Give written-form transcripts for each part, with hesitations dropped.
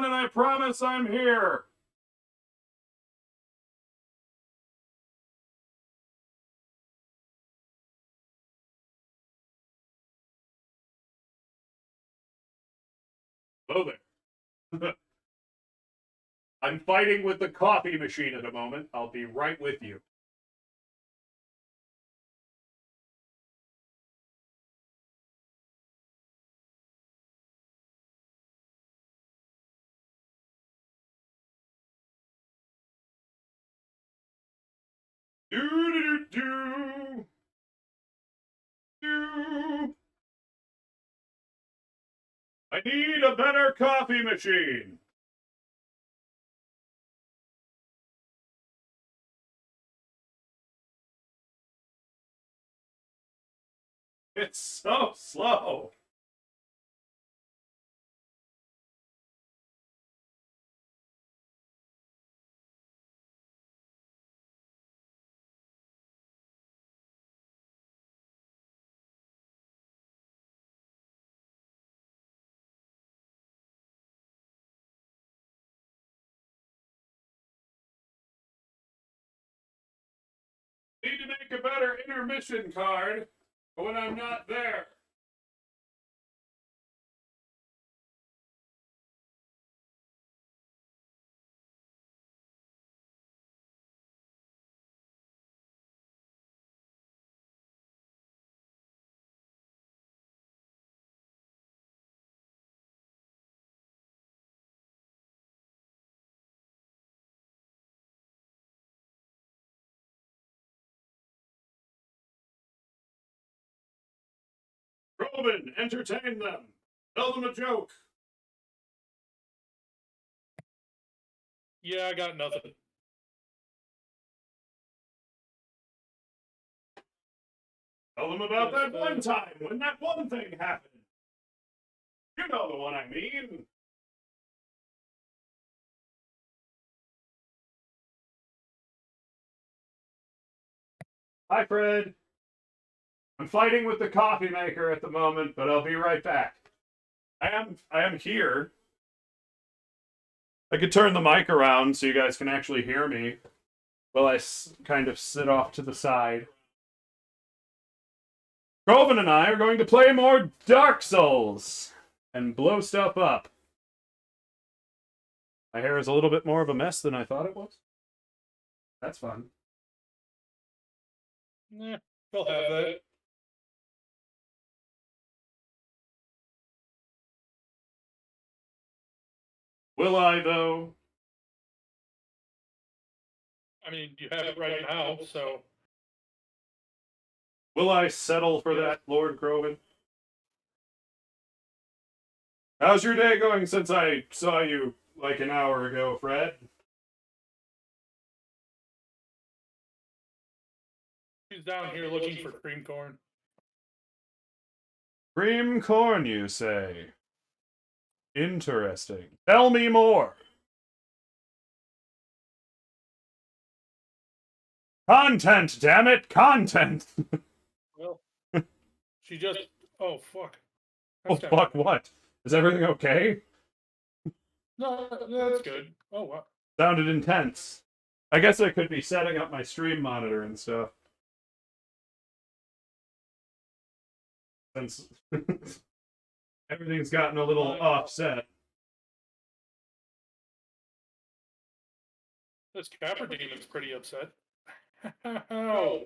on, and I promise I'm here. Hello there. I'm fighting with the coffee machine at the moment. I'll be right with you. Do. I need a better coffee machine. It's so slow. Need to make a better intermission card when I'm not there. Krovan, entertain them. Tell them a joke. Yeah, I got nothing. Tell them about that one time when that one thing happened. You know the one I mean. Hi, Fred. I'm fighting with the coffee maker at the moment, but I'll be right back. I am here. I could turn the mic around so you guys can actually hear me while I kind of sit off to the side. Krovan and I are going to play more Dark Souls and blow stuff up. My hair is a little bit more of a mess than I thought it was. That's fun. Yeah, we'll have that. Will I, though? I mean, you have it right now, so. Will I settle for that, Lord Krovan? How's your day going since I saw you like an hour ago, Fred? She's down here looking for cream corn. Cream corn, you say? Interesting. Tell me more. Content, damn it, content. Well, she just. Oh fuck. Oh fuck! What? Is everything okay? No, that's good. Oh wow. Sounded intense. I guess I could be setting up my stream monitor and stuff. Since everything's gotten a little offset. This Capper Demon's pretty upset. Oh.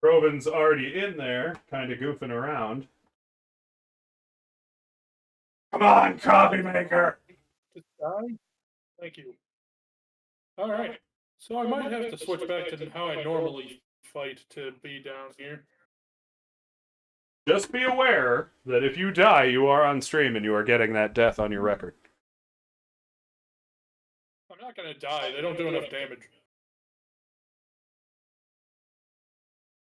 Krovan's already in there, kind of goofing around. Come on, coffee maker! Just die? Thank you. Alright. So I might have to switch back to how I normally fight to be down here. Just be aware that if you die, you are on stream and you are getting that death on your record. I'm not gonna die. They don't do enough damage.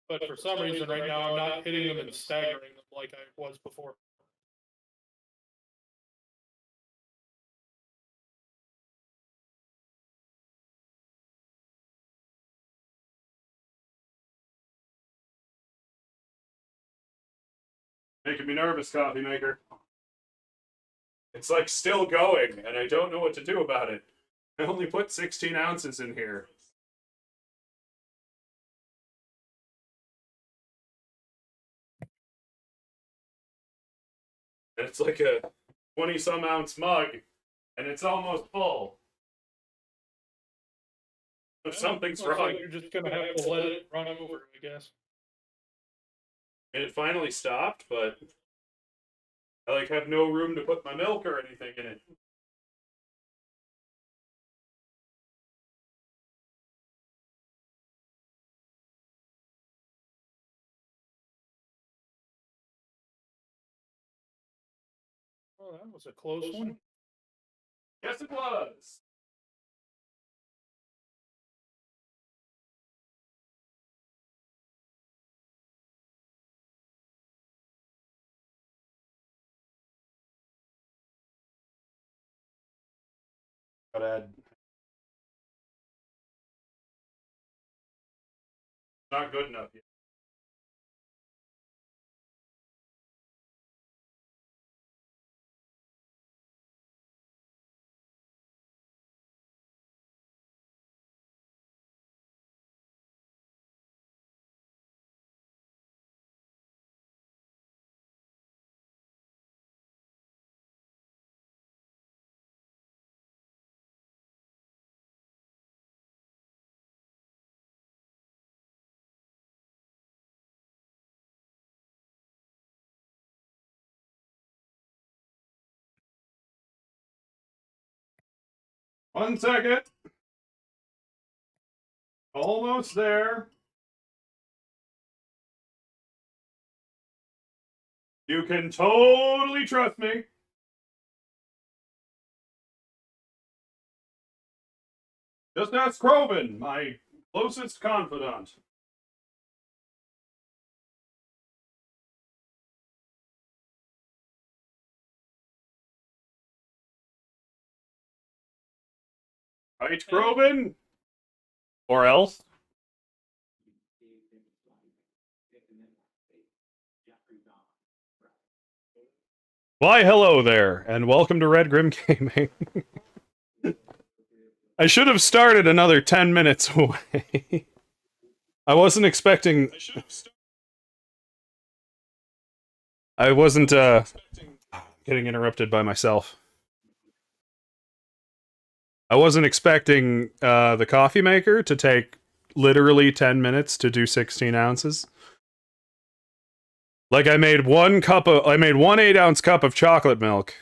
But for some reason right now I'm not hitting them and staggering them like I was before. Making me nervous, coffee maker. It's like still going, and I don't know what to do about it. I only put 16 ounces in here. And it's like a 20-some ounce mug, and it's almost full. So something's Looks wrong. like you're just gonna have to let it run over, I guess. And it finally stopped, but I like have no room to put my milk or anything in it. Oh, that was a close one. Yes, it was. But not good enough yet. One second. Almost there. You can totally trust me. Just ask Krovan, my closest confidant. Right, Krovan? Or else? Why, hello there, and welcome to Redgrim Gaming. I should have started another 10 minutes away. I wasn't expecting... I wasn't, getting interrupted by myself. I wasn't expecting, the coffee maker to take literally 10 minutes to do 16 ounces. Like, I made one 8-ounce cup of chocolate milk.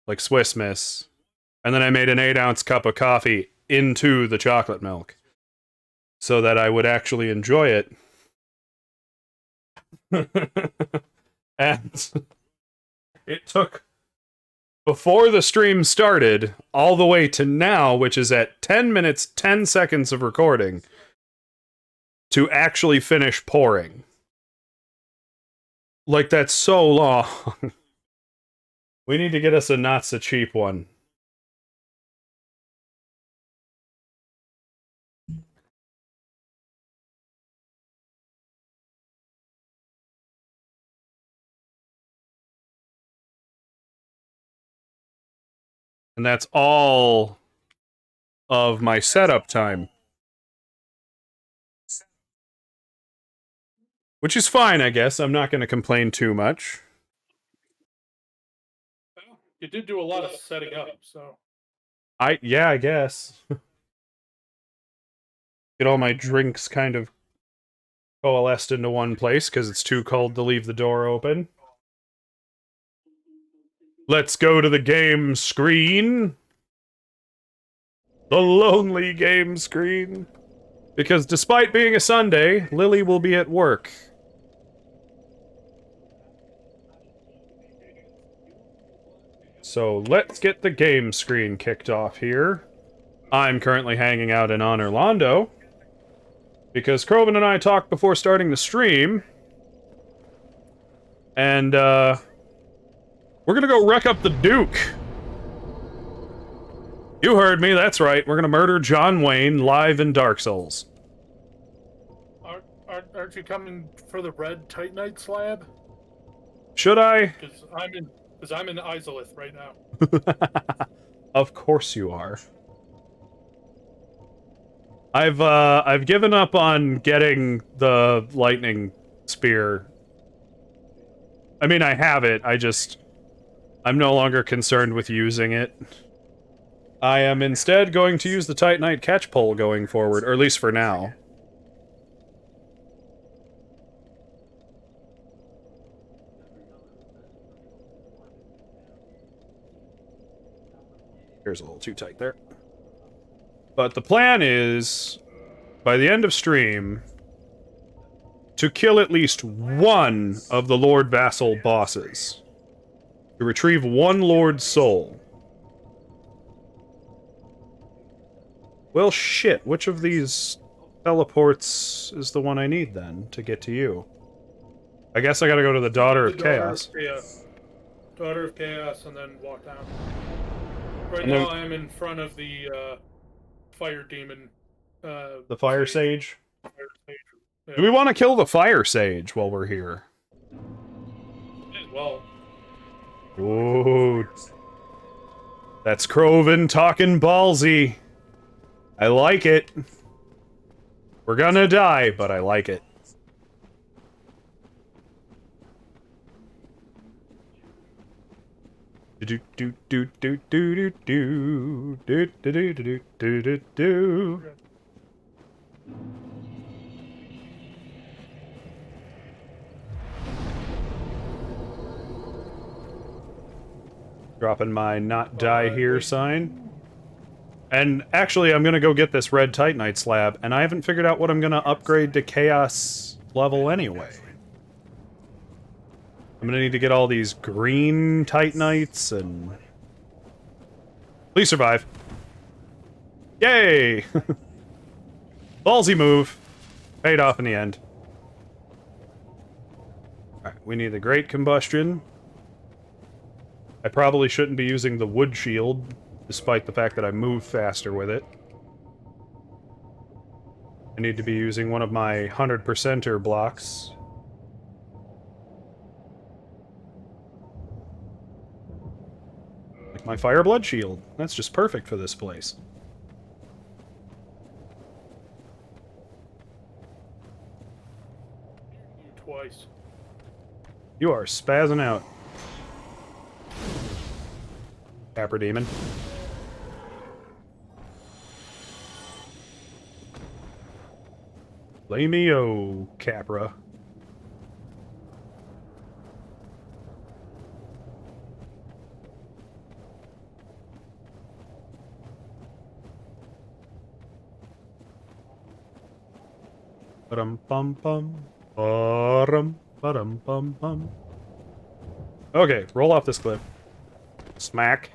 Like Swiss Miss. And then I made an 8-ounce cup of coffee into the chocolate milk. So that I would actually enjoy it. And it took, before the stream started, all the way to now, which is at 10 minutes, 10 seconds of recording, to actually finish pouring. Like, that's so long. We need to get us a not so cheap one. And that's all of my setup time. Which is fine, I guess. I'm not going to complain too much. Well, you did do a lot of setting up, so. Yeah, I guess. Get all my drinks kind of coalesced into one place because it's too cold to leave the door open. Let's go to the game screen. The lonely game screen. Because despite being a Sunday, Lily will be at work. So let's get the game screen kicked off here. I'm currently hanging out in Orlando. Because Krovan and I talked before starting the stream. And, we're gonna go wreck up the Duke. You heard me, that's right. We're gonna murder John Wayne live in Dark Souls. Aren't you coming for the red Titanite slab? Should I? Because Because I'm in Izalith right now. Of course you are. I've given up on getting the lightning spear. I mean, I have it. I'm no longer concerned with using it. I am instead going to use the Titanite catch pole going forward, or at least for now. Here's a little too tight there. But the plan is, by the end of stream, to kill at least one of the Lord Vassal bosses. To retrieve one Lord's soul. Well, shit, which of these teleports is the one I need, then, to get to you? I guess I gotta go to the Daughter of Chaos. Daughter of Chaos, and then walk down. Right And now, then- I'm in front of the Fire Demon. The Fire Sage? Fire Sage. Yeah. Do we want to kill the Fire Sage while we're here? As well. Ooh. That's Krovan talking ballsy. I like it. We're gonna die, but I like it. Do do do do do do do do do do do do do. Dropping my not die here sign. And actually, I'm gonna go get this red Titanite slab, and I haven't figured out what I'm gonna upgrade to Chaos level anyway. I'm gonna need to get all these green Titanites and... Please survive. Yay! Ballsy move. Paid off in the end. Alright, we need the Great Combustion. I probably shouldn't be using the wood shield, despite the fact that I move faster with it. I need to be using one of my 100%er blocks. Like my Fire Blood Shield. That's just perfect for this place. Twice. You are spazzing out. Capra Demon. Play-me-o, Capra. Ba-dum-bum-bum. Ba-dum, ba-dum-bum-bum. Okay, roll off this cliff. Smack.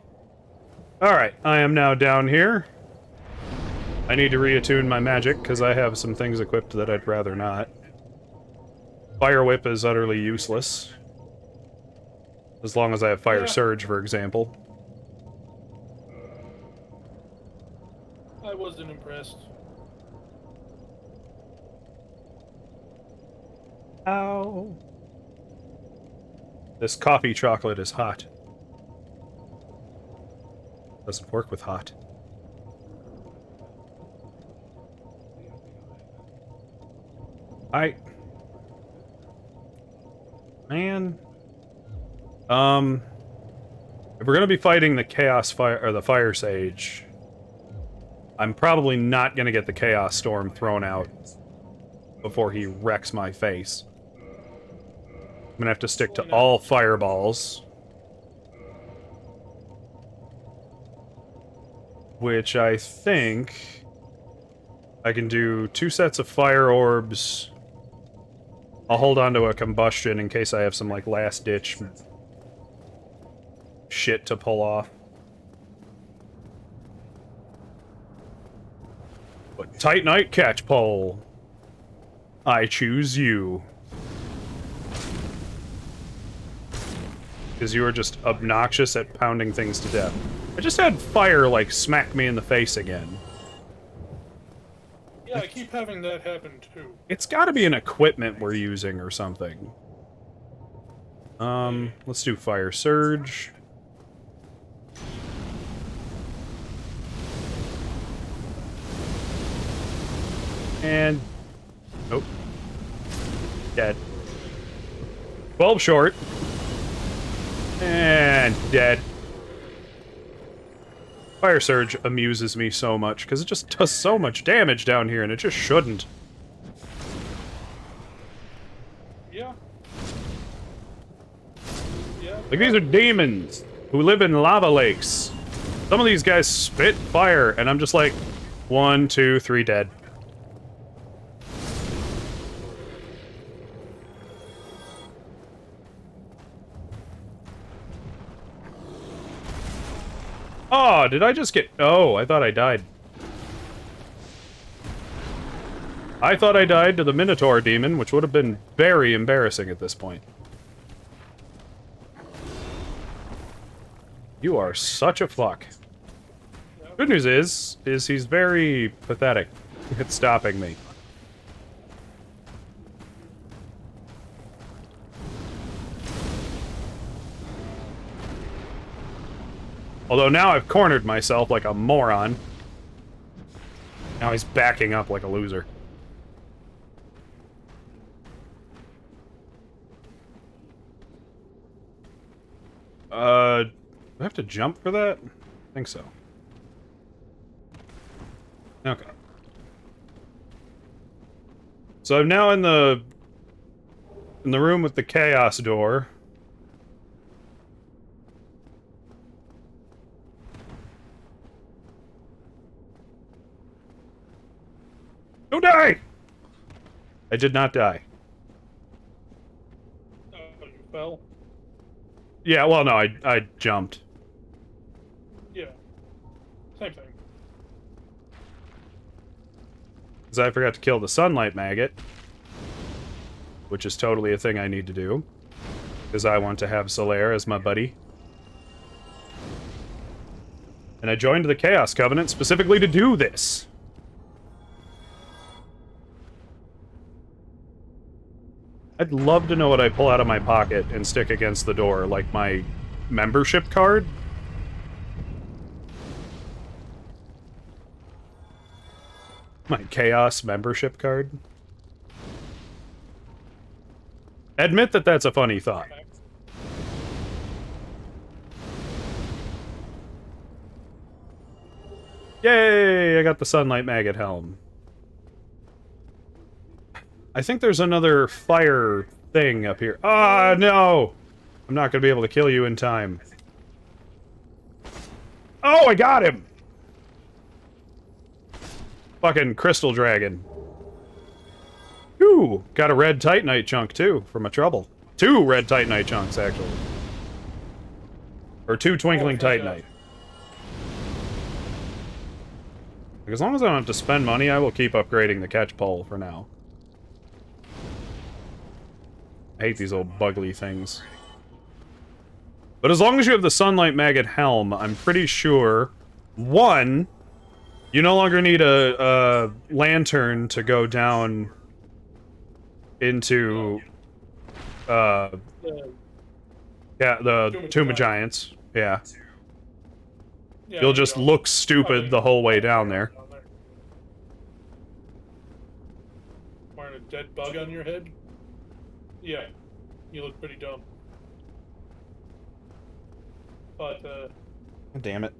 Alright, I am now down here. I need to reattune my magic, because I have some things equipped that I'd rather not. Fire Whip is utterly useless. As long as I have Fire Surge, for example. I wasn't impressed. Ow. This coffee chocolate is hot. Doesn't work with hot. Man. If we're gonna be fighting the Chaos Fire or the Fire Sage, I'm probably not gonna get the Chaos Storm thrown out before he wrecks my face. I'm gonna have to stick to all fireballs. Which I think I can do 2 sets of fire orbs. I'll hold on to a combustion in case I have some, like, last-ditch shit to pull off. But Titanite catch pole. I choose you. Because you are just obnoxious at pounding things to death. I just had fire, like, smack me in the face again. Yeah, I keep having that happen, too. It's gotta be an equipment we're using or something. Let's do Fire Surge. And... Nope. Dead. 12 short. And dead. Fire Surge amuses me so much, because it just does so much damage down here, and it just shouldn't. Yeah. Yeah. Like, these are demons who live in lava lakes. Some of these guys spit fire, and I'm just like, 1, 2, 3, dead. Oh, did I just get... Oh, I thought I died. I thought I died to the Minotaur demon, which would have been very embarrassing at this point. You are such a fuck. Good news is he's very pathetic at stopping me. Although now I've cornered myself like a moron. Now he's backing up like a loser. Do I have to jump for that? I think so. Okay. So I'm now in the room with the chaos door. Don't die! I did not die. Oh, you fell? Yeah, well, no, I jumped. Yeah. Same thing. Because I forgot to kill the sunlight maggot. Which is totally a thing I need to do. Because I want to have Solaire as my buddy. And I joined the Chaos Covenant specifically to do this. I'd love to know what I pull out of my pocket and stick against the door, like my membership card. My Chaos membership card. Admit that that's a funny thought. Yay! I got the Sunlight Maggot helm. I think there's another fire thing up here. Ah, no! I'm not gonna be able to kill you in time. Oh, I got him! Fucking Crystal Dragon. Ooh, got a red Titanite chunk, too, for my trouble. 2 red Titanite chunks, actually. Or 2 Twinkling Titanite. Like, as long as I don't have to spend money, I will keep upgrading the catch pole for now. I hate these old bugly things. But as long as you have the Sunlight Maggot helm, I'm pretty sure... 1, you no longer need a lantern to go down into... yeah, the Tomb of Giants. Yeah. You'll just look stupid the whole way down there. Wearing a dead bug on your head? Yeah, you look pretty dumb. But, Damn it.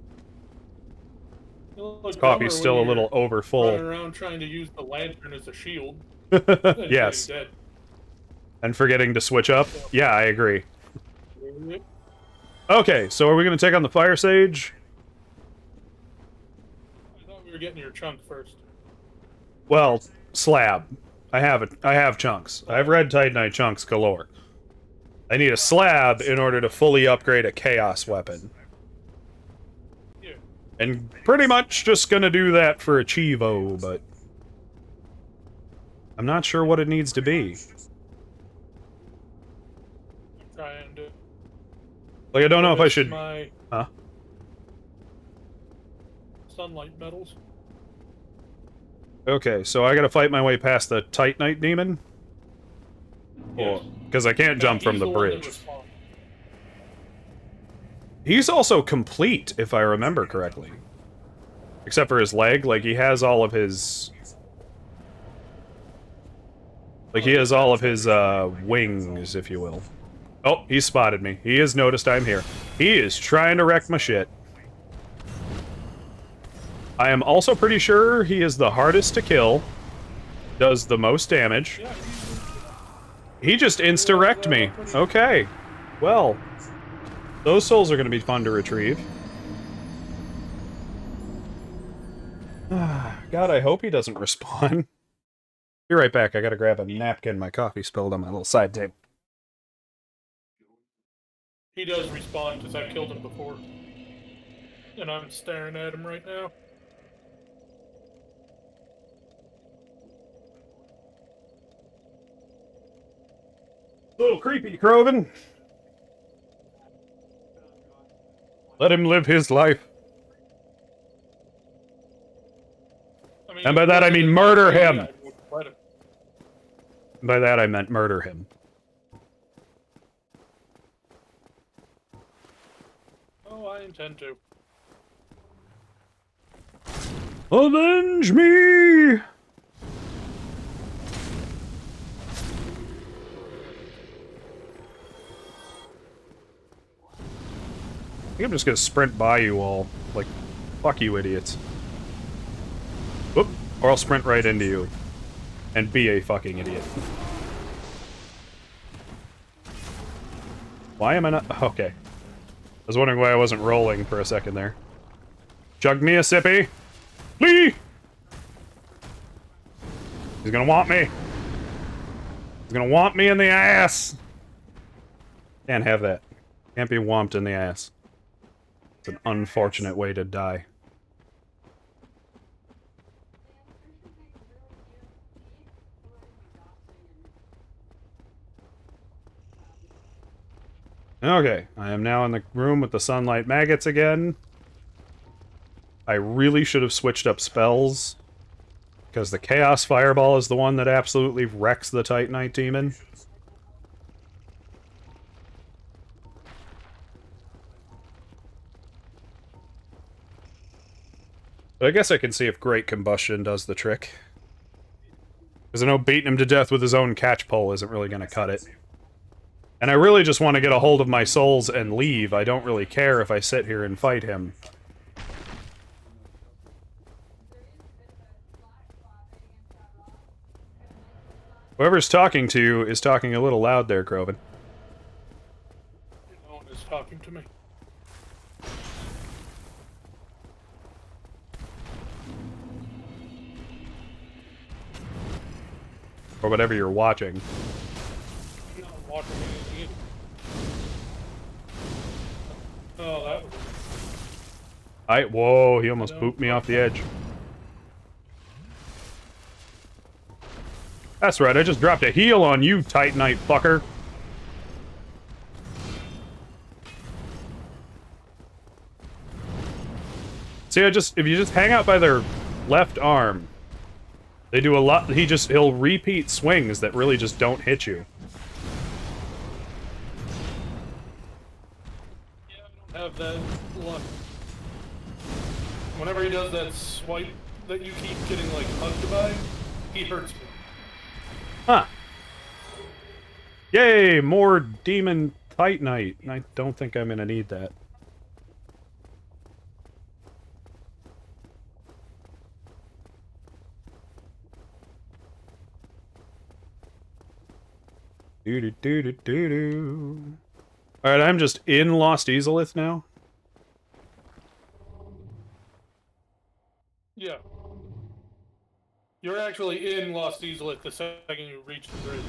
This coffee's still a little over full. Running around trying to use the lantern as a shield. Yes. Dead. And forgetting to switch up? Yeah, I agree. Okay, so are we going to take on the Fire Sage? I thought we were getting your chunk first. Well, slab. I have chunks. I have red Titanite chunks galore. I need a slab in order to fully upgrade a Chaos weapon. Yeah. And pretty much just gonna do that for a Chivo, but... I'm not sure what it needs to be. I'm trying to... Like, I don't know if I should... My Huh? sunlight metals. Okay, so I gotta fight my way past the Titanite demon? Yes. Because I can't jump from He's the one that bridge. respawned. He's also complete, if I remember correctly. Except for his leg, like, he has all of his... Like, he has all of his, wings, if you will. Oh, he spotted me. He has noticed I'm here. He is trying to wreck my shit. I am also pretty sure he is the hardest to kill. Does the most damage. He just insta-wrecked me. Okay. Well, those souls are going to be fun to retrieve. God, I hope he doesn't respawn. Be right back. I gotta grab a napkin. My coffee spilled on my little side table. He does respawn because I've killed him before. And I'm staring at him right now. A little creepy, Krovan. Let him live his life. I mean, And by that I mean murder him. Let him. By that I meant murder him. Oh, I intend to. Avenge me! I think I'm just gonna sprint by you all. Like, fuck you idiots. Whoop. Or I'll sprint right into you. And be a fucking idiot. Why am I not... Okay. I was wondering why I wasn't rolling for a second there. Chug me a sippy! Lee! He's gonna want me! He's gonna want me in the ass! Can't have that. Can't be womped in the ass. It's an unfortunate way to die. Okay, I am now in the room with the sunlight maggots again. I really should have switched up spells, because the Chaos Fireball is the one that absolutely wrecks the Titanite Demon. But I guess I can see if Great Combustion does the trick. Because I know beating him to death with his own catch pole isn't really going to cut it. And I really just want to get a hold of my souls and leave. I don't really care if I sit here and fight him. Whoever's talking to you is talking a little loud there, Krovan. No one is talking to me. Or whatever you're watching. I'm not watching anything. Oh, that was... Whoa, he almost booped me off the edge. That's right, I just dropped a heal on you, Titanite fucker. See, if you just hang out by their left arm, they do a lot. He'll repeat swings that really just don't hit you. Yeah, I don't have that luck. Whenever he does that swipe that you keep getting, like, hugged by, he hurts me. Huh. Yay, more demon Titanite. I don't think I'm gonna need that. Do-do-do-do-do-do. Alright, I'm just in Lost Easelith now. Yeah. You're actually in Lost Easelith the second you reach the bridge.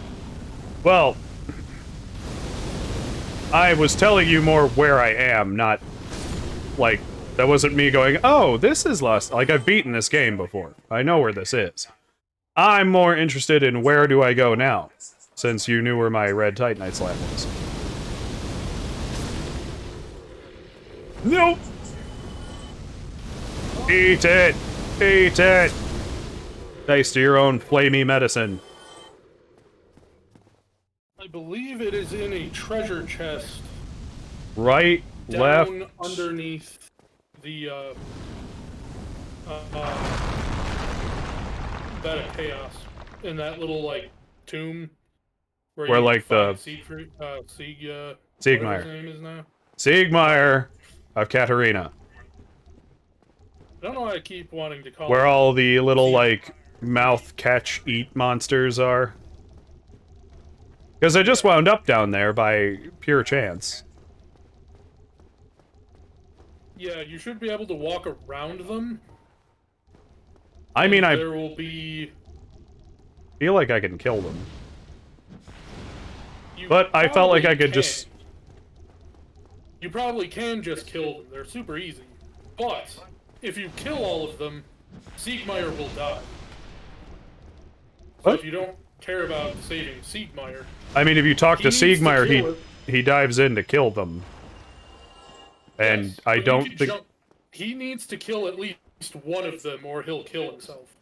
Well, I was telling you more where I am, not, like, that wasn't me going, oh, this is Lost. Like, I've beaten this game before. I know where this is. I'm more interested in where do I go now, since you knew where my red Titanite slab was. Nope! Eat it! Eat it! Taste your own flamey medicine. I believe it is in a treasure chest. Right left. down underneath the bed of chaos in that little like tomb Where you like find the Siegfried, whatever his Siegmeyer. name is now. Siegmeyer of Katarina. I don't know why I keep wanting to call Where him all the little Sieg- like mouth catch eat monsters are. Because I just wound up down there by pure chance. Yeah, you should be able to walk around them. I mean, I there will be. feel like I can kill them. You But I felt like I could can. just... You probably can just kill them. They're super easy. But if you kill all of them, Siegmeyer will die. So What? if you don't care about saving Siegmeyer, I mean, if you talk to Siegmeyer, it. he dives in to kill them. And Yes, I but you don't can think... jump. He needs to kill at least one of them, or he'll kill himself.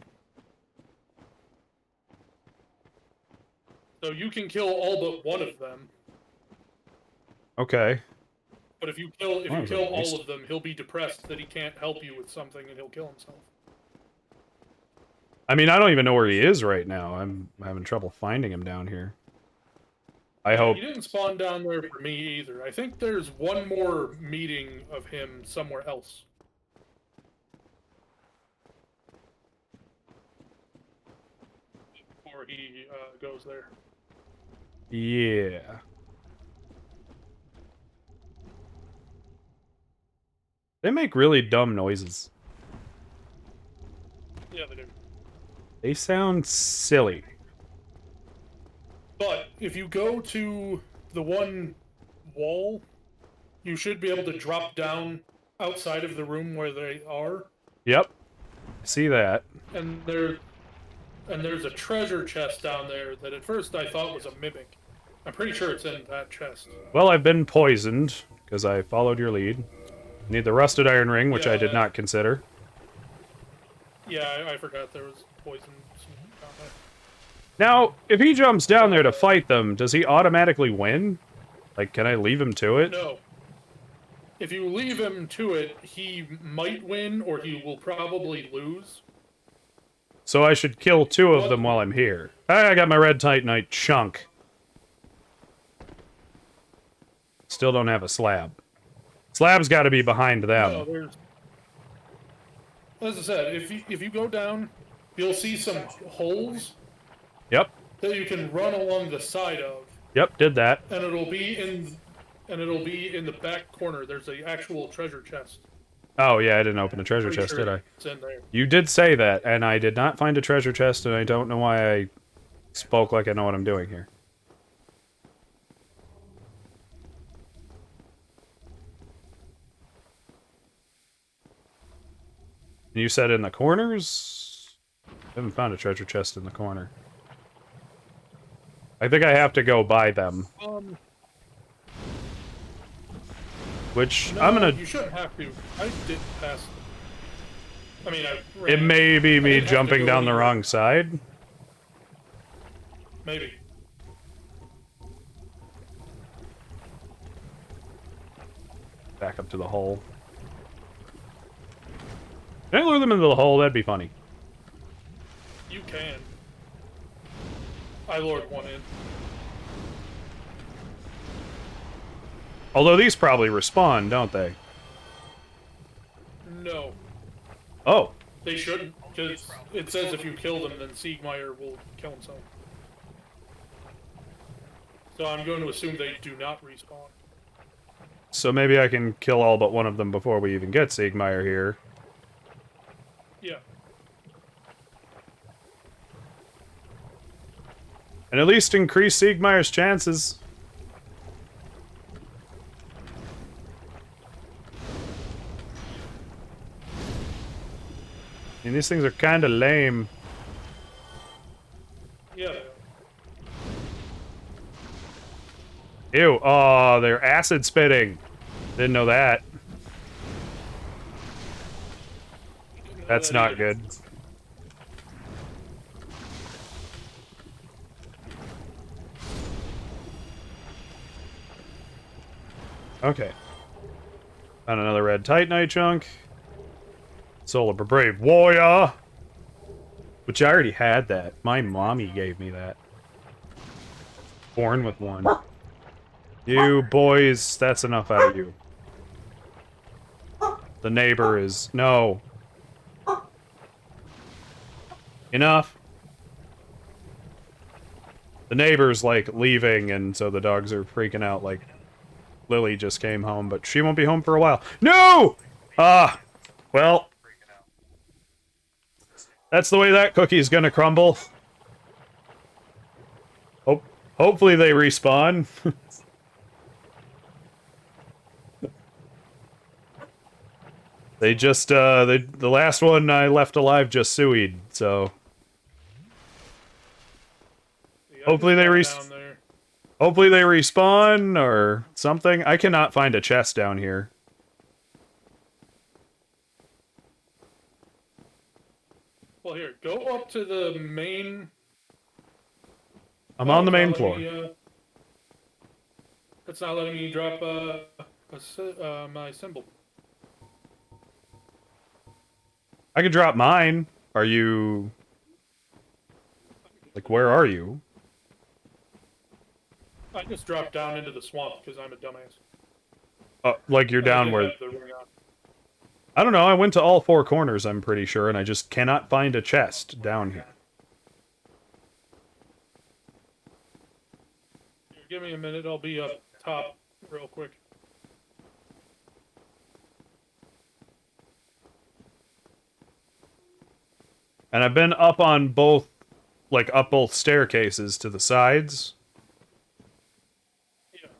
So you can kill all but one of them. Okay. But if you kill That was a all waste. of them, he'll be depressed that he can't help you with something, and he'll kill himself. I mean, I don't even know where he is right now. I'm having trouble finding him down here. I hope... He didn't spawn down there for me either. I think there's one more meeting of him somewhere else. Before he goes there. Yeah. They make really dumb noises. Yeah, they do. They sound silly. But if you go to the one wall, you should be able to drop down outside of the room where they are. Yep. See that. And there's a treasure chest down there that at first I thought was a mimic. I'm pretty sure it's in that chest. Well, I've been poisoned, because I followed your lead. Need the rusted iron ring, which I did not consider. Yeah, I forgot there was poison. Now, if he jumps down there to fight them, does he automatically win? Like, can I leave him to it? No. If you leave him to it, he might win, or he will probably lose. So I should kill two of them while I'm here. I got my red titanite chunk. Still don't have a slab. Slab's got to be behind them. No, there's... As I said, if you go down, you'll see some holes. Yep. That you can run along the side of. Yep, did that. And it'll be in the back corner. There's an actual treasure chest. Oh yeah, I didn't open a treasure chest, did I? It's in there. You did say that, and I did not find a treasure chest, and I don't know why I spoke like I know what I'm doing here. You said in the corners? I haven't found a treasure chest in the corner. I think I have to go buy them. Which, no, I'm gonna... You shouldn't have to. I did pass them. I mean, It may be me jumping down the wrong side. Maybe. Back up to the hole. Can I lure them into the hole? That'd be funny. You can. I lured one in. Although these probably respawn, don't they? No. Oh. They shouldn't, because it says if you kill them, then Siegmeyer will kill himself. So I'm going to assume they do not respawn. So maybe I can kill all but one of them before we even get Siegmeyer here. Yeah. And at least increase Siegmeyer's chances. And these things are kind of lame. Yeah. Ew. Oh, they're acid spitting. Didn't know that. That's not good. Okay. Found another red Titanite chunk. Soul of a Brave Warrior. Which I already had that. My mommy gave me that. Born with one. You boys, that's enough out of you. The neighbor is... No. Enough. The neighbor's, like, leaving, and so the dogs are freaking out, like... Lily just came home, but she won't be home for a while. No! Ah! Well... That's the way that cookie's gonna crumble. Hopefully they respawn. They just, the last one I left alive just suied, so... Yeah, Hopefully they Hopefully they respawn, or something. I cannot find a chest down here. Well, here, go up to the main... I'm on the main floor. It's not letting me drop my symbol. I can drop mine. Are you... Like, where are you? I just dropped down into the swamp because I'm a dumbass. Like you're down where... I don't know, I went to all four corners, I'm pretty sure, and I just cannot find a chest down here. Give me a minute, I'll be up top real quick. And I've been up on both, like, up both staircases to the sides. Yeah.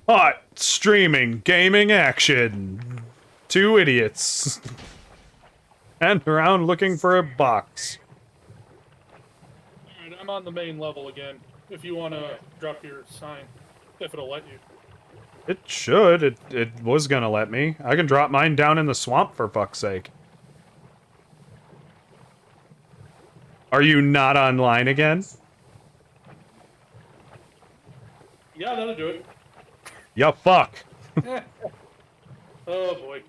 Hot streaming gaming action. Two idiots. And around looking for a box. Alright, I'm on the main level again. If you want to drop your sign, if it'll let you. It should. It was gonna let me. I can drop mine down in the swamp, for fuck's sake. Are you not online again? Yeah, that'll do it. Ya fuck. Oh boy.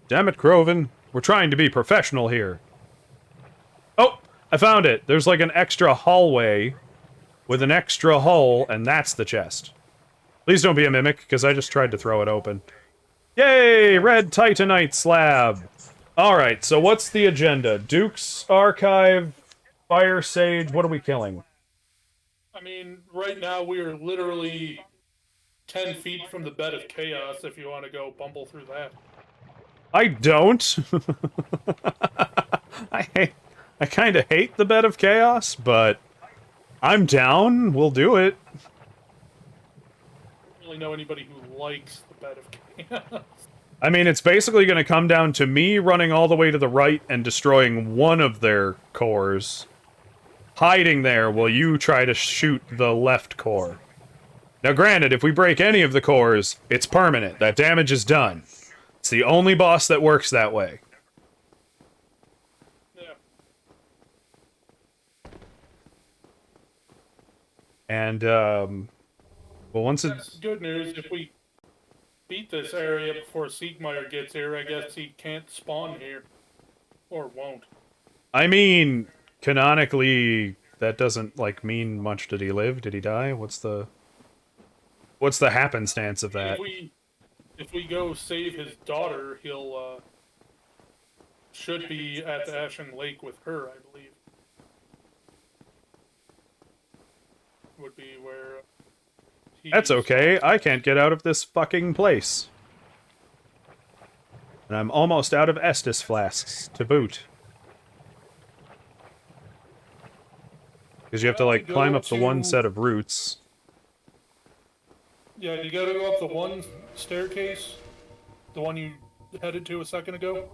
Damn it, Krovan. We're trying to be professional here. Oh! I found it! There's like an extra hallway with an extra hole, and that's the chest. Please don't be a mimic, because I just tried to throw it open. Yay! Red Titanite slab! Alright, so what's the agenda? Duke's Archive, Fire Sage, what are we killing? I mean, right now we are literally 10 feet from the bed of chaos if you want to go bumble through that. I don't. I kind of hate the bed of chaos, but I'm down. We'll do it. I don't really know anybody who likes the bed of chaos. I mean, it's basically going to come down to me running all the way to the right and destroying one of their cores, hiding there while you try to shoot the left core. Now, granted, if we break any of the cores, it's permanent. That damage is done. It's the only boss that works that way. Yeah. And, well, once That's good news. If we beat this area before Siegmeyer gets here, I guess he can't spawn here. Or won't. I mean, canonically, that doesn't, like, mean much. Did he live? Did he die? What's the happenstance of that? If we go save his daughter, he'll, should be at the Ashen Lake with her, I believe. Would be where... That's okay, I can't get out of this fucking place. And I'm almost out of Estus flasks, to boot. Because you have to, like, climb up the one set of roots. Yeah, you gotta go up the one staircase, the one you headed to a second ago,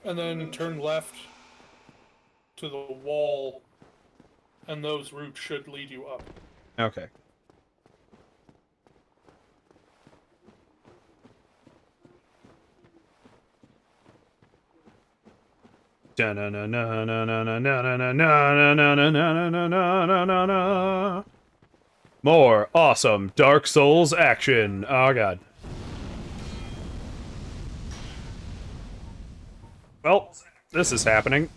and then turn left to the wall, and those routes should lead you up. Okay. More awesome Dark Souls action. Oh god. Well, this is happening.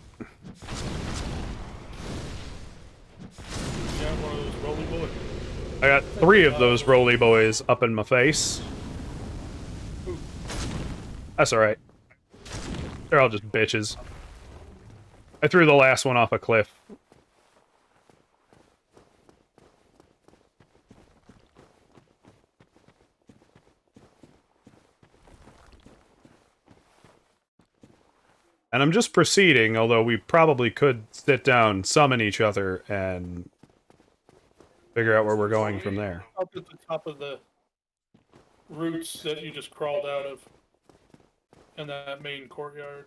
Yeah, one of those roly boys. I got 3 of those roly boys up in my face. Ooh. That's alright. They're all just bitches. I threw the last one off a cliff. And I'm just proceeding, although we probably could sit down, summon each other, and figure out where we're going from there. Up at the top of the roots that you just crawled out of in that main courtyard.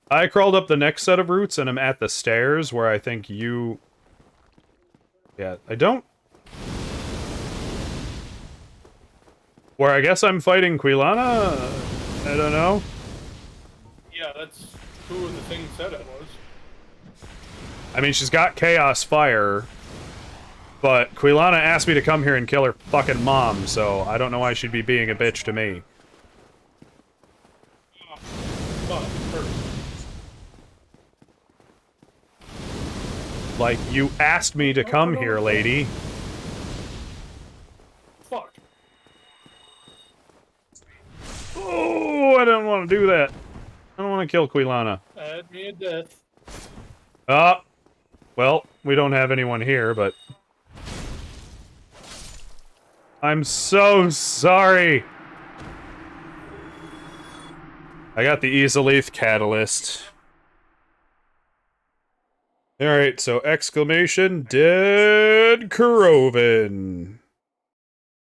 I crawled up the next set of routes, and I'm at the stairs, where I think you... Yeah, I don't... Where I guess I'm fighting Quilana? I don't know. Yeah, that's who the thing said it was. I mean, she's got Chaos Fire, but Quilana asked me to come here and kill her fucking mom, so I don't know why she'd be being a bitch to me. Fuck, hurt. Like, you asked me to come here, lady. Fuck. Oh, I don't want to do that. I don't want to kill Quilana. Add me a death. Well, we don't have anyone here, but... I'm so sorry! I got the Easelith Catalyst. Alright, so exclamation, dead Krovan.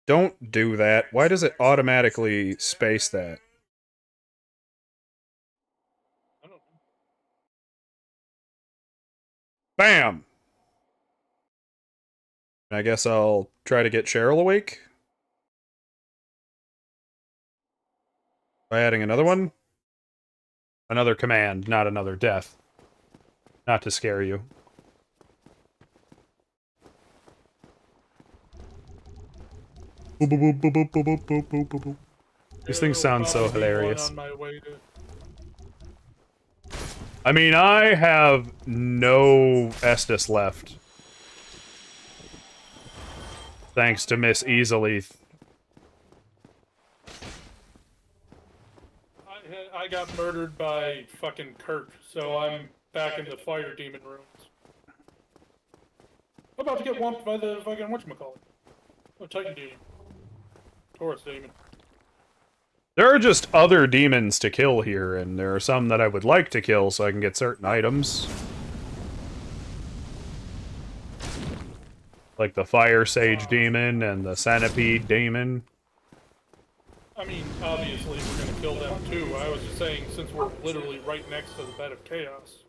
Don't do that. Why does it automatically space that? I don't know. Bam! I guess I'll try to get Cheryl awake? By adding another one? Another command, not another death. Not to scare you. These things sound so hilarious. On my way to... I mean, I have no Estus left. Thanks to Miss Easelith. I got murdered by fucking Kirk, so I'm back in the fire demon rooms. I'm about to get whumped by the fucking whatchamacallit. Oh, Titan demon. Taurus demon. There are just other demons to kill here, and there are some that I would like to kill so I can get certain items. Like the Fire Sage demon and the Centipede demon. I mean, obviously we're gonna kill them too. I was just saying, since we're literally right next to the bed of chaos.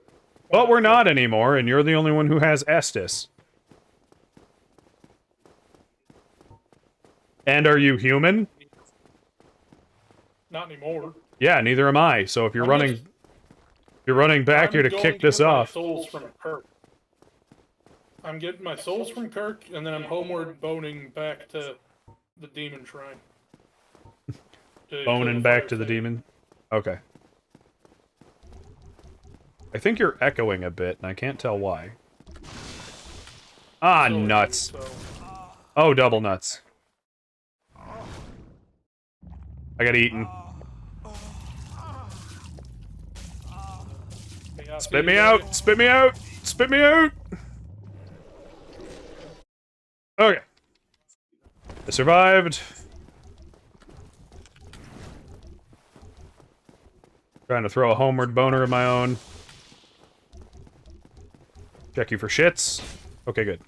But we're not anymore, and you're the only one who has Estus. And are you human? Not anymore. Yeah, neither am I. So if you're running back here to kick this off. Souls from Kirk. I'm getting my souls from Kirk, and then I'm homeward boning back to the demon shrine. Boning back to the demon? Okay. I think you're echoing a bit, and I can't tell why. Ah, nuts. Oh, double nuts. I got eaten. Spit me out! Spit me out! Spit me out! Okay. I survived. Trying to throw a homeward boner of my own. Check you for shits. Okay, good.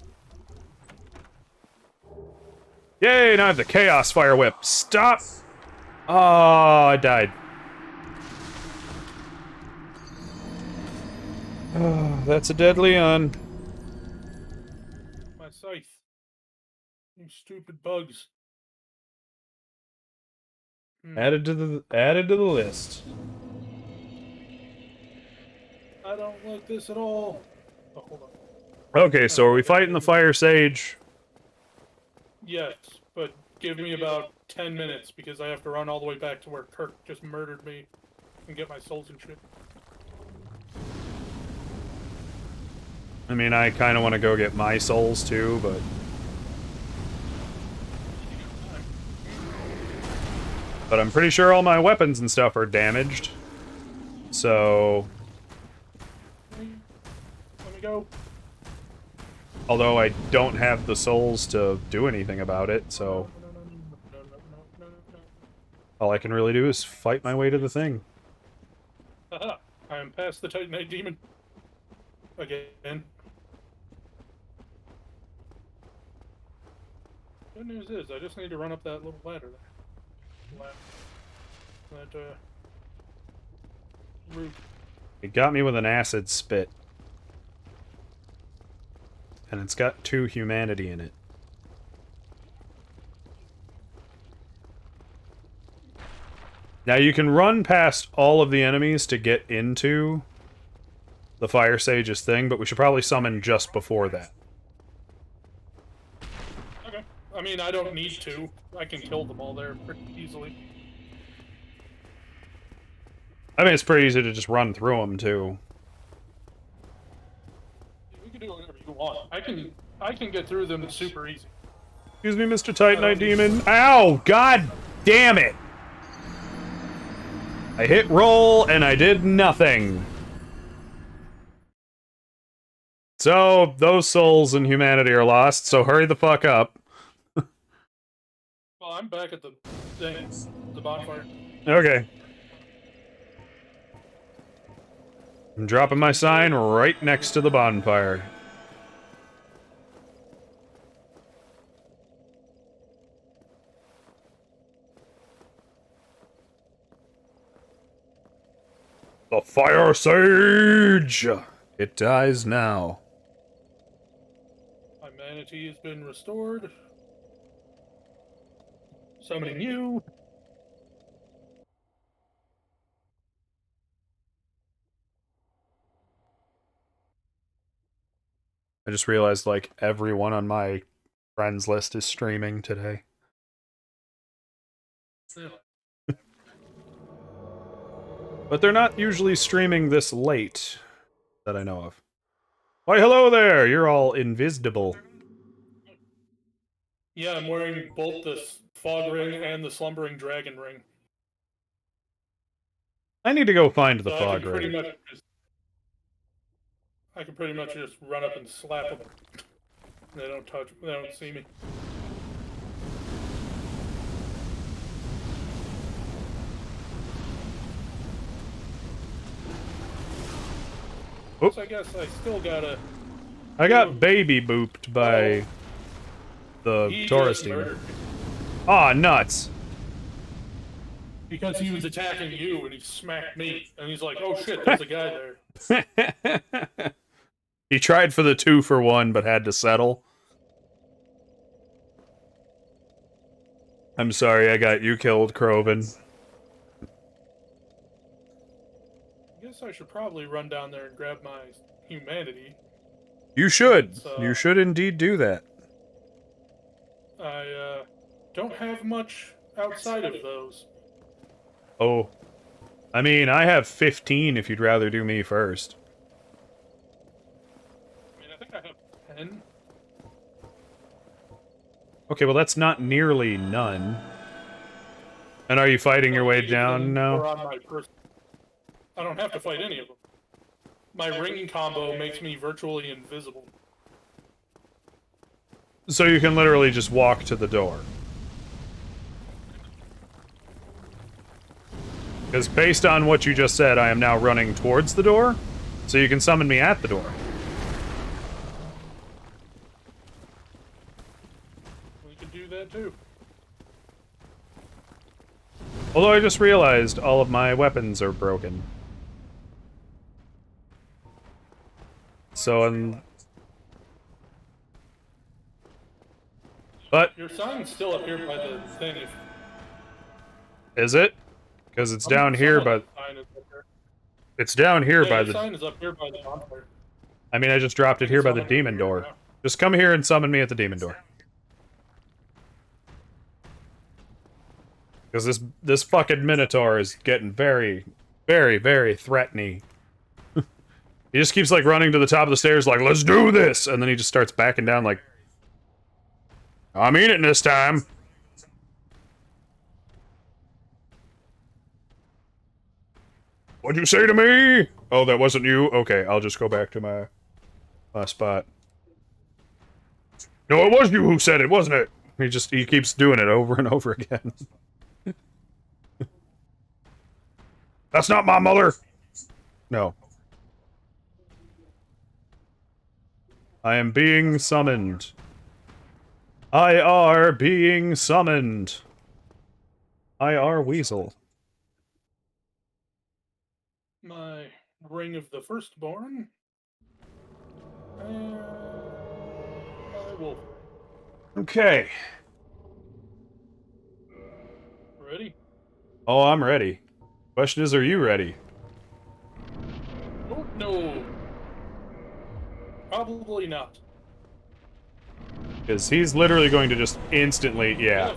Yay, now I have the Chaos Fire Whip. Stop! Oh, I died. Oh, that's a dead Leon. My scythe. You stupid bugs. Added to the list. I don't like this at all. Oh, hold on. Okay, so are we fighting the fire sage? Yes, but give me about 10 minutes because I have to run all the way back to where Kirk just murdered me and get my souls and shit. I mean, I kind of want to go get my souls too, but... But I'm pretty sure all my weapons and stuff are damaged. So... Let me go. Although I don't have the souls to do anything about it, so... No. All I can really do is fight my way to the thing. Haha, I am past the Titanite demon. Again. Good news is, I just need to run up that little ladder there. That, route. It got me with an acid spit. And it's got 2 humanity in it. Now you can run past all of the enemies to get into the Fire Sage's thing, but we should probably summon just before that. Okay. I mean, I don't need to. I can kill them all there pretty easily. I mean, it's pretty easy to just run through them, too. You can do whatever you want. I can get through them super easy. Excuse me, Mr. Titanite Demon. Ow! God damn it! I hit roll, and I did nothing. So, those souls and humanity are lost, so hurry the fuck up. Well, I'm back at the thing, the bonfire. Okay. I'm dropping my sign right next to the bonfire. The Fire Sage! It dies now. My manatee has been restored. Summoning you. I just realized, like, everyone on my friends list is streaming today. Really? But they're not usually streaming this late, that I know of. Why, hello there! You're all invisible. Yeah, I'm wearing both the fog ring and the slumbering dragon ring. I need to go find the So fog ring. I can pretty much just run up and slap them. They don't touch. They don't see me. Oop. So I guess I still gotta. I got baby booped by the He Taurus just demon. murdered me Aw, nuts. because he was attacking you and he smacked me and he's like, "Oh shit, there's a guy there." He tried for the 2-for-1, but had to settle. I'm sorry I got you killed, Krovan. I guess I should probably run down there and grab my humanity. You should. So, You should indeed do that. I don't have much outside of those. Oh. I mean, I have 15 if you'd rather do me first. I mean, I think I have 10. Okay, well that's not nearly none. And are you fighting your way down now? I don't have to fight any of them. My ring combo makes me virtually invisible. So you can literally just walk to the door. Because based on what you just said, I am now running towards the door, so you can summon me at the door. We can do that too. Although I just realized all of my weapons are broken. So, but... Your sign's still up here by the thing. Is it? Because it's down here, but... It's down here Yeah, by your the... sign is up here by the bonfire. I mean, I just dropped it I can here by the summon you demon here door. now. Just come here and summon me at the demon door. Because this fucking Minotaur is getting very, very, very threatening. He just keeps, like, running to the top of the stairs like, let's do this! And then he just starts backing down like, I mean it this time. What'd you say to me? Oh, that wasn't you? Okay, I'll just go back to my spot. No, it was you who said it, wasn't it? He keeps doing it over and over again. That's not my mother! No. I am being summoned. I are being summoned. I are Weasel. My ring of the firstborn. And my wolf. Okay. Ready? Oh, I'm ready. Question is, are you ready? Oh, no. Probably not. Because he's literally going to just instantly, yeah.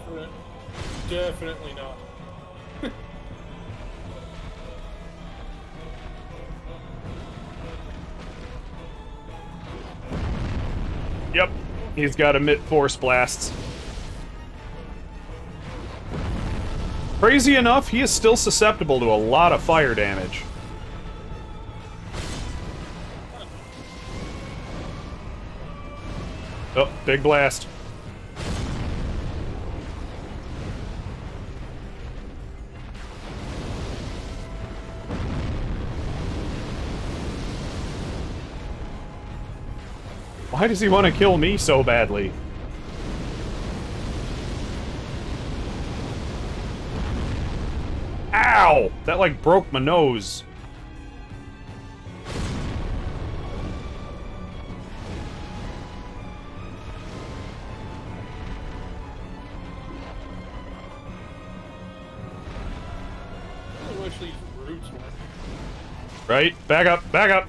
Definitely not. Yep. He's got emit force blasts. Crazy enough, he is still susceptible to a lot of fire damage. Oh, big blast. Why does he want to kill me so badly? Ow! That, like, broke my nose. I wish these roots were. Right? Back up, back up!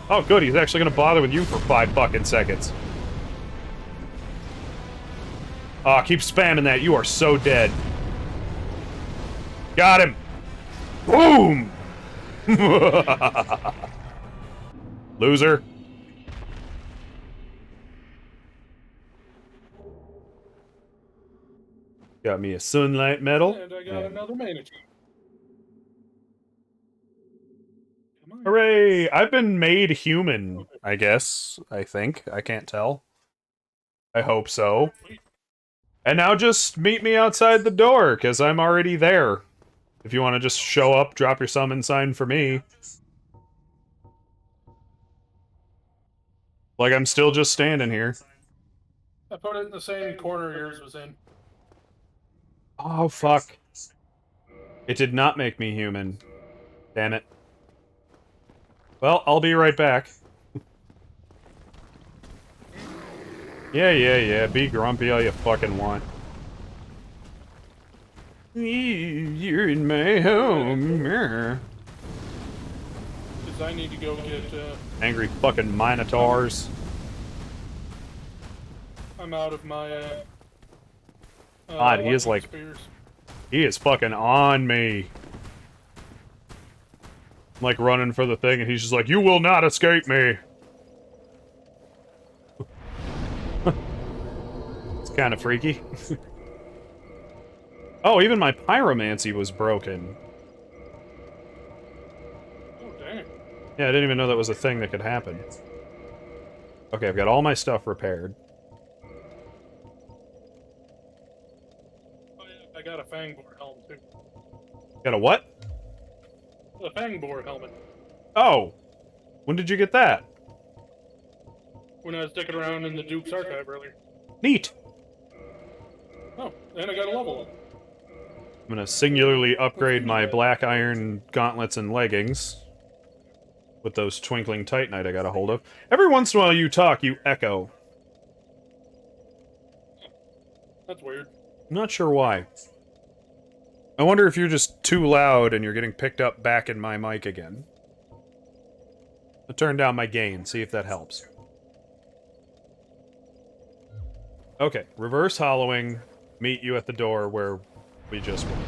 Oh, good, he's actually gonna bother with you for 5 fucking seconds. Aw, keep spamming that, you are so dead. Got him! Boom! Loser. Got me a sunlight medal. And I got another manatee. Come on. Hooray! I've been made human, I guess. I think. I can't tell. I hope so. And now just meet me outside the door, because I'm already there. If you want to just show up, drop your summon sign for me. Like, I'm still just standing here. I put it in the same corner yours was in. Oh, fuck. It did not make me human. Damn it. Well, I'll be right back. Yeah. Be grumpy all you fucking want. You're in my home. Because I need to go get, Angry fucking minotaurs. I'm out of my, God, he is like... spears. He is fucking on me. I'm like running for the thing and he's just like, you will not escape me. It's kind of freaky. Oh, even my pyromancy was broken. Oh, dang. Yeah, I didn't even know that was a thing that could happen. Okay, I've got all my stuff repaired. Oh, yeah, I got a Fangbore helmet, too. Got a what? A Fangbore helmet. Oh! When did you get that? When I was dicking around in the Duke's archive earlier. Neat! Oh, and I got a level up. I'm gonna singularly upgrade my black iron gauntlets and leggings. With those twinkling titanite I got a hold of. Every once in a while you talk, you echo. That's weird. I'm not sure why. I wonder if you're just too loud and you're getting picked up back in my mic again. I'll turn down my gain, see if that helps. Okay, reverse hollowing, meet you at the door where we just went.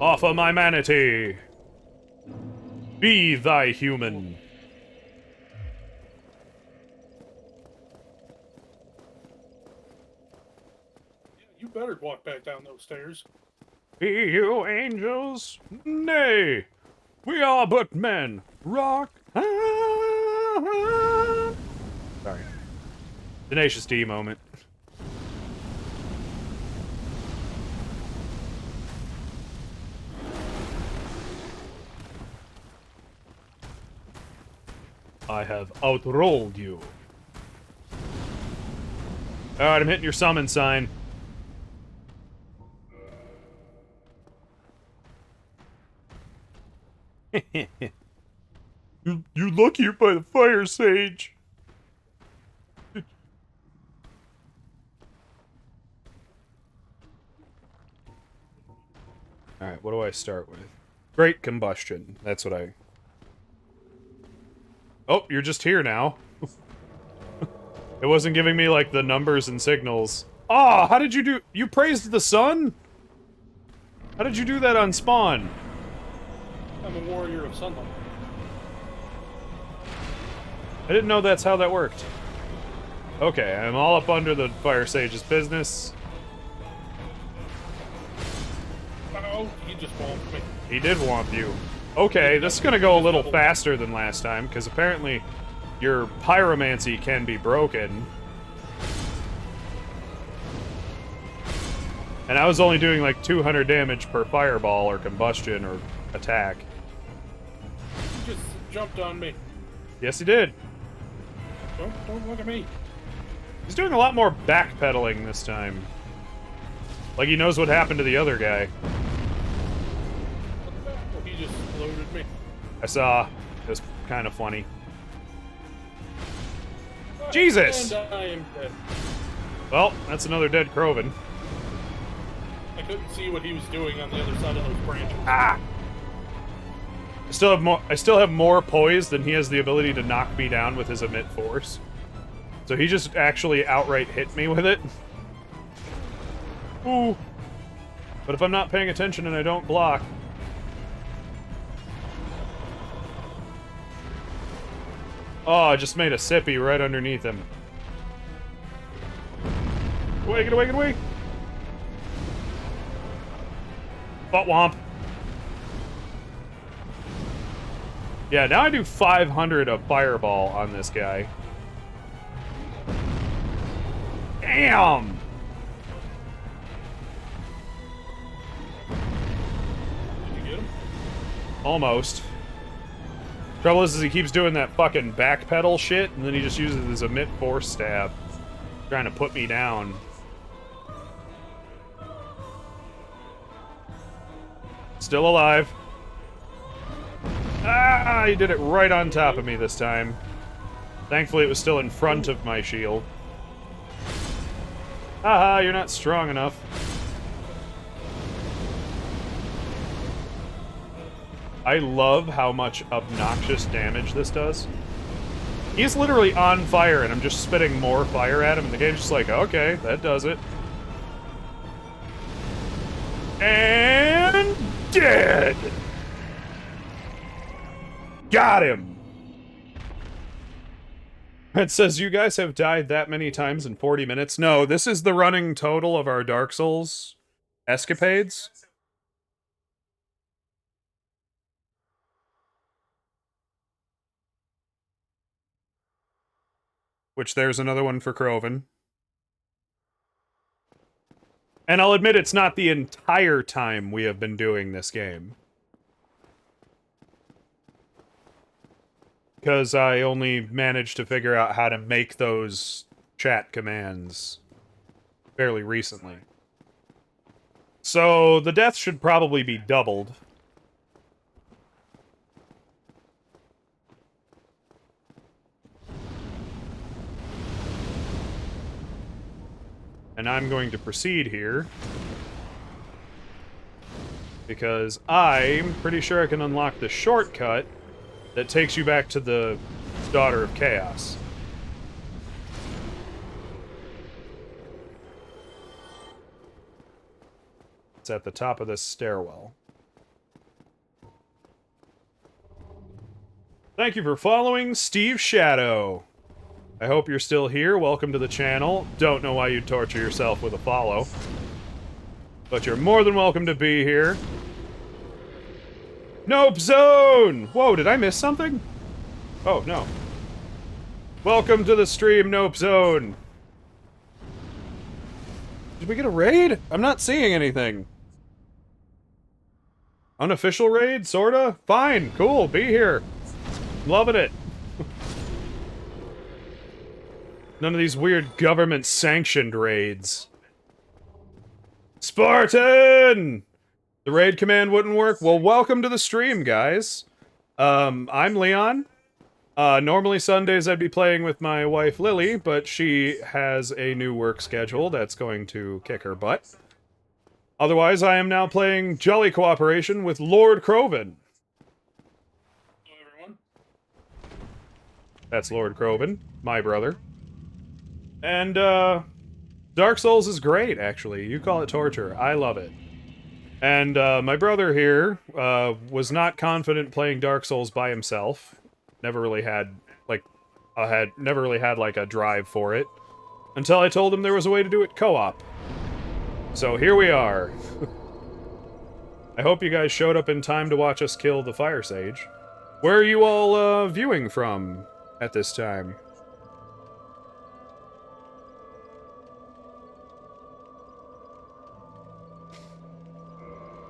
Offer my manatee! Be thy human! Yeah, you better walk back down those stairs. Be you angels? Nay! We are but men! Rock! Sorry. Tenacious D moment. I have outrolled you. Alright, I'm hitting your summon sign. you lucky you're by the fire sage. Alright, what do I start with? Great combustion. That's what I... Oh, you're just here now. It wasn't giving me, like, the numbers and signals. Ah, how did you do... You praised the sun? How did you do that on spawn? I'm a warrior of sunlight. I didn't know that's how that worked. Okay, I'm all up under the fire sage's business. Oh, he just whomped me. He did womp you. Okay, this is gonna go a little faster than last time, because apparently your pyromancy can be broken. And I was only doing like 200 damage per fireball or combustion or attack. He just jumped on me. Yes, he did. Don't look at me. He's doing a lot more backpedaling this time. Like he knows what happened to the other guy. Oh, he just loaded me. I saw. It was kind of funny. Jesus! And I am dead. Well, that's another dead Krovan. I couldn't see what he was doing on the other side of those branches. Ah! I still have more poise than he has the ability to knock me down with his emit force. So he just actually outright hit me with it. Ooh. But if I'm not paying attention and I don't block... Oh, I just made a sippy right underneath him. Away, get away, get away! Butt womp. Yeah, now I do 500 of fireball on this guy. Damn! Did you get him? Almost. Trouble is he keeps doing that fucking backpedal shit, and then he just uses his emit force stab. Trying to put me down. Still alive. Ah, he did it right on top of me this time. Thankfully, it was still in front of my shield. Haha, you're not strong enough. I love how much obnoxious damage this does. He's literally on fire, and I'm just spitting more fire at him, and the game's just like, okay, that does it. And... dead! Got him! It says, you guys have died that many times in 40 minutes. No, this is the running total of our Dark Souls escapades. Which there's another one for Krovan. And I'll admit it's not the entire time we have been doing this game. Because I only managed to figure out how to make those chat commands fairly recently. So the deaths should probably be doubled. And I'm going to proceed here. Because I'm pretty sure I can unlock the shortcut that takes you back to the Daughter of Chaos. It's at the top of this stairwell. Thank you for following Steve Shadow. I hope you're still here. Welcome to the channel. Don't know why you'd torture yourself with a follow. But you're more than welcome to be here. Nope Zone! Whoa, did I miss something? Oh, no. Welcome to the stream, Nope Zone. Did we get a raid? I'm not seeing anything. Unofficial raid, sorta? Fine, cool, be here. Loving it. None of these weird government-sanctioned raids. Spartan! The raid command wouldn't work? Well, welcome to the stream, guys. I'm Leon. Normally Sundays I'd be playing with my wife Lily, but she has a new work schedule that's going to kick her butt. Otherwise, I am now playing Jolly Cooperation with Lord Krovan. Hello, everyone. That's Lord Krovan, my brother. And, Dark Souls is great, actually. You call it torture. I love it. And, my brother here, was not confident playing Dark Souls by himself. Never really had, like, a drive for it. Until I told him there was a way to do it co-op. So here we are. I hope you guys showed up in time to watch us kill the Fire Sage. Where are you all, viewing from at this time?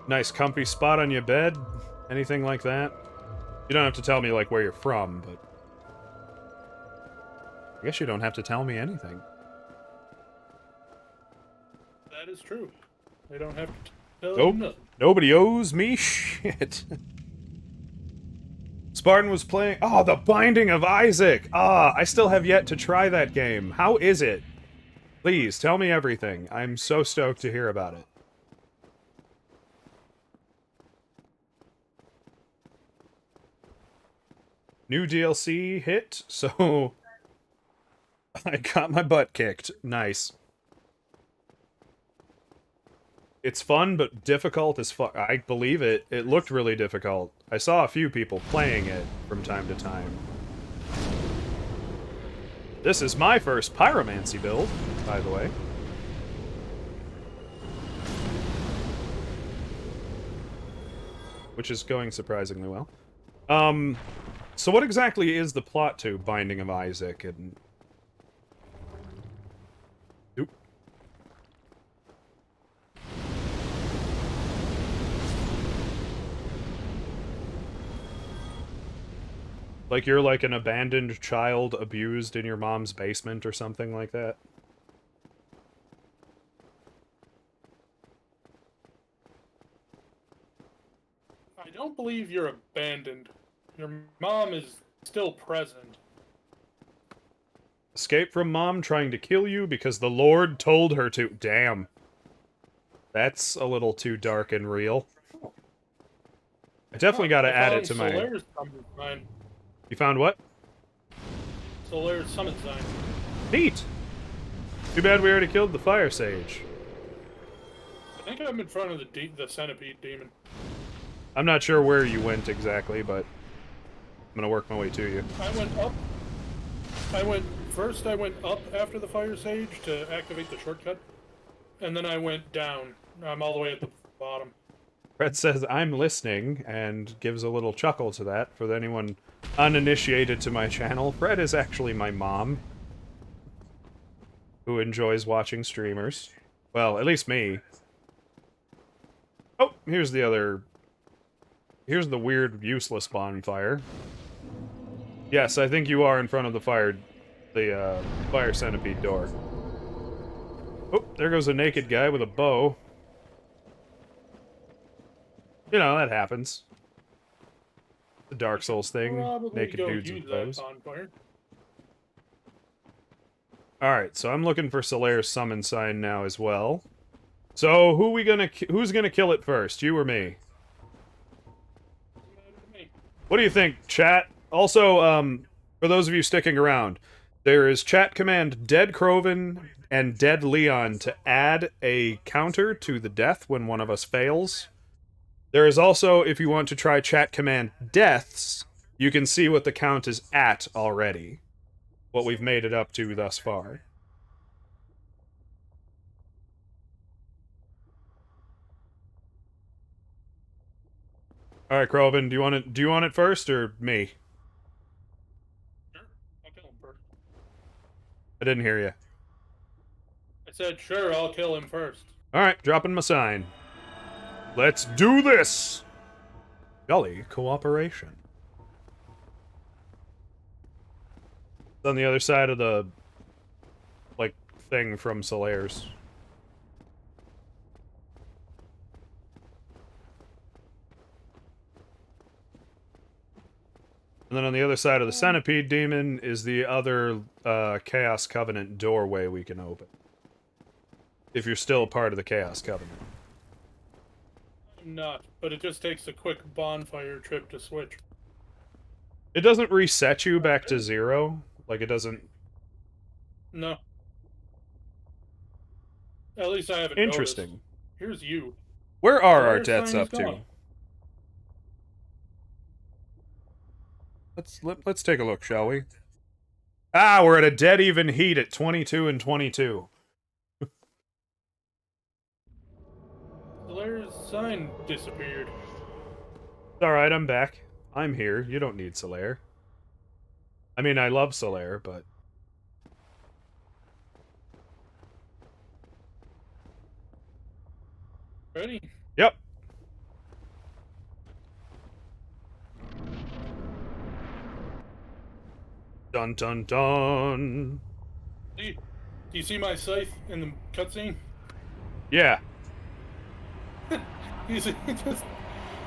Nice comfy spot on your bed? Anything like that? You don't have to tell me, like, where you're from, but... I guess you don't have to tell me anything. That is true. They don't have to tell Nope. you nothing. Nobody owes me shit. Spartan was playing... Oh, The Binding of Isaac! Ah, I still have yet to try that game. How is it? Please, tell me everything. I'm so stoked to hear about it. New DLC hit, so... I got my butt kicked. Nice. It's fun, but difficult as fuck. I believe it. It looked really difficult. I saw a few people playing it from time to time. This is my first pyromancy build, by the way. Which is going surprisingly well. So what exactly is the plot to Binding of Isaac? And... Oop. Like you're like an abandoned child abused in your mom's basement or something like that? I don't believe you're abandoned. Your mom is still present. Escape from mom trying to kill you because the Lord told her to. Damn. That's a little too dark and real. I definitely gotta add it to my... Solaire's summon sign. You found what? Solaire's summon sign. Neat! Too bad we already killed the Fire Sage. I think I'm in front of the centipede demon. I'm not sure where you went exactly, but I'm gonna work my way to you. I went up. I went up after the Fire Sage to activate the shortcut, and then I went down. I'm all the way at the bottom. Fred says, I'm listening, and gives a little chuckle to that. For anyone uninitiated to my channel, Fred is actually my mom, who enjoys watching streamers. Well, at least me. Oh, here's the other... Here's the weird, useless bonfire. Yes, I think you are in front of the fire centipede door. Oh, there goes a naked guy with a bow. You know, that happens. The Dark Souls thing. Probably Naked go dudes use with that bows. bonfire. Alright, so I'm looking for Solaire's summon sign now as well. So, who's gonna kill it first? You or me? What do you think, chat? Also, for those of you sticking around, there is chat command Dead Krovan and Dead Leon to add a counter to the death when one of us fails. There is also, if you want to try chat command Deaths, you can see what the count is at already. What we've made it up to thus far. Alright, Krovan, do you want it first, or me? Sure, I'll kill him first. I didn't hear you. I said, sure, I'll kill him first. Alright, dropping my sign. Let's do this! Golly, cooperation. It's on the other side of the, like, thing from Solaire's. And then on the other side of the Centipede Demon is the other Chaos Covenant doorway we can open. If you're still part of the Chaos Covenant. I'm not, but it just takes a quick bonfire trip to switch. It doesn't reset you back to 0? Like, it doesn't... No. At least I haven't Interesting. noticed. Here's you. Where are our Where's debts up Simon's to? gone? Let's take a look, shall we? Ah, we're at a dead even heat at 22 and 22. Solaire's sign disappeared. Alright, I'm back. I'm here. You don't need Solaire. I mean, I love Solaire, but... Ready? Yep. Dun dun dun. Do you see my scythe in the cutscene? Yeah. He's just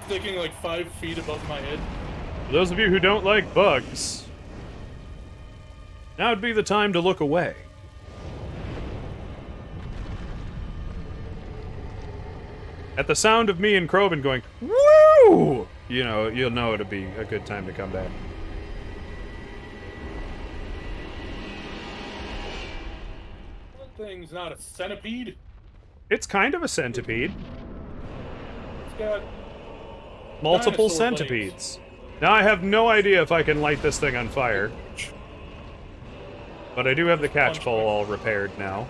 sticking like 5 feet above my head. For those of you who don't like bugs, now would be the time to look away. At the sound of me and Krovan going, woo! You know, you'll know it'll be a good time to come back. That thing's not a centipede. It's kind of a centipede. It's got Multiple dinosaur centipedes. Now I have no idea if I can light this thing on fire. But I do have the catch pole all repaired now.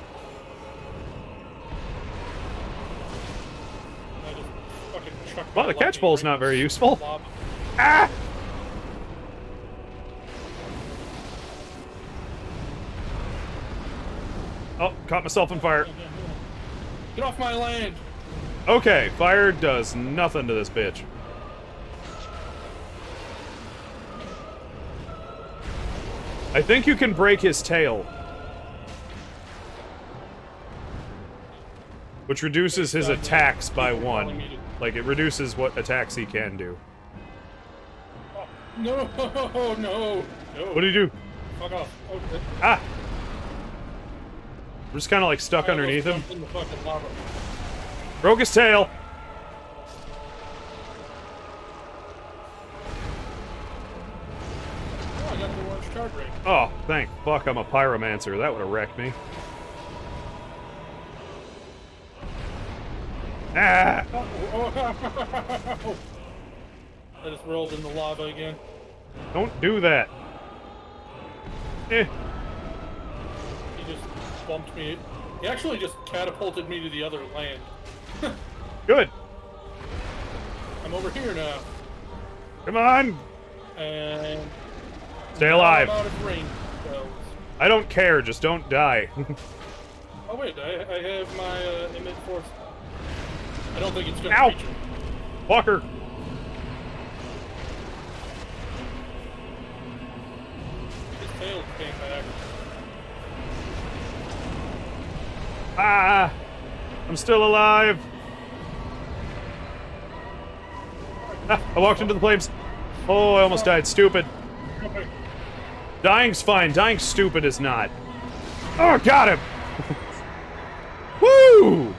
I just fucking chucked Well, my the catch lightning pole's right not in very the useful. lava. Ah! Oh, caught myself on fire. Get off my land! Okay, fire does nothing to this bitch. I think you can break his tail. Which reduces his attacks by 1. Like, it reduces what attacks he can do. Oh, no, no, no. What do you do? Fuck off. Okay. Ah! We're just kind of like stuck underneath him. In the fucking lava. Broke his tail! Oh, I got the orange card ring. Oh, thank fuck I'm a pyromancer. That would have wrecked me. Ah! Oh, I just rolled in the lava again. Don't do that. Eh. He just bumped me. He actually just catapulted me to the other land. Good. I'm over here now. Come on! And Stay alive. I'm out of range. So. I don't care, just don't die. Oh wait, I have my emit force. I don't think it's gonna Ow! reach him. Walker! His tail came back. Ah! I'm still alive! Ah, I walked into the flames. Oh, I almost died. Stupid. Dying's fine. Dying stupid is not. Oh, got him! Woo!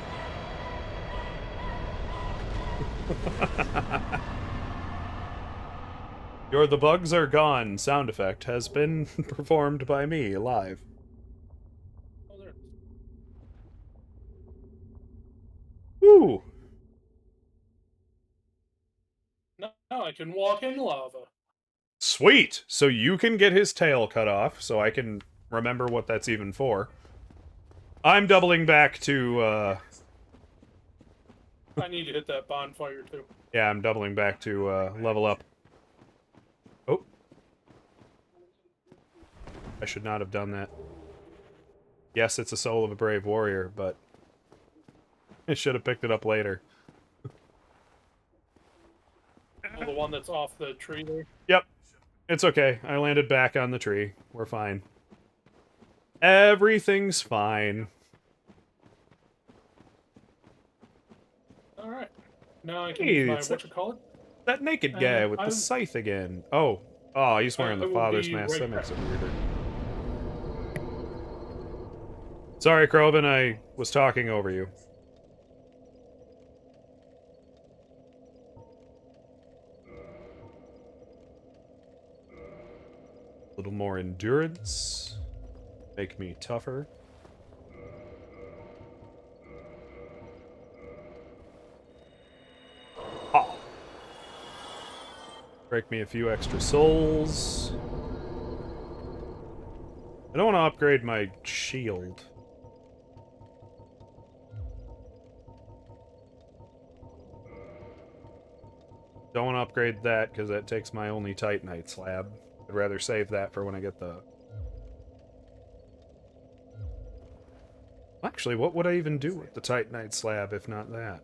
Your "the bugs are gone" sound effect has been performed by me live. Oh, there. Woo! Now I can walk in lava. Sweet! So you can get his tail cut off, so I can remember what that's even for. I'm doubling back to, I need to hit that bonfire too. yeah, I'm doubling back to, level up. Oh. I should not have done that. Yes, it's a Soul of a Brave Warrior, but I should have picked it up later. Oh, the one that's off the tree there. Yep. It's okay. I landed back on the tree. We're fine. Everything's fine. Alright. Now I can Hey, use my, it's whatchamacallit? that naked guy with the scythe again. Oh. Oh, he's wearing the Father's mask. That makes it weirder. Sorry, Krovan, I was talking over you. A little more endurance. Make me tougher. Oh. Break me a few extra souls. I don't want to upgrade my shield. Don't want to upgrade that because that takes my only Titanite slab. I'd rather save that for when I get the... Actually, what would I even do with the Titanite slab if not that?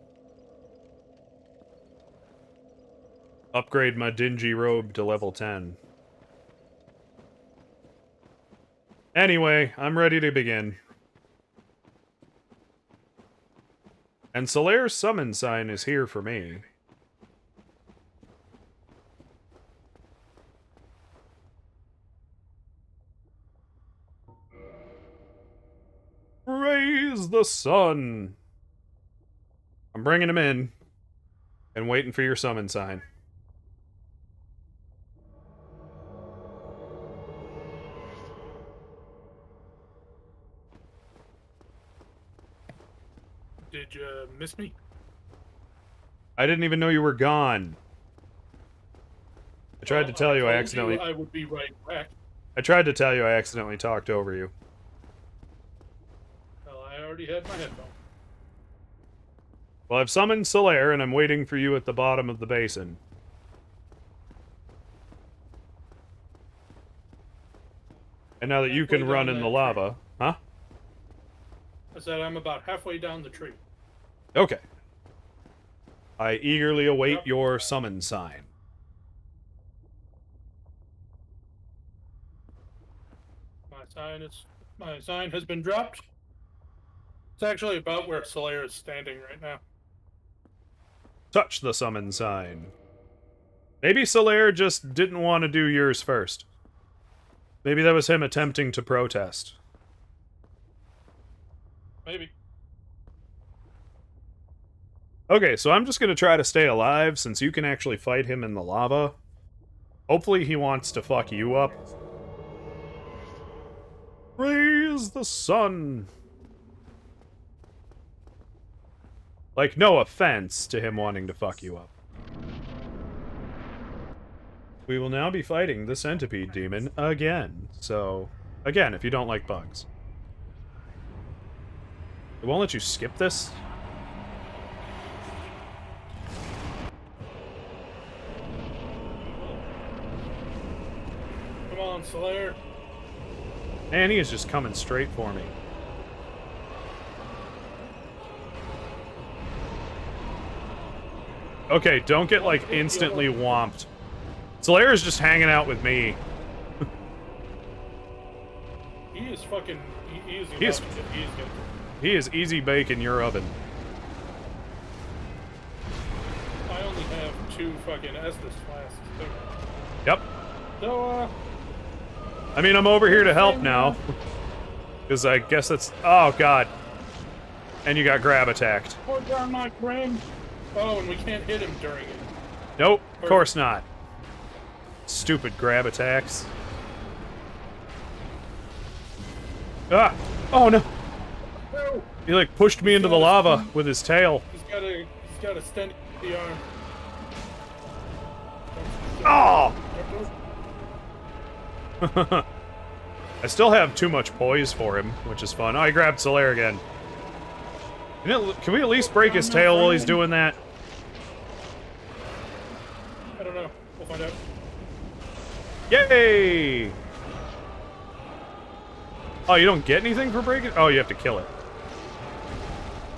Upgrade my dingy robe to level 10. Anyway, I'm ready to begin. And Solaire's summon sign is here for me. Raise the sun! I'm bringing him in. And waiting for your summon sign. Did you miss me? I didn't even know you were gone. I tried to tell you I accidentally... I would be right back. I tried to tell you I accidentally talked over you. Well, I already had my headphone. Well, I've summoned Solaire, and I'm waiting for you at the bottom of the basin. And now that you can run in the lava... Huh? I said I'm about halfway down the tree. Okay. I eagerly await your summon sign. My sign has been dropped. It's actually about where Solaire is standing right now. Touch the summon sign. Maybe Solaire just didn't want to do yours first. Maybe that was him attempting to protest. Maybe. Okay, so I'm just gonna try to stay alive since you can actually fight him in the lava. Hopefully he wants to fuck you up. Raise the sun! Like, no offense to him wanting to fuck you up. We will now be fighting the centipede demon again. So, again, if you don't like bugs. It won't let you skip this? Come on, Solaire. Man, he is just coming straight for me. Okay, don't get, like, instantly whomped. Solaire is just hanging out with me. He is fucking easy. He is easy bake in your oven. I only have 2 fucking Estus flasks too. Yep. So, I mean, I'm over here to help now. Because I guess that's... Oh, God. And you got grab attacked. Put down my friend. Oh, and we can't hit him during it. Nope, of course not. Stupid grab attacks. Ah! Oh, no! No! He, like, pushed me into the lava with his tail. He's got a steady arm. Oh! I still have too much poise for him, which is fun. Oh, I grabbed Solaire again. Can we at least break his tail while he's doing that? I don't know. We'll find out. Yay! Oh, you don't get anything for breaking? Oh, you have to kill it.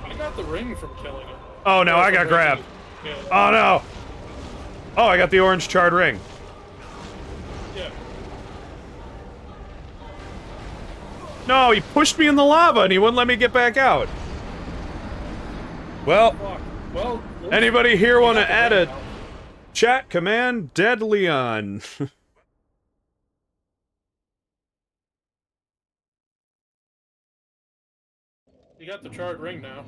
I got the ring from killing it. Oh, no, I got grabbed. Yeah. Oh, no! Oh, I got the orange charred ring. Yeah. No, he pushed me in the lava and he wouldn't let me get back out. Well, Fuck. Well, anybody here want to add a chat command? Dead Leon. You got the charred ring now.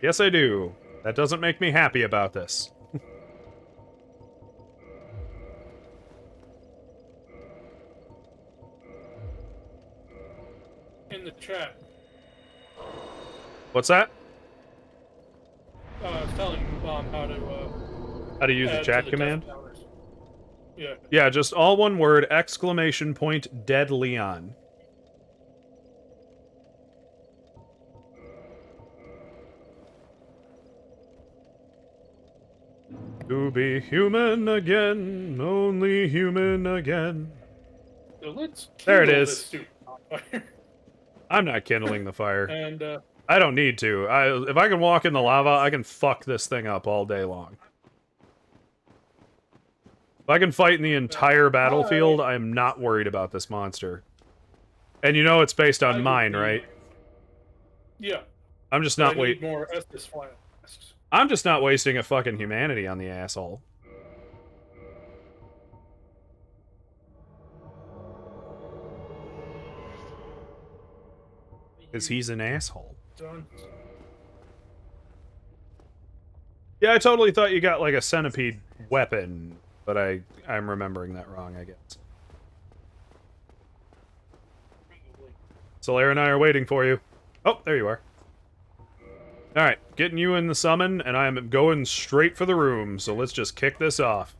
Yes, I do. That doesn't make me happy about this. In the chat. What's that? I was telling Mom How to use the add chat to the command? death counters. Yeah. Yeah, just all one word, exclamation point, Dead Leon. To be human again, only human again. So let's There it kindle is. this stupid fire. I'm not kindling the fire. And I don't need to. If I can walk in the lava, I can fuck this thing up all day long. If I can fight in the entire battlefield, I'm not worried about this monster. And you know it's based on mine, right? Yeah. I'm just not I need more Estus flasks. I'm just not wasting a fucking humanity on the asshole. Because he's an asshole. Done. Yeah, I totally thought you got like a centipede weapon, but I'm remembering that wrong, I guess. Solaire and I are waiting for you. Oh, there you are. Alright, getting you in the summon, and I am going straight for the room, so let's just kick this off.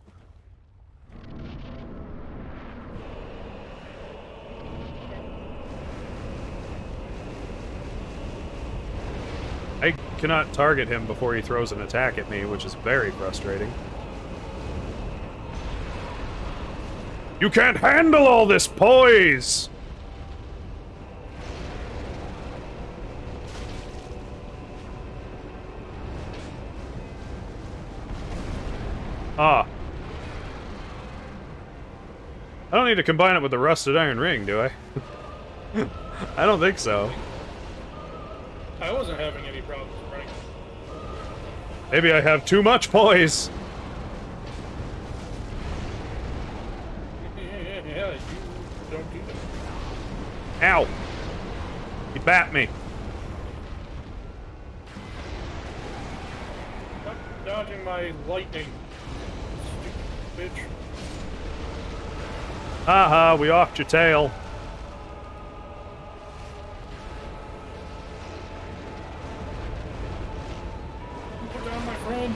I cannot target him before he throws an attack at me, which is very frustrating. You can't handle all this poise! Ah. I don't need to combine it with the rusted iron ring, do I? I don't think so. I wasn't having any problems running. Maybe I have too much poise. Yeah, you don't do that. Ow. He bat me. Stop dodging my lightning. Stupid bitch. Haha, we offed your tail. Put down my friend.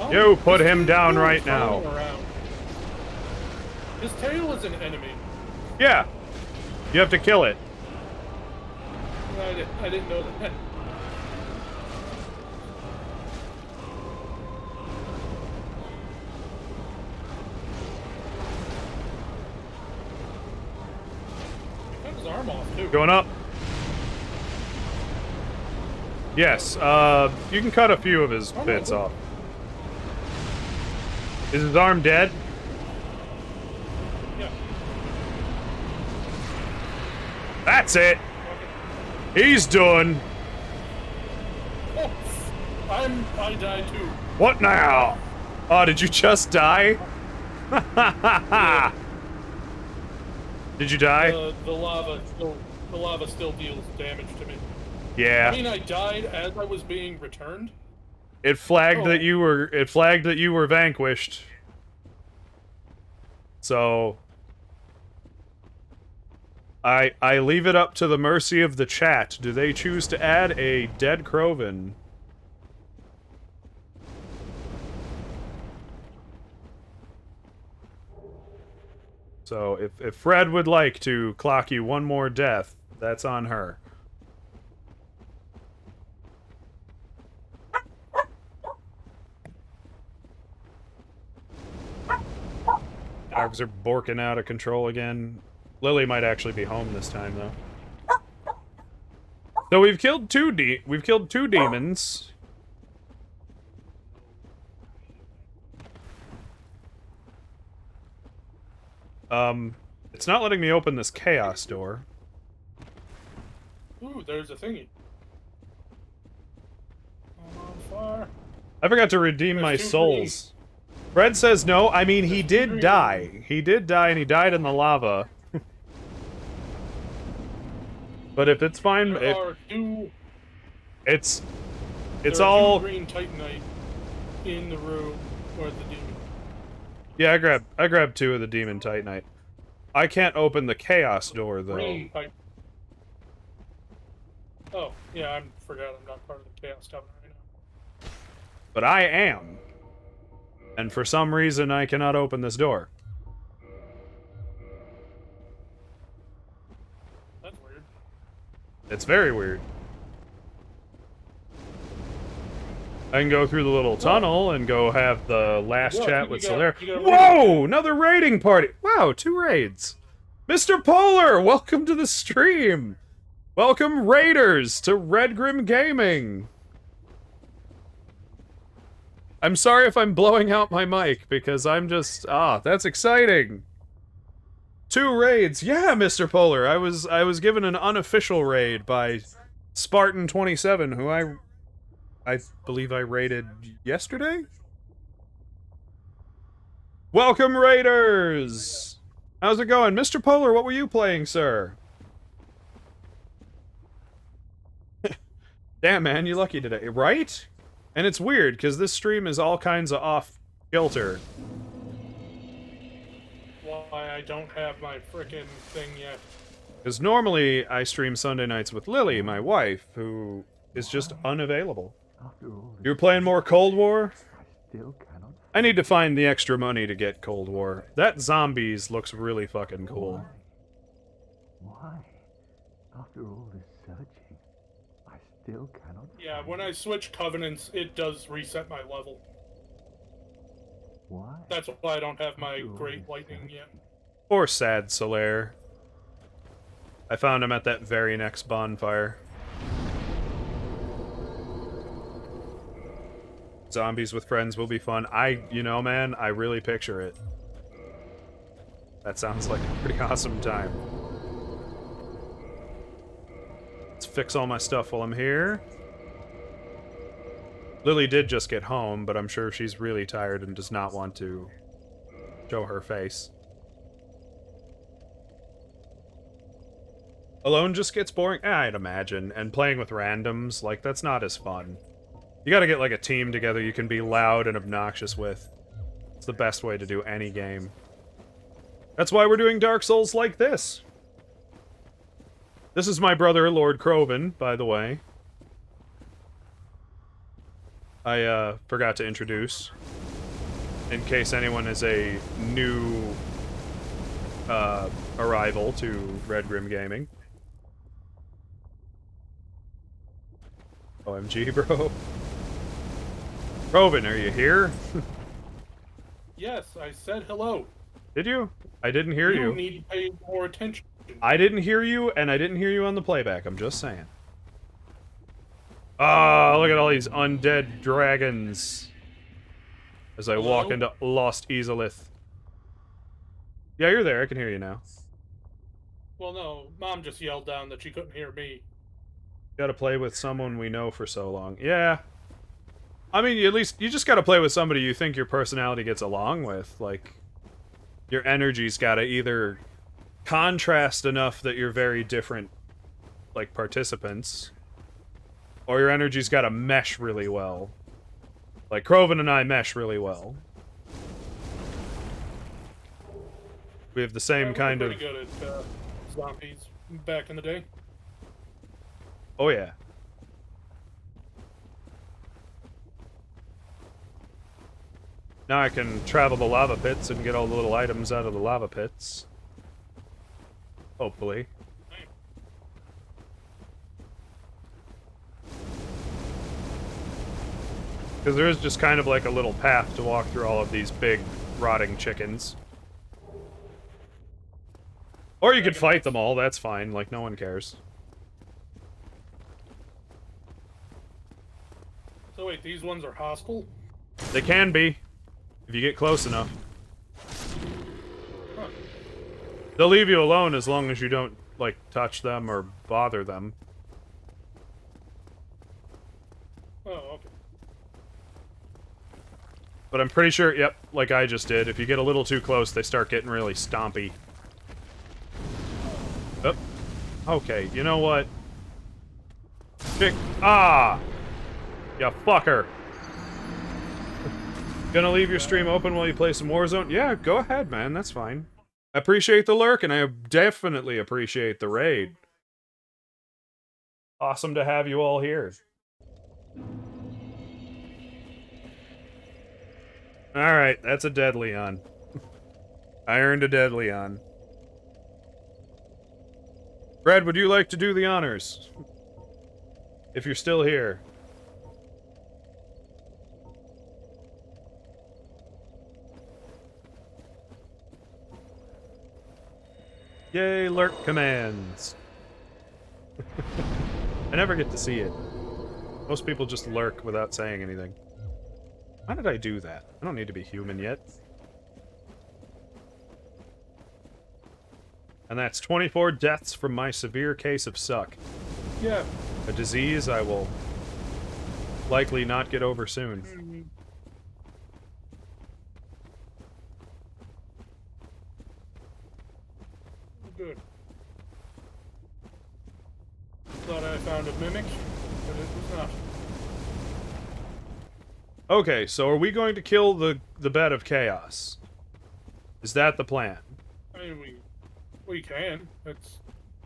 Oh, You put this him dude's down still right now. crawling around. His tail is an enemy. Yeah. You have to kill it. I didn't know that. He cut his arm off too. Going up. Yes, you can cut a few of his bits off. Is his arm dead? Yeah. That's it! He's done! Oh, I died too. What now? Oh, did you just die? Did you die? The lava still deals damage to me. Yeah. I mean, I died as I was being returned. It flagged Oh. that you were vanquished. So I leave it up to the mercy of the chat. Do they choose to add a dead Krovan? So if Fred would like to clock you one more death, that's on her. Dogs are borking out of control again. Lily might actually be home this time though. So we've killed two demons. It's not letting me open this chaos door. Ooh, there's a thingy. I'm on fire. I forgot to redeem my two souls. Fred says no. I mean, he did die. He did die, and he died in the lava. But if it's fine, There are two. it's There are all two green titanite in the room where the demon. Yeah, I grabbed two of the demon titanite. I can't open the chaos door though. Green titanite. Oh, yeah, I forgot I'm not part of the chaos covenant right now. But I am. And for some reason I cannot open this door. That's weird. It's very weird. I can go through the little tunnel and go have the last chat with Solaire. Whoa! Another raiding party! Wow, 2 raids. Mr. Polar, welcome to the stream! Welcome, Raiders, to Redgrim Gaming! I'm sorry if I'm blowing out my mic, because I'm just... that's exciting! 2 raids! Yeah, Mr. Polar, I was given an unofficial raid by Spartan27, who I believe I raided yesterday? Welcome, Raiders! How's it going? Mr. Polar, what were you playing, sir? Damn, man, you're lucky today, right? And it's weird, because this stream is all kinds of off-kilter. Why I don't have my frickin' thing yet. Because normally, I stream Sunday nights with Lily, my wife, who is just unavailable. You're playing more Cold War? I need to find the extra money to get Cold War. That Zombies looks really fucking cool. Why? After all this searching, I still cannot. Yeah, when I switch covenants, it does reset my level. Why? That's why I don't have my Great Lightning yet. Poor sad Solaire. I found him at that very next bonfire. Zombies with friends will be fun. You know, man, I really picture it. That sounds like a pretty awesome time. Let's fix all my stuff while I'm here. Lily did just get home, but I'm sure she's really tired and does not want to show her face. Alone just gets boring? I'd imagine. And playing with randoms, like, that's not as fun. You gotta get, like, a team together you can be loud and obnoxious with. It's the best way to do any game. That's why we're doing Dark Souls like this. This is my brother, Lord Krovan, by the way. I, forgot to introduce. In case anyone is a new, arrival to Redgrim Gaming. OMG, bro. Krovan, are you here? Yes, I said hello. Did you? I didn't hear you. You need to pay more attention. I didn't hear you, and I didn't hear you on the playback. I'm just saying. Ah, look at all these undead dragons. As I walk into Lost Easelith. Yeah, you're there. I can hear you now. Well, no, Mom just yelled down that she couldn't hear me. Gotta play with someone we know for so long. Yeah. I mean, at least, you just gotta play with somebody you think your personality gets along with. Like, your energy's gotta either contrast enough that you're very different, like, participants. Or your energy's gotta mesh really well. Like, Krovan and I mesh really well. We have the same kind of... pretty good at zombies back in the day. Oh, yeah. Now I can travel the lava pits and get all the little items out of the lava pits. Hopefully. Because there is just kind of like a little path to walk through all of these big, rotting chickens. Or you could fight them all, that's fine, like no one cares. So wait, these ones are hostile? They can be, if you get close enough. Huh. They'll leave you alone as long as you don't, like, touch them or bother them. Oh, okay. But I'm pretty sure, yep, like I just did, if you get a little too close, they start getting really stompy. Oh. Okay, you know what? Ah! Ya fucker! Gonna leave your stream open while you play some Warzone? Yeah, go ahead, man, that's fine. I appreciate the lurk, and I definitely appreciate the raid. Awesome to have you all here. Alright, that's a dead Leon. I earned a dead Leon. Brad, would you like to do the honors? If you're still here. Yay, lurk commands. I never get to see it. Most people just lurk without saying anything. Why did I do that? I don't need to be human yet. And that's 24 deaths from my severe case of suck. Yeah. A disease I will likely not get over soon. Good. Thought I found a mimic, but it was not. Okay, so are we going to kill the bed of chaos? Is that the plan? I mean, we can. It's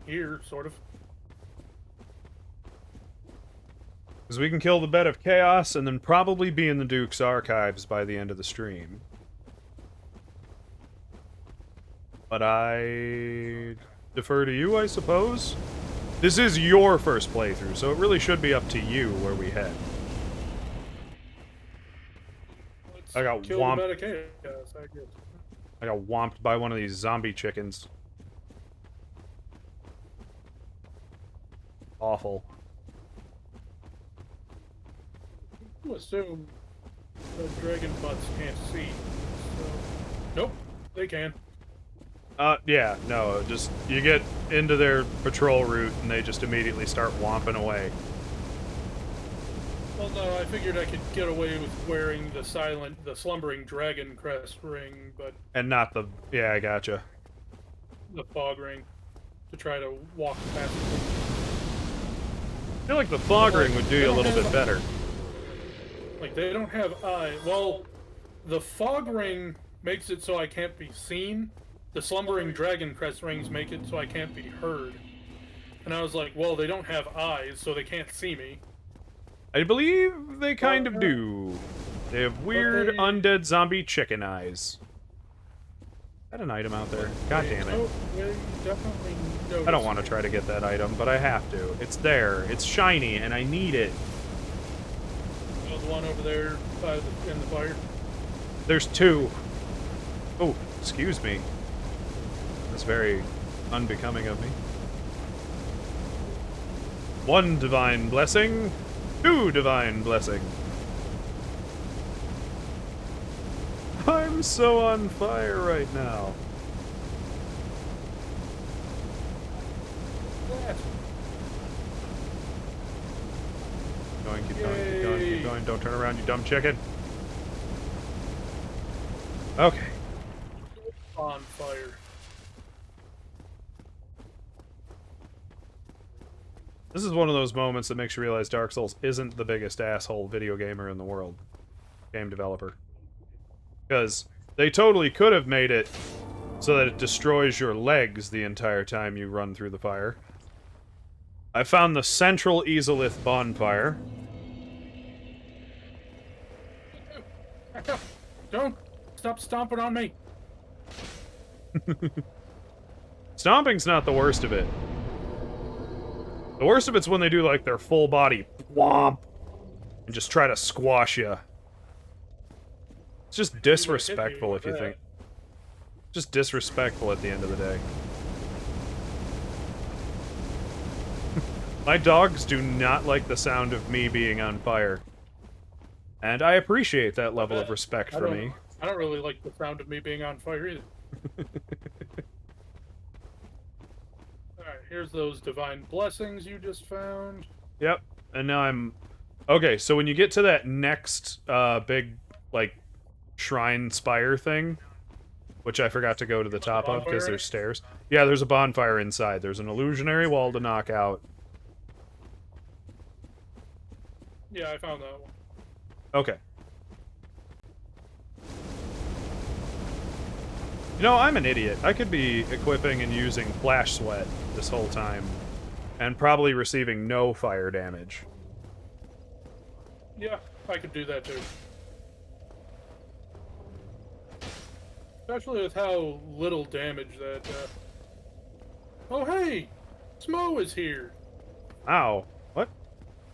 here, sort of. Because we can kill the bed of chaos and then probably be in the Duke's archives by the end of the stream. But I defer to you, I suppose? This is your first playthrough, so it really should be up to you where we head. Let's I got kill whomped. the bed of chaos, I guess. I got whomped by one of these zombie chickens. Awful. You assume that dragon butts can't see, so... Nope, they can. Yeah, no, just, you get into their patrol route and they just immediately start whomping away. Well, no, I figured I could get away with wearing the slumbering dragon crest ring, but... And not the, yeah, I gotcha. The fog ring, to try to walk past them. I feel like the fog ring would do you a little bit better. Like, they don't have eyes. Well, the fog ring makes it so I can't be seen. The slumbering dragon crest rings make it so I can't be heard. And I was like, well, they don't have eyes, so they can't see me. I believe they kind of do. They have weird undead zombie chicken eyes. Is that an item out there? God damn it. They definitely notice. I don't want to try to get that item, but I have to. It's there. It's shiny, and I need it. Oh, the one over there in the fire. There's two. Oh, excuse me. That's very unbecoming of me. One divine blessing. Two divine blessing. I'm so on fire right now. Going, keep going, keep going, keep going. Don't turn around, you dumb chicken. Okay. On fire. This is one of those moments that makes you realize Dark Souls isn't the biggest asshole video gamer in the world. Game developer. Because they totally could have made it so that it destroys your legs the entire time you run through the fire. I found the central Ezelith bonfire. Don't stop stomping on me. Stomping's not the worst of it. The worst of it's when they do, like, their full body whomp and just try to squash you. It's just disrespectful if you think. Just disrespectful at the end of the day. My dogs do not like the sound of me being on fire. And I appreciate that level of respect for me. I don't really like the sound of me being on fire either. Alright, here's those divine blessings you just found. Yep, and now I'm... Okay, so when you get to that next big, like, shrine spire thing, which I forgot to go to the top of because there's stairs. Yeah, there's a bonfire inside. There's an illusionary wall to knock out. Yeah, I found that one. Okay. You know, I'm an idiot. I could be equipping and using Flash Sweat this whole time, and probably receiving no fire damage. Yeah, I could do that too. Especially with how little damage that, Oh, hey! Smo is here! Ow. What?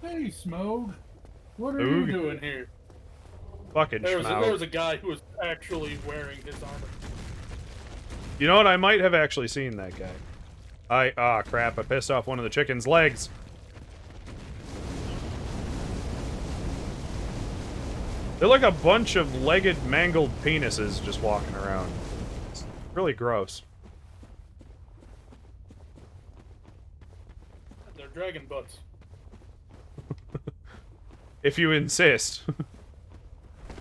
Hey, Smog. What are Oog. you doing here? Fucking There schmout. was a guy who was actually wearing his armor. You know what? I might have actually seen that guy. Ah, crap. I pissed off one of the chicken's legs. They're like a bunch of legged, mangled penises just walking around. It's really gross. They're dragon butts. If you insist.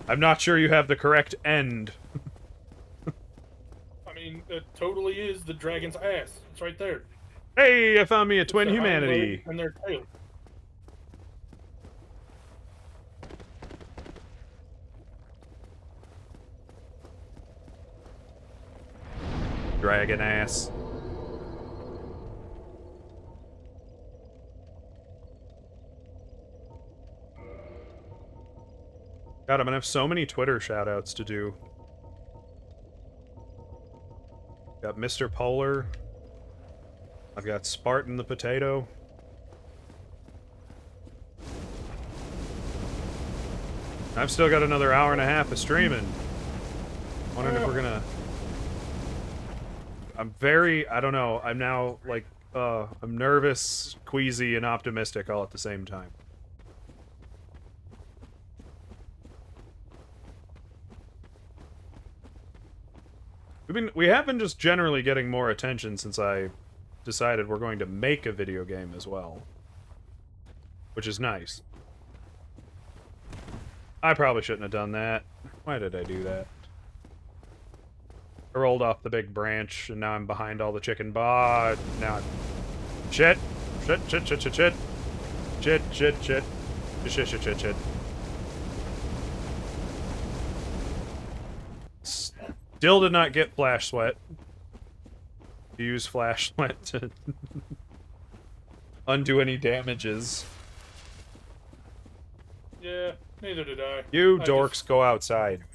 I'm not sure you have the correct end. I mean, it totally is the dragon's ass. It's right there. Hey, I found me a twin It's their hind humanity. leg and their tail. Dragon ass. God, I'm gonna have so many Twitter shoutouts to do. Got Mr. Polar. I've got Spartan the Potato. I've still got another hour and a half of streaming. Wondering if we're gonna... I'm very... I don't know. I'm now, like, I'm nervous, queasy, and optimistic all at the same time. We have been just generally getting more attention since I decided we're going to make a video game as well. Which is nice. I probably shouldn't have done that. Why did I do that? I rolled off the big branch, and now I'm behind all the chicken now I'm... Shit! Shit, shit, shit, shit, shit! Shit, shit, shit. Shit, shit, shit, shit. Still did not get Flash Sweat. Use Flash Sweat to undo any damages. Yeah, neither did I. You dorks go outside.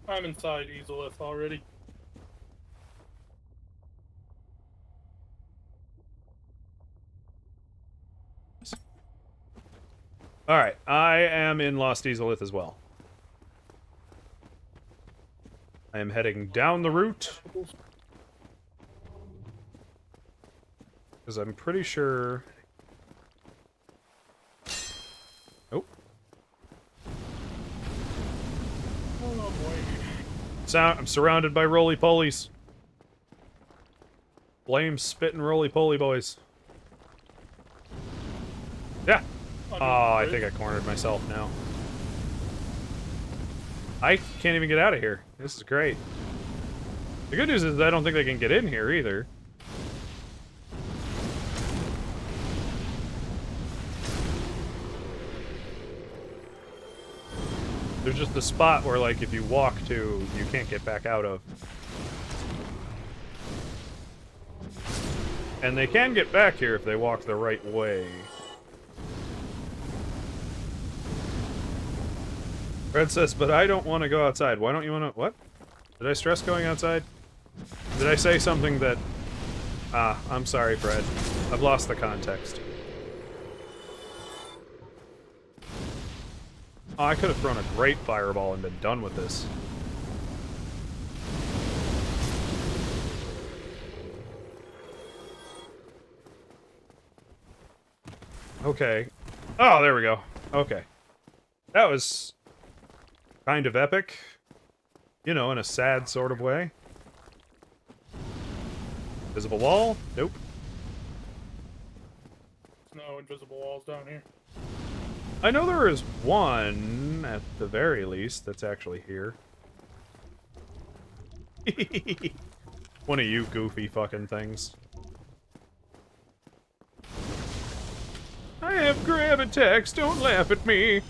I'm inside Ezelith already. Alright, I am in Lost Ezelith as well. I am heading down the route. Because I'm pretty sure... Oh. Oh boy. I'm surrounded by roly-polies. Blame spitting roly-poly boys. Yeah. Oh, I think I cornered myself now. I can't even get out of here. This is great. The good news is I don't think they can get in here either. There's just a spot where, like, if you walk to, you can't get back out of. And they can get back here if they walk the right way. Fred says, but I don't want to go outside. Why don't you want to... What? Did I stress going outside? Did I say something that... Ah, I'm sorry, Fred. I've lost the context. Oh, I could have thrown a great fireball and been done with this. Okay. Oh, there we go. Okay. That was kind of epic. You know, in a sad sort of way. Invisible wall? Nope. There's no invisible walls down here. I know there is one, at the very least, that's actually here. One of you goofy fucking things. I have grab attacks, don't laugh at me.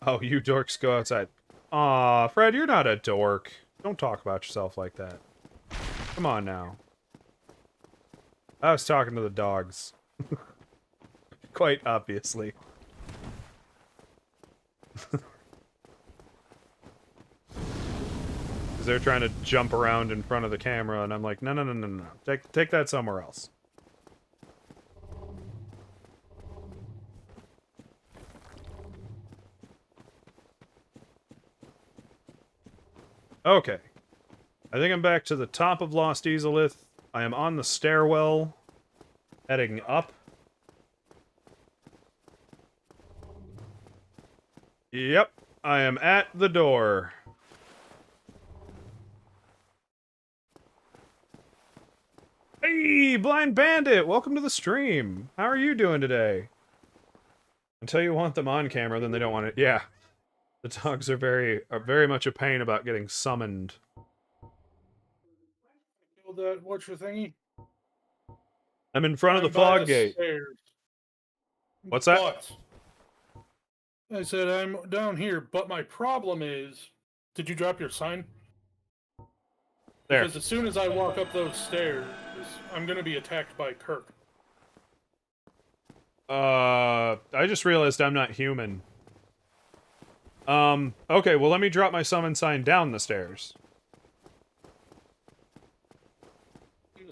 Oh, you dorks go outside. Aw, Fred, you're not a dork. Don't talk about yourself like that. Come on now. I was talking to the dogs. Quite obviously. Because they're trying to jump around in front of the camera, and I'm like, no, no, no, no, no. Take that somewhere else. Okay. I think I'm back to the top of Lost Easelith. I am on the stairwell, heading up. Yep, I am at the door. Hey, Blind Bandit! Welcome to the stream! How are you doing today? Until you want them on camera, then they don't want it. Yeah. The dogs are very much a pain about getting summoned. Killed that watcher thingy. I'm in front of the by fog gate. stairs. What's that? But I said I'm down here, but my problem is, did you drop your sign? There. Because as soon as I walk up those stairs, I'm gonna be attacked by Kirk. I just realized I'm not human. Okay, well let me drop my summon sign down the stairs.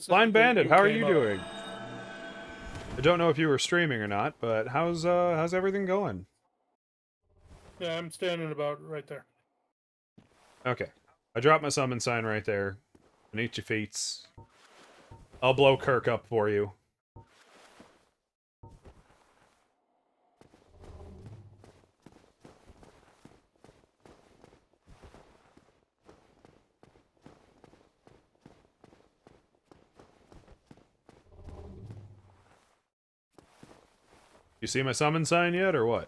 Blind Bandit, how are you doing? I don't know if you were streaming or not, but how's everything going? Yeah, I'm standing about right there. Okay. I dropped my summon sign right there. Beneath your feet. I'll blow Kirk up for you. You see my summon sign yet, or what?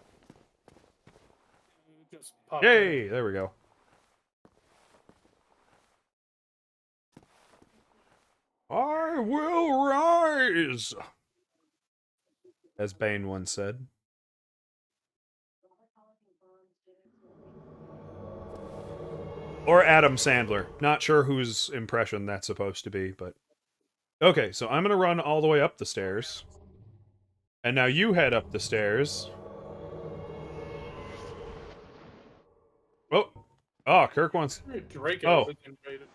Just pop Yay! There we go. I will rise! As Bane once said. Or Adam Sandler. Not sure whose impression that's supposed to be, but... Okay, so I'm gonna run all the way up the stairs. And now you head up the stairs. Oh! Oh, Kirk wants... Draco Oh. has invaded.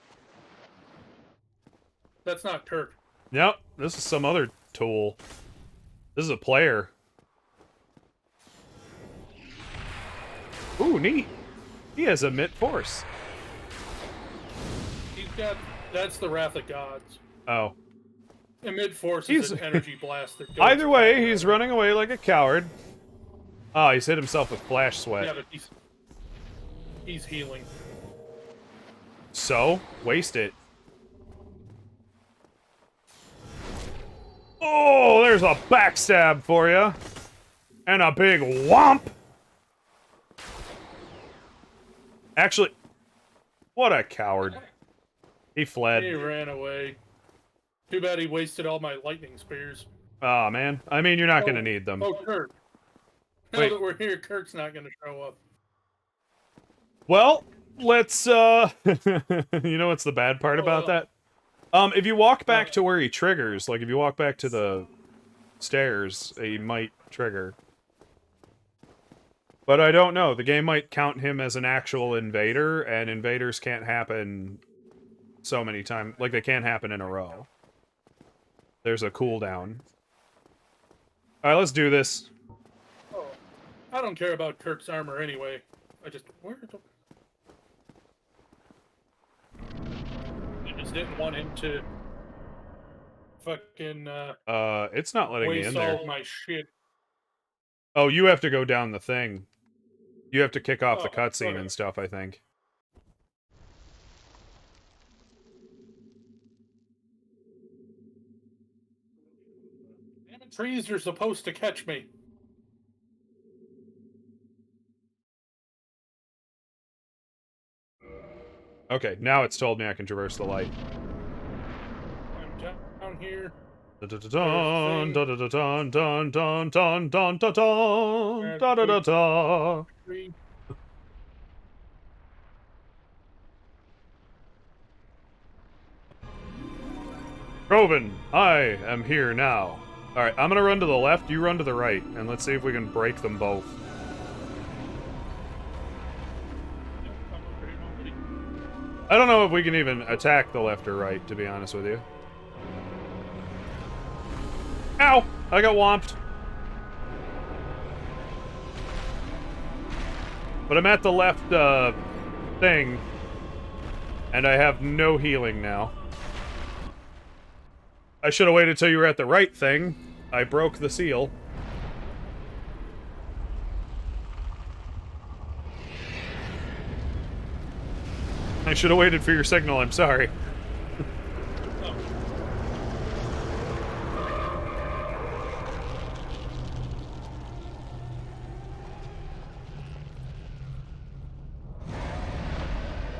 That's not Kirk. Yep, this is some other tool. This is a player. Ooh, neat. He has emit force. He's got... That's the Wrath of Gods. Oh. Emit force is an energy blast. That goes Either way, back he's there. running away like a coward. Oh, he's hit himself with flash sweat. Yeah, but he's healing. So, waste it. Oh, there's a backstab for you. And a big whomp. Actually, what a coward. He fled. He ran away. Too bad he wasted all my lightning spears. Oh, man. I mean, you're not going to need them. Oh, Kirk. Now Wait. that we're here, Kirk's not going to show up. Well, let's, you know what's the bad part about that? If you walk back to where he triggers, like if you walk back to the stairs, he might trigger. But I don't know. The game might count him as an actual invader, and invaders can't happen so many times. Like, they can't happen in a row. There's a cooldown. Alright, let's do this. Oh, I don't care about Kirk's armor anyway. I just didn't want him to fucking It's not letting me in waste there. all my shit. Oh, you have to go down the thing. You have to kick off the Oh, cutscene okay. and stuff, I think. Damn it, trees, you're supposed to catch me. Okay, now it's told me I can traverse the light. I'm down here. Dun dun dun dun dun dun dun dun dun dun dun dun dun. Tree. Krovan, I am here now. Alright, I'm gonna run to the left, you run to the right, and let's see if we can break them both. Yep, I'm over here already. I don't know if we can even attack the left or right, to be honest with you. Ow! I got whomped. But I'm at the left, thing. And I have no healing now. I should have waited till you were at the right thing. I broke the seal. I should have waited for your signal, I'm sorry. Oh.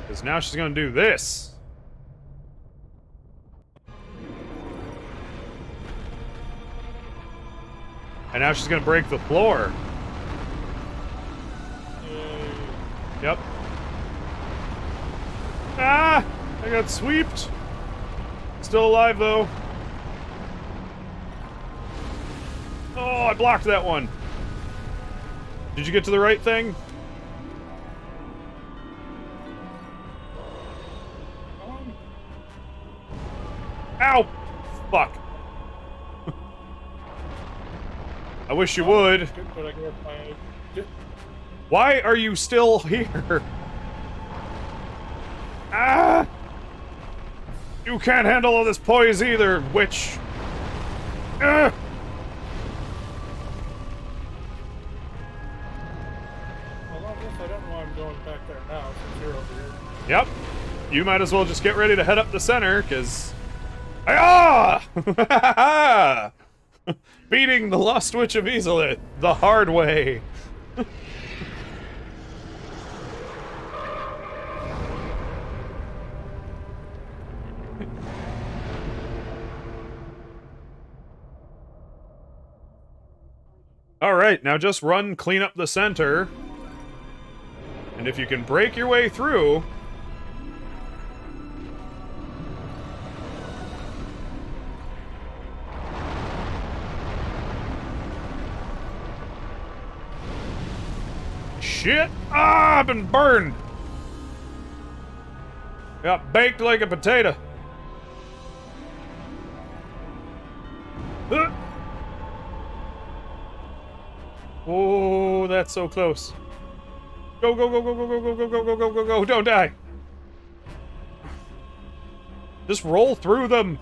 Because now she's gonna do this. And now she's gonna break the floor. Yep. Ah! I got sweeped. Still alive, though. Oh, I blocked that one. Did you get to the right thing? Ow! Fuck. I wish you would. But I guess I... Why are you still here? Ah! You can't handle all this poise either, witch. Ah! Well, I guess I don't know why I'm going back there now since you're over here. Yep. You might as well just get ready to head up the center, because... Ah! Beating the Lost Witch of Isolith the hard way. Alright, now just run, clean up the center. And if you can break your way through... Shit! Ah, I've been burned! Got baked like a potato. Oh, that's so close. Go, go, go, go, go, go, go, go, go, go, go, go, go, don't die. Just roll through them.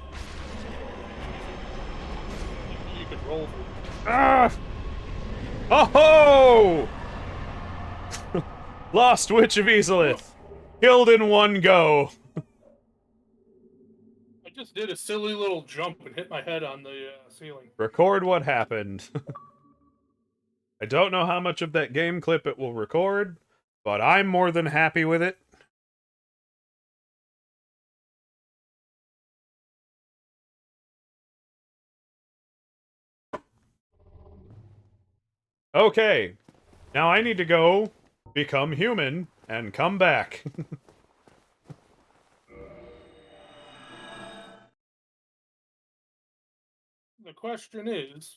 You could roll. Ah! Oh-ho! Lost Witch of Isolith. Killed in one go. I just did a silly little jump and hit my head on the ceiling. Record what happened. I don't know how much of that game clip it will record, but I'm more than happy with it. Okay. Now I need to go become human and come back. The question is,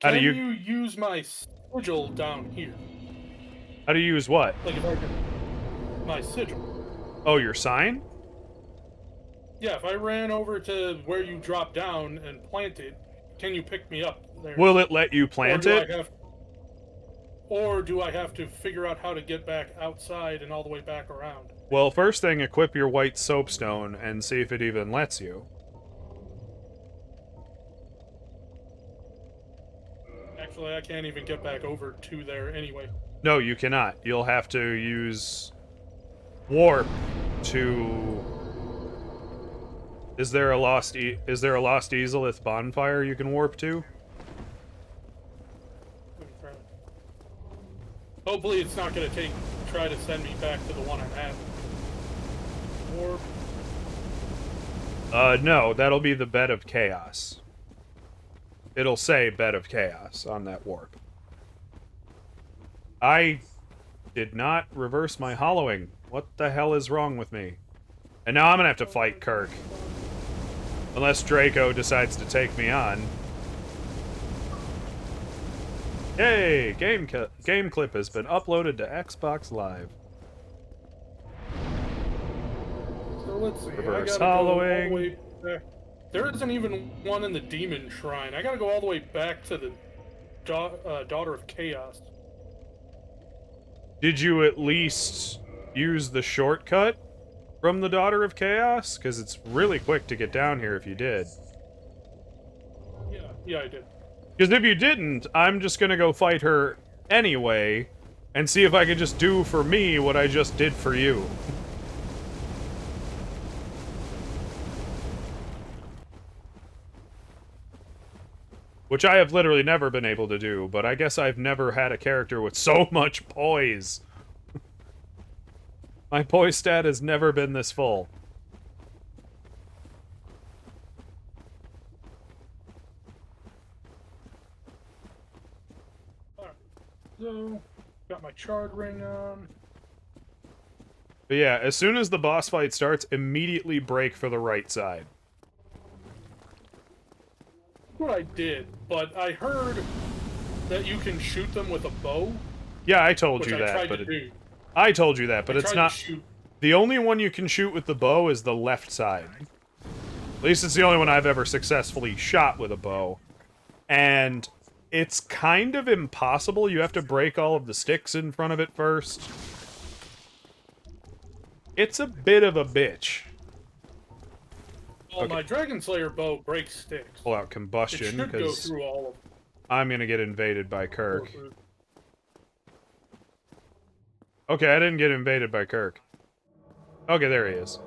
How do can you you use my sigil down here? how do you use what? Like if I can, my sigil. Oh, your sign? Yeah, if I ran over to where you dropped down and planted, can you pick me up there? Will it let you or plant do it? I have, or do I have to figure out how to get back outside and all the way back around? Well, first thing, equip your white soapstone and see if it even lets you. Actually, I can't even get back over to there anyway. No, you cannot. You'll have to use warp to. Is there a lost Ezelith bonfire you can warp to? Let me try. Hopefully, it's not going to try to send me back to the one I'm at. Or No, that'll be the Bed of Chaos. It'll say Bed of Chaos on that warp. I did not reverse my hollowing. What the hell is wrong with me? And now I'm gonna have to fight Kirk. Unless Draco decides to take me on. Yay! Game clip has been uploaded to Xbox Live. so let's see. Reverse I gotta go all the hollowing. way back. There isn't even one in the Demon Shrine. I gotta go all the way back to the Daughter of Chaos. Did you at least use the shortcut from the Daughter of Chaos? Because it's really quick to get down here if you did. Yeah, I did. Because if you didn't, I'm just gonna go fight her anyway, and see if I can just do for me what I just did for you. Which I have literally never been able to do, but I guess I've never had a character with so much poise. My poise stat has never been this full. Alright. So, got my charred ring on. But yeah, as soon as the boss fight starts, immediately break for the right side. That's what I did, but I heard that you can shoot them with a bow. Yeah, I told Which you I that, tried but to do. I told you that, but I it's tried not. to shoot. The only one you can shoot with the bow is the left side. At least it's the only one I've ever successfully shot with a bow. And it's kind of impossible. You have to break all of the sticks in front of it first. It's a bit of a bitch. Well, Okay. my Dragon Slayer bow breaks sticks. Pull out It combustion, should go because through all of them. I'm gonna get invaded by Kirk. Okay, I didn't get invaded by Kirk. Okay, there he is.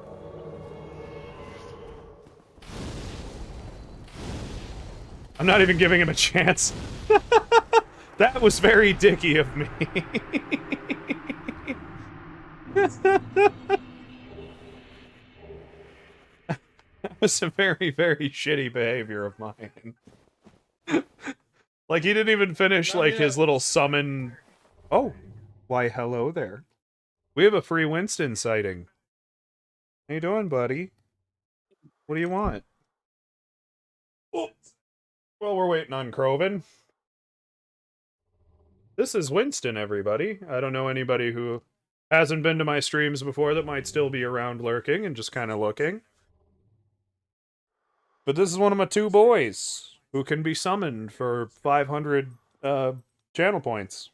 I'm not even giving him a chance. That was very dicky of me. That was a very, very shitty behavior of mine. Like, he didn't even finish, like, his little summon... Oh. Why, hello there. We have a free Winston sighting. How you doing, buddy? What do you want? Oh. Well, we're waiting on Krovan. This is Winston, everybody. I don't know anybody who hasn't been to my streams before that might still be around lurking and just kind of looking. But this is one of my two boys who can be summoned for 500 channel points.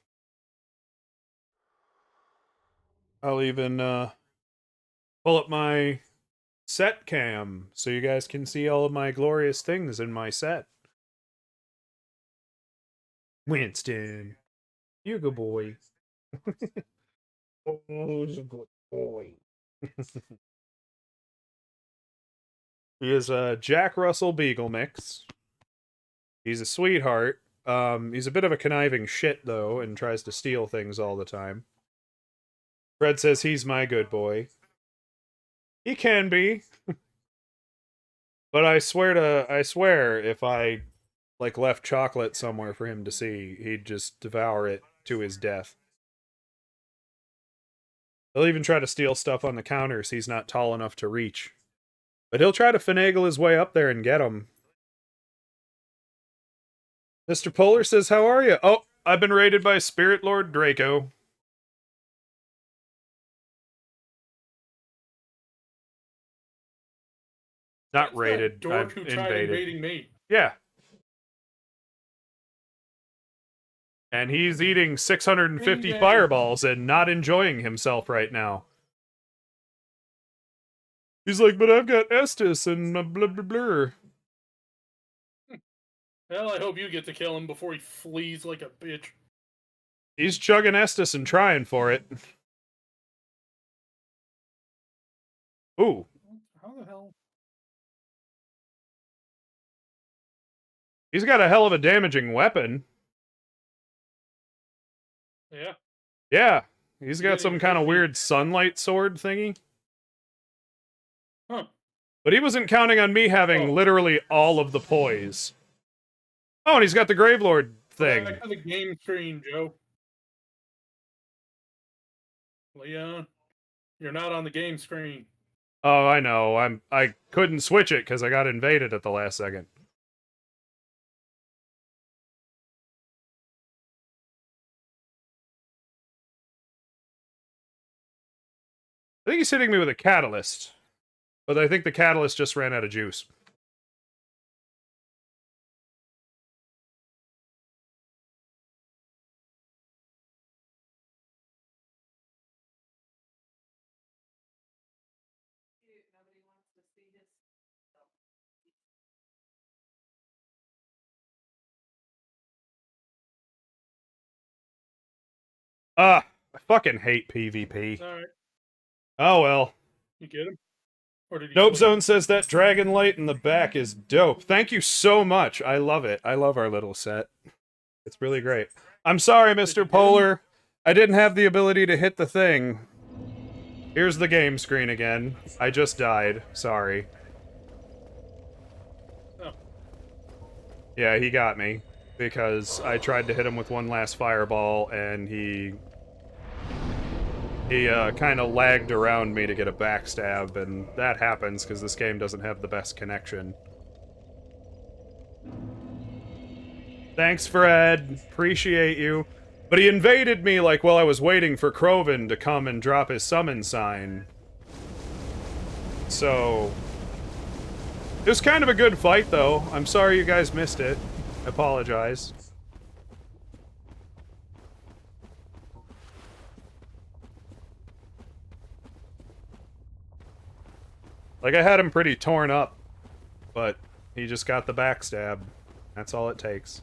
I'll even pull up my set cam so you guys can see all of my glorious things in my set. Winston, you good boy. Oh, he's a good boy. He is a Jack Russell Beagle mix. He's a sweetheart. He's a bit of a conniving shit, though, and tries to steal things all the time. Fred says he's my good boy. He can be. But I swear if I like left chocolate somewhere for him to see, he'd just devour it to his death. He'll even try to steal stuff on the counters he's not tall enough to reach. But he'll try to finagle his way up there and get them. Mr. Polar says, how are you? Oh, I've been raided by Spirit Lord Draco. Not That's raided, that dork I've who tried invaded. invading me. Yeah. And he's eating 650 Dang. fireballs and not enjoying himself right now. He's like, but I've got Estus and blah blah blah. Well, I hope you get to kill him before he flees like a bitch. He's chugging Estus and trying for it. Ooh. How the hell? He's got a hell of a damaging weapon. Yeah. Yeah. He's got Yeah, some you kind of hit me. weird sunlight sword thingy. Huh. But he wasn't counting on me having Oh. literally all of the poise. Oh, and he's got the Gravelord thing. Back to the game screen, Joe. Leon, you're not on the game screen. Oh, I know. I couldn't switch it because I got invaded at the last second. I think he's hitting me with a catalyst. But I think the catalyst just ran out of juice. Ah, I fucking hate PvP. All right, Oh well. you get him, or did he? Nope flee? Zone says that dragon light in the back is dope. Thank you so much. I love it. I love our little set. It's really great. I'm sorry, you Mr. get him? Polar. I didn't have the ability to hit the thing. Here's the game screen again. I just died. Sorry. Oh. Yeah, he got me. Because I tried to hit him with one last fireball, and he kind of lagged around me to get a backstab, and that happens because this game doesn't have the best connection. Thanks, Fred. Appreciate you. But he invaded me, like, while I was waiting for Krovan to come and drop his summon sign. So... it was kind of a good fight, though. I'm sorry you guys missed it. I apologize. Like, I had him pretty torn up, but he just got the backstab. That's all it takes.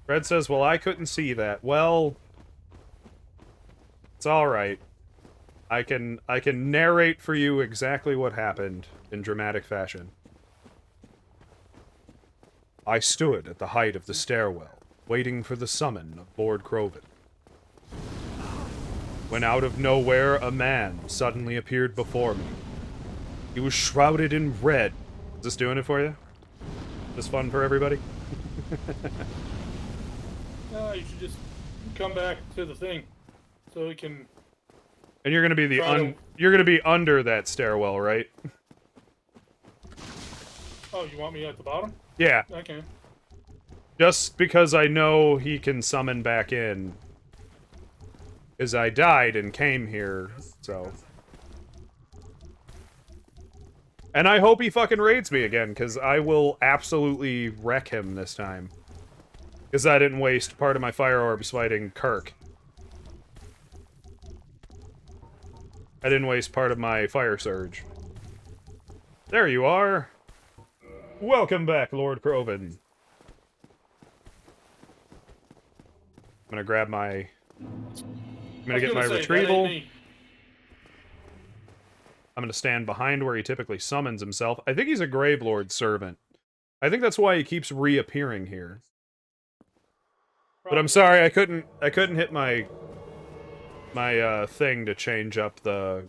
Fred says, well, I couldn't see that. Well, it's alright. I can narrate for you exactly what happened in dramatic fashion. I stood at the height of the stairwell, waiting for the summon of Lord Krovan. When out of nowhere, a man suddenly appeared before me. He was shrouded in red. Is this doing it for you? Is this fun for everybody? No, you should just come back to the thing, so we can. And you're gonna be you're gonna be under that stairwell, right? Oh, you want me at the bottom? Yeah. Okay. Just because I know he can summon back in. Because I died and came here, so... and I hope he fucking raids me again, because I will absolutely wreck him this time. Because I didn't waste part of my fire orbs fighting Kirk. I didn't waste part of my fire surge. There you are! Welcome back, Lord Krovan. I'm gonna grab my... I'm gonna get my retrieval. I'm gonna stand behind where he typically summons himself. I think he's a Gravelord servant. I think that's why he keeps reappearing here. But I'm sorry, I couldn't hit my thing to change up the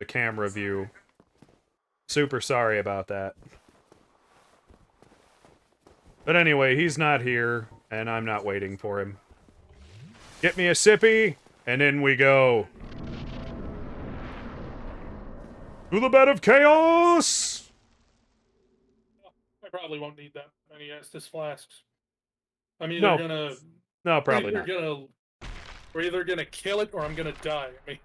camera view. Super sorry about that. But anyway, he's not here, and I'm not waiting for him. Get me a sippy, and in we go. To the bed of chaos! I probably won't need that many Estus flasks. I'm either No. gonna... No, probably not. We're either gonna kill it, or I'm gonna die. I mean...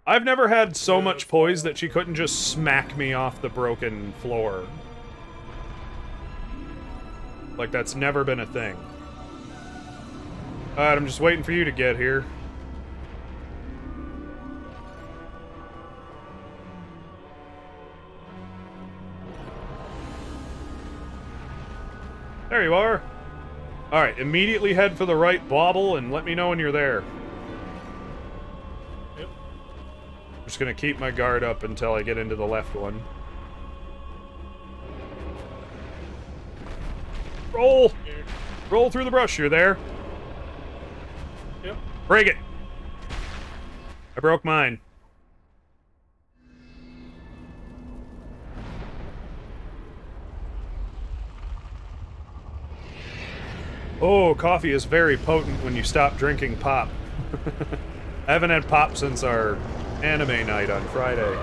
I've never had so much poise that she couldn't just smack me off the broken floor. Like, that's never been a thing. Alright, I'm just waiting for you to get here. There you are. Alright, immediately head for the right bauble and let me know when you're there. Yep. I'm just gonna keep my guard up until I get into the left one. Roll! Here. Roll through the brush, you're there. Yep. Break it! I broke mine. Oh, coffee is very potent when you stop drinking pop. I haven't had pop since our anime night on Friday.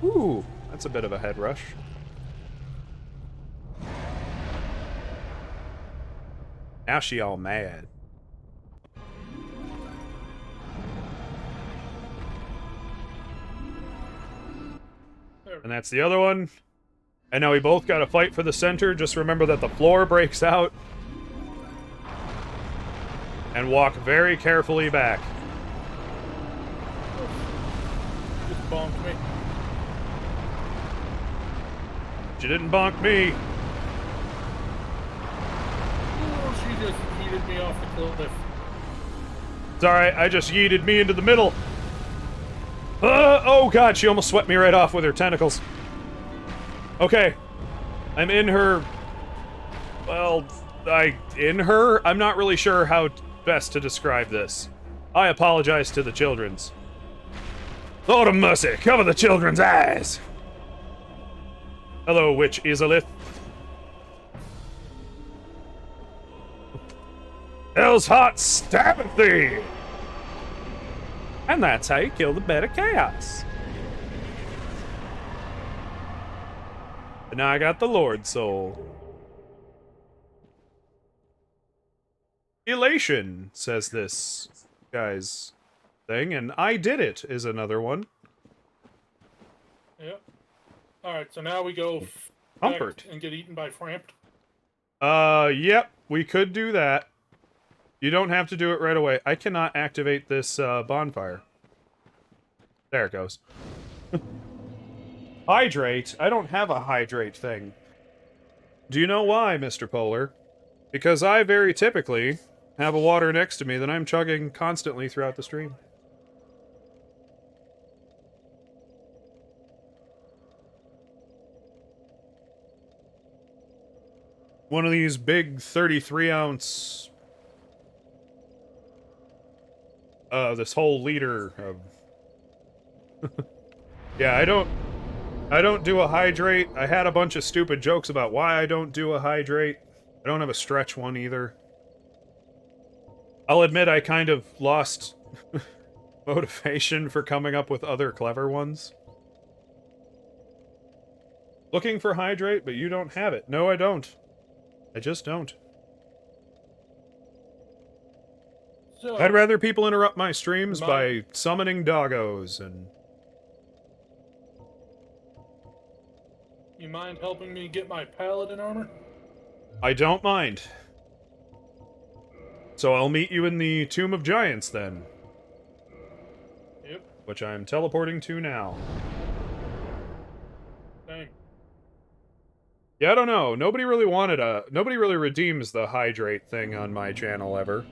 Ooh, that's a bit of a head rush. Now she all mad. And that's the other one. And now we both gotta fight for the center. Just remember that the floor breaks out. And walk very carefully back. Just bonked me. She didn't bonk me. Oh, she just yeeted me off the cliff. It's alright, I just yeeted me into the middle. Oh god, she almost swept me right off with her tentacles. Okay. I'm in her... Well, in her? I'm not really sure how best to describe this. I apologize to the children's. Lord of mercy, cover the children's eyes! Hello, witch Isolith. Hell's heart stabbeth thee! And that's how you kill the bed of chaos. But now I got the Lord Soul. Elation, says this guy's thing, and I did it is another one. Yep. Alright, so now we go Comfort. back and get eaten by Framped. Yep, we could do that. You don't have to do it right away. I cannot activate this bonfire. There it goes. Hydrate? I don't have a hydrate thing. Do you know why, Mr. Polar? Because I very typically have a water next to me that I'm chugging constantly throughout the stream. One of these big 33-ounce... this whole liter of... Yeah, I don't do a hydrate. I had a bunch of stupid jokes about why I don't do a hydrate. I don't have a stretch one either. I'll admit I kind of lost motivation for coming up with other clever ones. Looking for hydrate, but you don't have it. No, I don't. I just don't. So, I'd rather people interrupt my streams by summoning doggos and... you mind helping me get my paladin armor? I don't mind. So I'll meet you in the Tomb of Giants, then. Yep. Which I'm teleporting to now. Dang. Yeah, I don't know. Nobody really redeems the hydrate thing on my channel ever.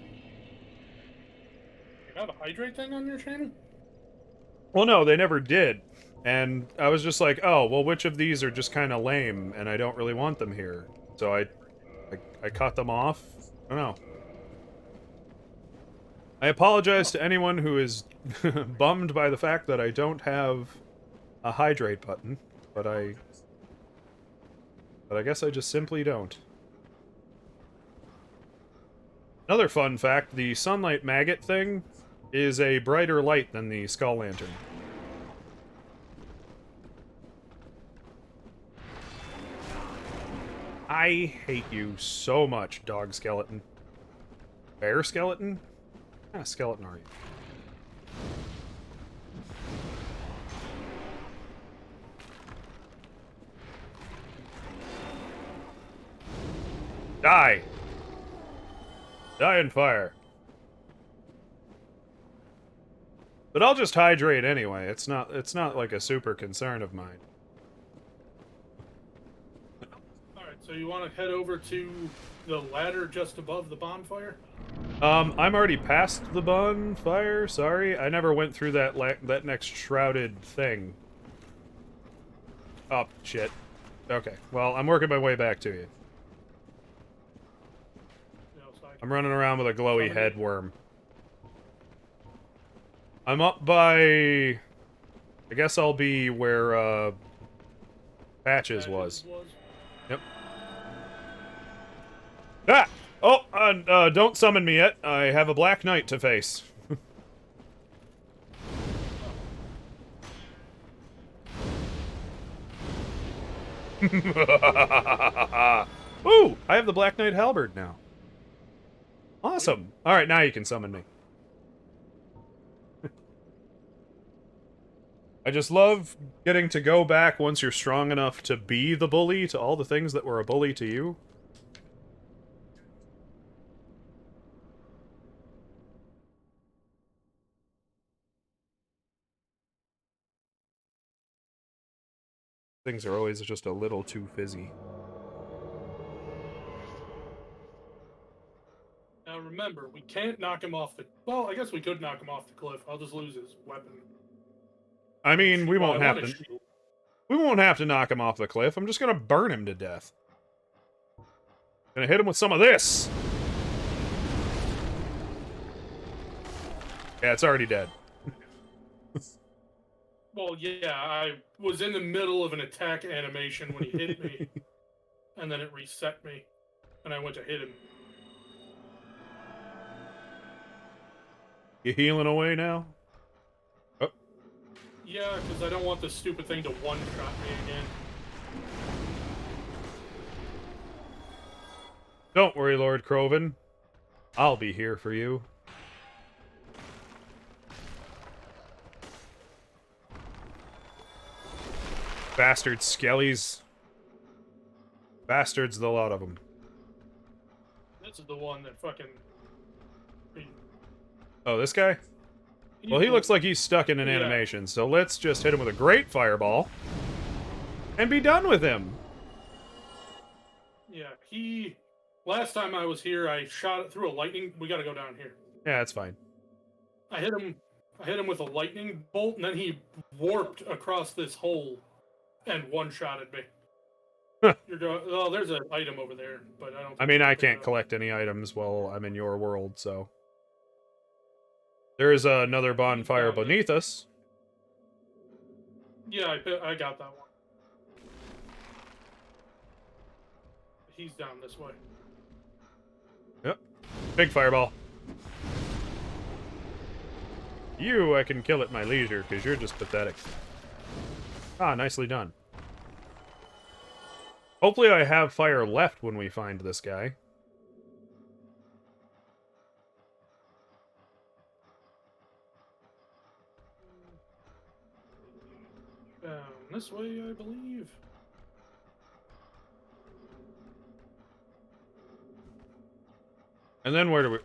You have a hydrate thing on your channel? Well, no, they never did. And I was just like, oh, well, which of these are just kind of lame, and I don't really want them here. So I cut them off. I don't know. I apologize to anyone who is bummed by the fact that I don't have a hydrate button, but But I guess I just simply don't. Another fun fact, the sunlight maggot thing is a brighter light than the skull lantern. I hate you so much, dog skeleton. Bear skeleton? What kind of skeleton are you? Die! Die in fire. But I'll just hydrate anyway. It's not like a super concern of mine. Alright, so you want to head over to the ladder just above the bonfire? I'm already past the bonfire. Sorry, I never went through that next shrouded thing. Oh shit. Okay, well I'm working my way back to you. I'm running around with a glowy head worm. I'm up by... I guess I'll be where, Patches was. Yep. Ah! Oh, don't summon me yet. I have a Black Knight to face. Ooh! I have the Black Knight halberd now. Awesome. Alright, now you can summon me. I just love getting to go back once you're strong enough to be the bully to all the things that were a bully to you. Things are always just a little too fizzy. Now remember, we can't knock him off the... Well, I guess we could knock him off the cliff. I'll just lose his weapon. I mean, we Well, won't I have want to... a shield. We won't have to knock him off the cliff. I'm just gonna burn him to death. Gonna hit him with some of this! Yeah, it's already dead. Well, yeah, I was in the middle of an attack animation when he hit me, and then it reset me, and I went to hit him. You healing away now? Oh. Yeah, because I don't want this stupid thing to one-shot me again. Don't worry, Lord Krovan. I'll be here for you. Bastard skellies. Bastards, the lot of them. This is the one that fucking... Oh, this guy? Well, he looks like he's stuck in an animation, so let's just hit him with a great fireball. And be done with him! Yeah, he... Last time I was here, I shot it through a lightning... We gotta go down here. Yeah, that's fine. I hit him with a lightning bolt, and then he warped across this hole and one-shotted me. You're going... Oh, there's an item over there, but I don't... I mean, I can't collect any items while I'm in your world, so... There is another bonfire beneath us. Yeah, I got that one. He's down this way. Yep. Big fireball. You, I can kill at my leisure, because you're just pathetic. Ah, nicely done. Hopefully I have fire left when we find this guy. Down this way, I believe. And then where do we...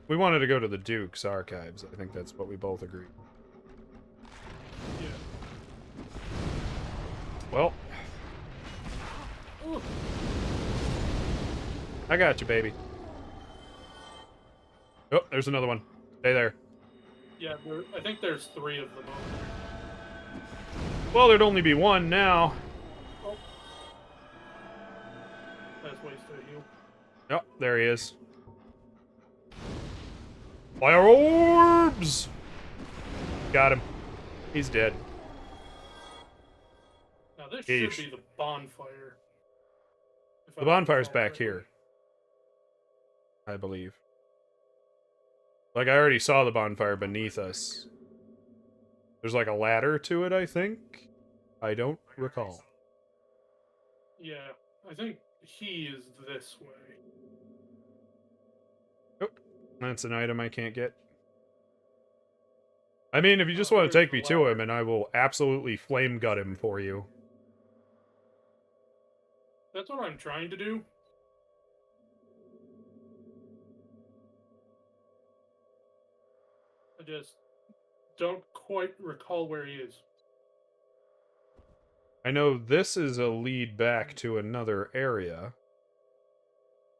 we wanted to go to the Duke's archives. I think that's what we both agreed. Yeah. Well... Ooh. I got you, baby. Oh, there's another one. Stay there. Yeah, I think there's 3 of them over there. Well, there'd only be one now. Oh. That's ways to heal. Oh, there he is. Fire orbs! Got him. He's dead. Now this Yeesh. should be the bonfire. The bonfire's back here, I believe. Like, I already saw the bonfire beneath us. There's like a ladder to it, I think? I don't recall. Yeah, I think he is this way. Oh, that's an item I can't get. I mean, if you just Oh, want to there's take the me to ladder. him, and I will absolutely flame gut him for you. That's what I'm trying to do. I just don't quite recall where he is. I know this is a lead back to another area.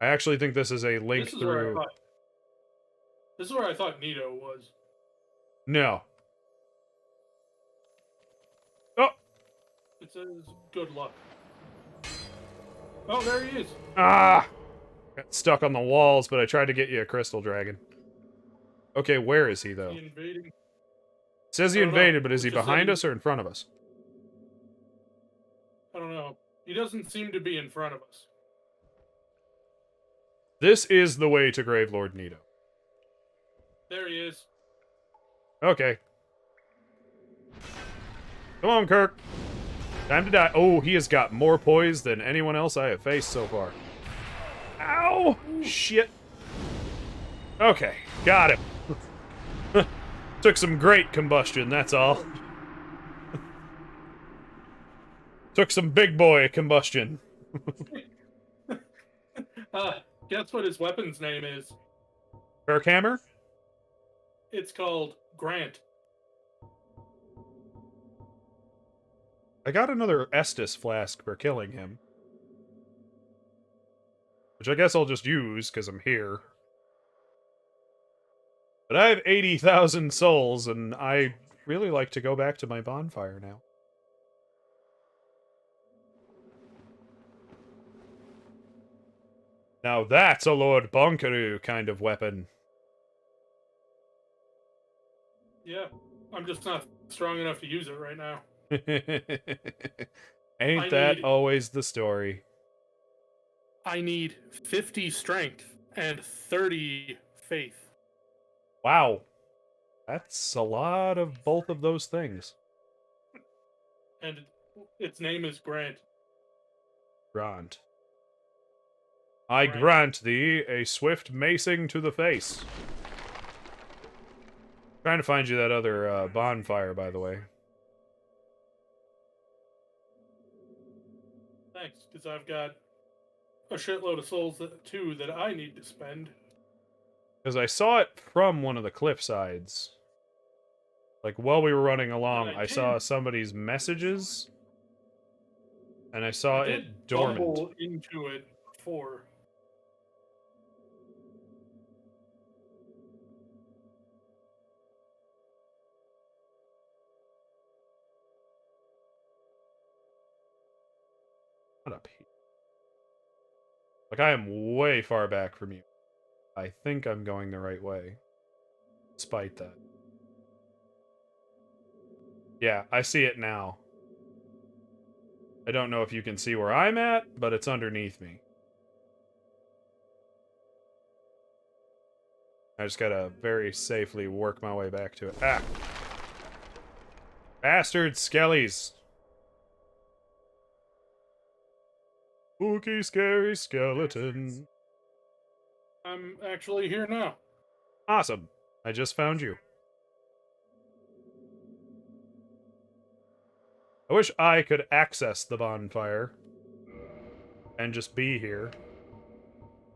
I actually think this is a link This is where I through... thought. This is where I thought Nito was. No. Oh! It says good luck. Oh, there he is. Ah! Got stuck on the walls, but I tried to get you a crystal dragon. Okay, where is he, though? He invading. It says he I don't know. invaded, but is It he just said behind he- us or in front of us? I don't know. He doesn't seem to be in front of us. This is the way to Gravelord Nito. There he is. Okay. Come on, Kirk. Time to die. Oh, he has got more poise than anyone else I have faced so far. Ow! Shit. Okay, got him. Took some great combustion, that's all. Took some big boy combustion. Guess what his weapon's name is? Kirkhammer? It's called Grant. I got another Estus flask for killing him. Which I guess I'll just use, because I'm here. But I have 80,000 souls, and I really like to go back to my bonfire now. Now that's a Lord Bonkaroo kind of weapon. Yeah, I'm just not strong enough to use it right now. Ain't that always the story? I need 50 strength and 30 faith. Wow. That's a lot of both of those things. And its name is Grant. Grant. I grant thee a swift macing to the face. Trying to find you that other bonfire, by the way. Thanks, because I've got a shitload of souls too that I need to spend. Because I saw it from one of the cliff sides. Like, while we were running along, I saw somebody's messages. And I saw it dormant. Stumble into it before. Not up here. Like, I am way far back from you. I think I'm going the right way. Despite that. Yeah, I see it now. I don't know if you can see where I'm at, but it's underneath me. I just gotta very safely work my way back to it. Ah! Bastard skellies! Spooky, scary skeleton. I'm actually here now. Awesome. I just found you. I wish I could access the bonfire. And just be here.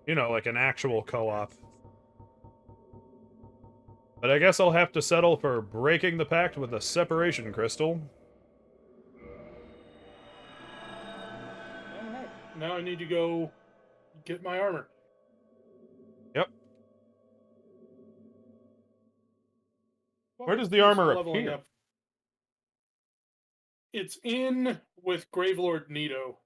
You know, like an actual co-op. But I guess I'll have to settle for breaking the pact with a separation crystal. Alright, now I need to go get my armor. Yep. Well, Where does the do some armor leveling appear? up. It's in with Gravelord Nito.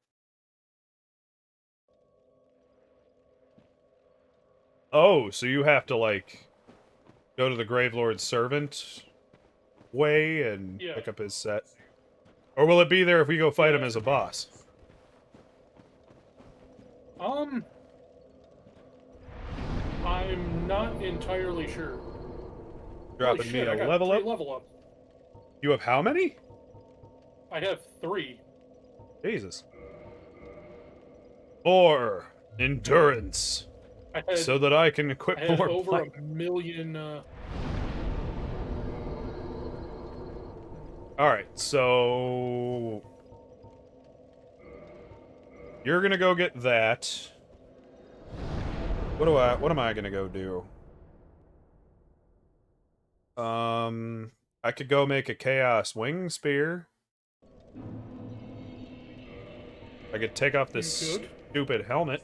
Oh, so you have to, like, go to the Gravelord's servant way and pick up his set. Or will it be there if we go fight him as a boss? I'm not entirely sure. Dropping Holy me shit, a I got level 3 up. level ups. You have how many? I have 3. Jesus. 4. Endurance. I had So that I can equip I had more over black. a million. Alright, so... You're gonna go get that. What am I gonna go do? I could go make a Chaos Wing Spear. I could take off this You could. stupid helmet.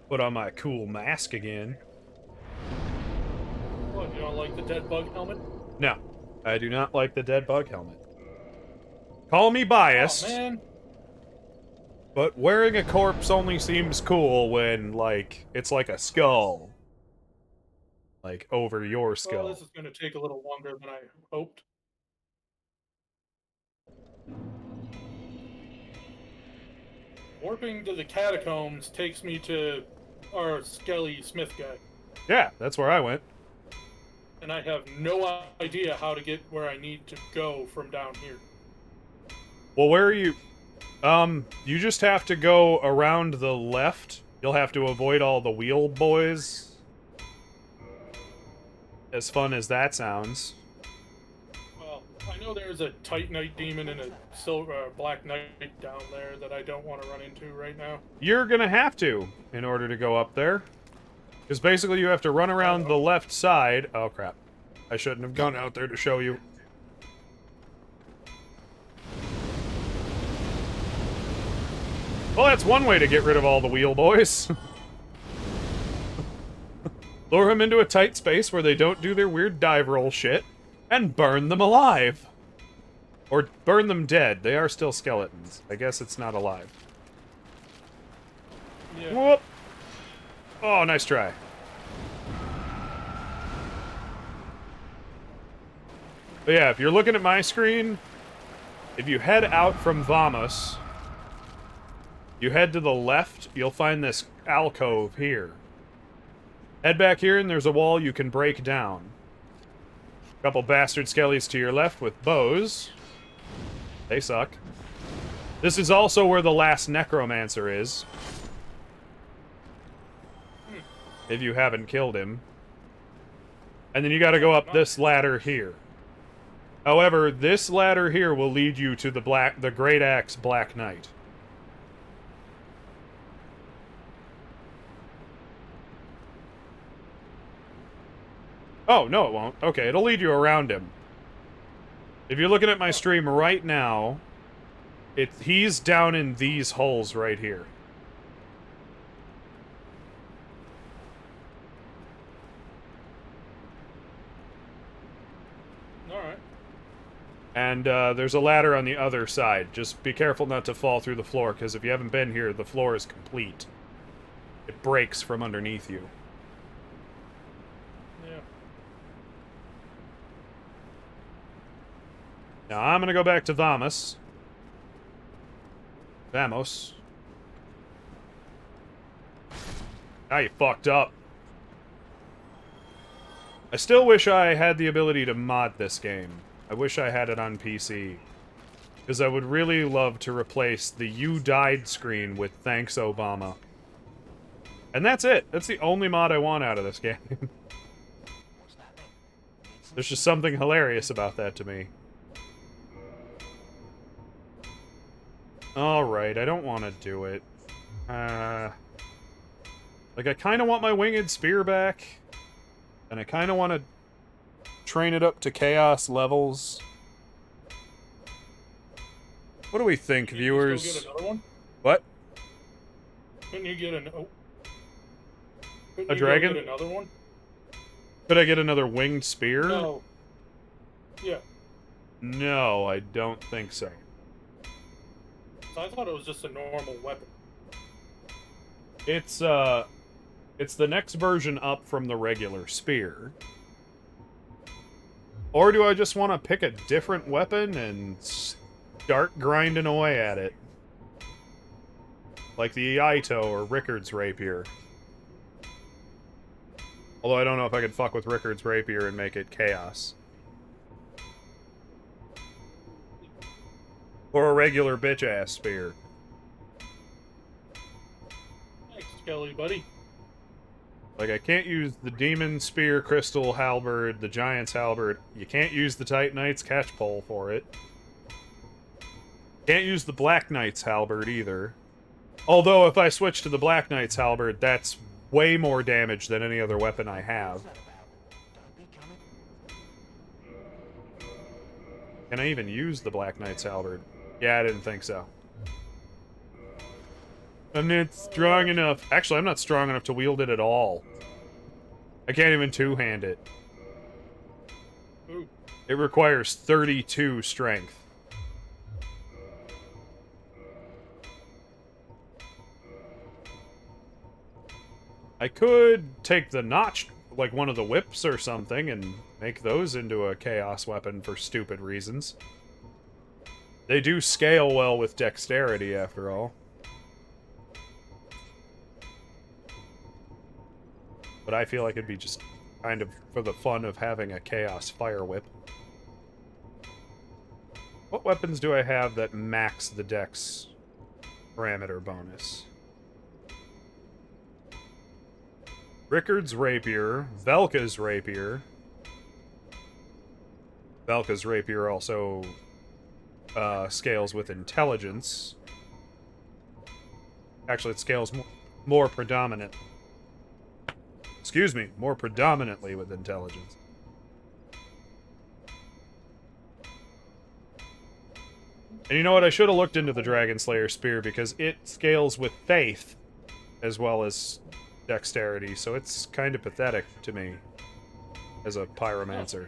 Put on my cool mask again. What, you don't like the dead bug helmet? No, I do not like the dead bug helmet. Call me biased, Oh, man. but wearing a corpse only seems cool when, like, it's like a skull. Like, over your skull. Well, this is going to take a little longer than I hoped. Warping to the catacombs takes me to our Skelly Smith guy. Yeah, that's where I went. And I have no idea how to get where I need to go from down here. Well, where are you? You just have to go around the left. You'll have to avoid all the wheel boys. As fun as that sounds. Well, I know there's a Titanite demon and a black knight down there that I don't want to run into right now. You're gonna have to, in order to go up there. Because basically you have to run around the left side. Oh, crap. I shouldn't have gone out there to show you. Well, that's one way to get rid of all the wheel boys. Lure them into a tight space where they don't do their weird dive roll shit, and burn them alive. Or burn them dead. They are still skeletons. I guess it's not alive. Yeah. Whoop! Oh, nice try. But yeah, if you're looking at my screen, if you head out from Vamos, you head to the left, you'll find this alcove here. Head back here and there's a wall you can break down. Couple bastard skellies to your left with bows. They suck. This is also where the last necromancer is. If you haven't killed him. And then you gotta go up this ladder here. However, this ladder here will lead you to the Great Axe Black Knight. Oh, no it won't. Okay, it'll lead you around him. If you're looking at my stream right now, he's down in these holes right here. Alright. And there's a ladder on the other side. Just be careful not to fall through the floor, because if you haven't been here, the floor is complete. It breaks from underneath you. Yeah. Now I'm gonna go back to Vamos. Vamos. Now you fucked up. I still wish I had the ability to mod this game. I wish I had it on PC. Because I would really love to replace the "You Died" screen with "Thanks, Obama." And that's it. That's the only mod I want out of this game. There's just something hilarious about that to me. Alright, I don't want to do it. Like, I kind of want my winged spear back. And I kind of want to train it up to chaos levels. What do we think, viewers? Can you still get another one? What? Couldn't you get an... Oh. Couldn't A you dragon? Go get another one? Could I get another winged spear? No. Yeah. No, I don't think so. I thought it was just a normal weapon. It's the next version up from the regular spear. Or do I just want to pick a different weapon and start grinding away at it? Like the Iaito or Rickard's Rapier. Although I don't know if I could fuck with Rickard's Rapier and make it Chaos. Or a regular bitch-ass spear. Thanks, Skelly, buddy. Like, I can't use the Demon Spear, Crystal Halberd, the Giant's Halberd. You can't use the Titanite's Catchpole for it. Can't use the Black Knight's Halberd either. Although, if I switch to the Black Knight's Halberd, that's way more damage than any other weapon I have. Can I even use the Black Knight's Halberd? Yeah, I didn't think so. I'm not strong enough. Actually, I'm not strong enough to wield it at all. I can't even two-hand it. Ooh. It requires 32 strength. I could take the notched, like one of the whips or something, and make those into a chaos weapon for stupid reasons. They do scale well with dexterity, after all. But I feel like it'd be just kind of for the fun of having a chaos fire whip. What weapons do I have that max the dex parameter bonus? Rickard's Rapier, Velka's Rapier. Velka's Rapier also scales with intelligence. Actually, it scales more predominant. Excuse me, more predominantly with intelligence. And you know what? I should have looked into the Dragon Slayer Spear because it scales with faith as well as dexterity, so it's kind of pathetic to me as a pyromancer.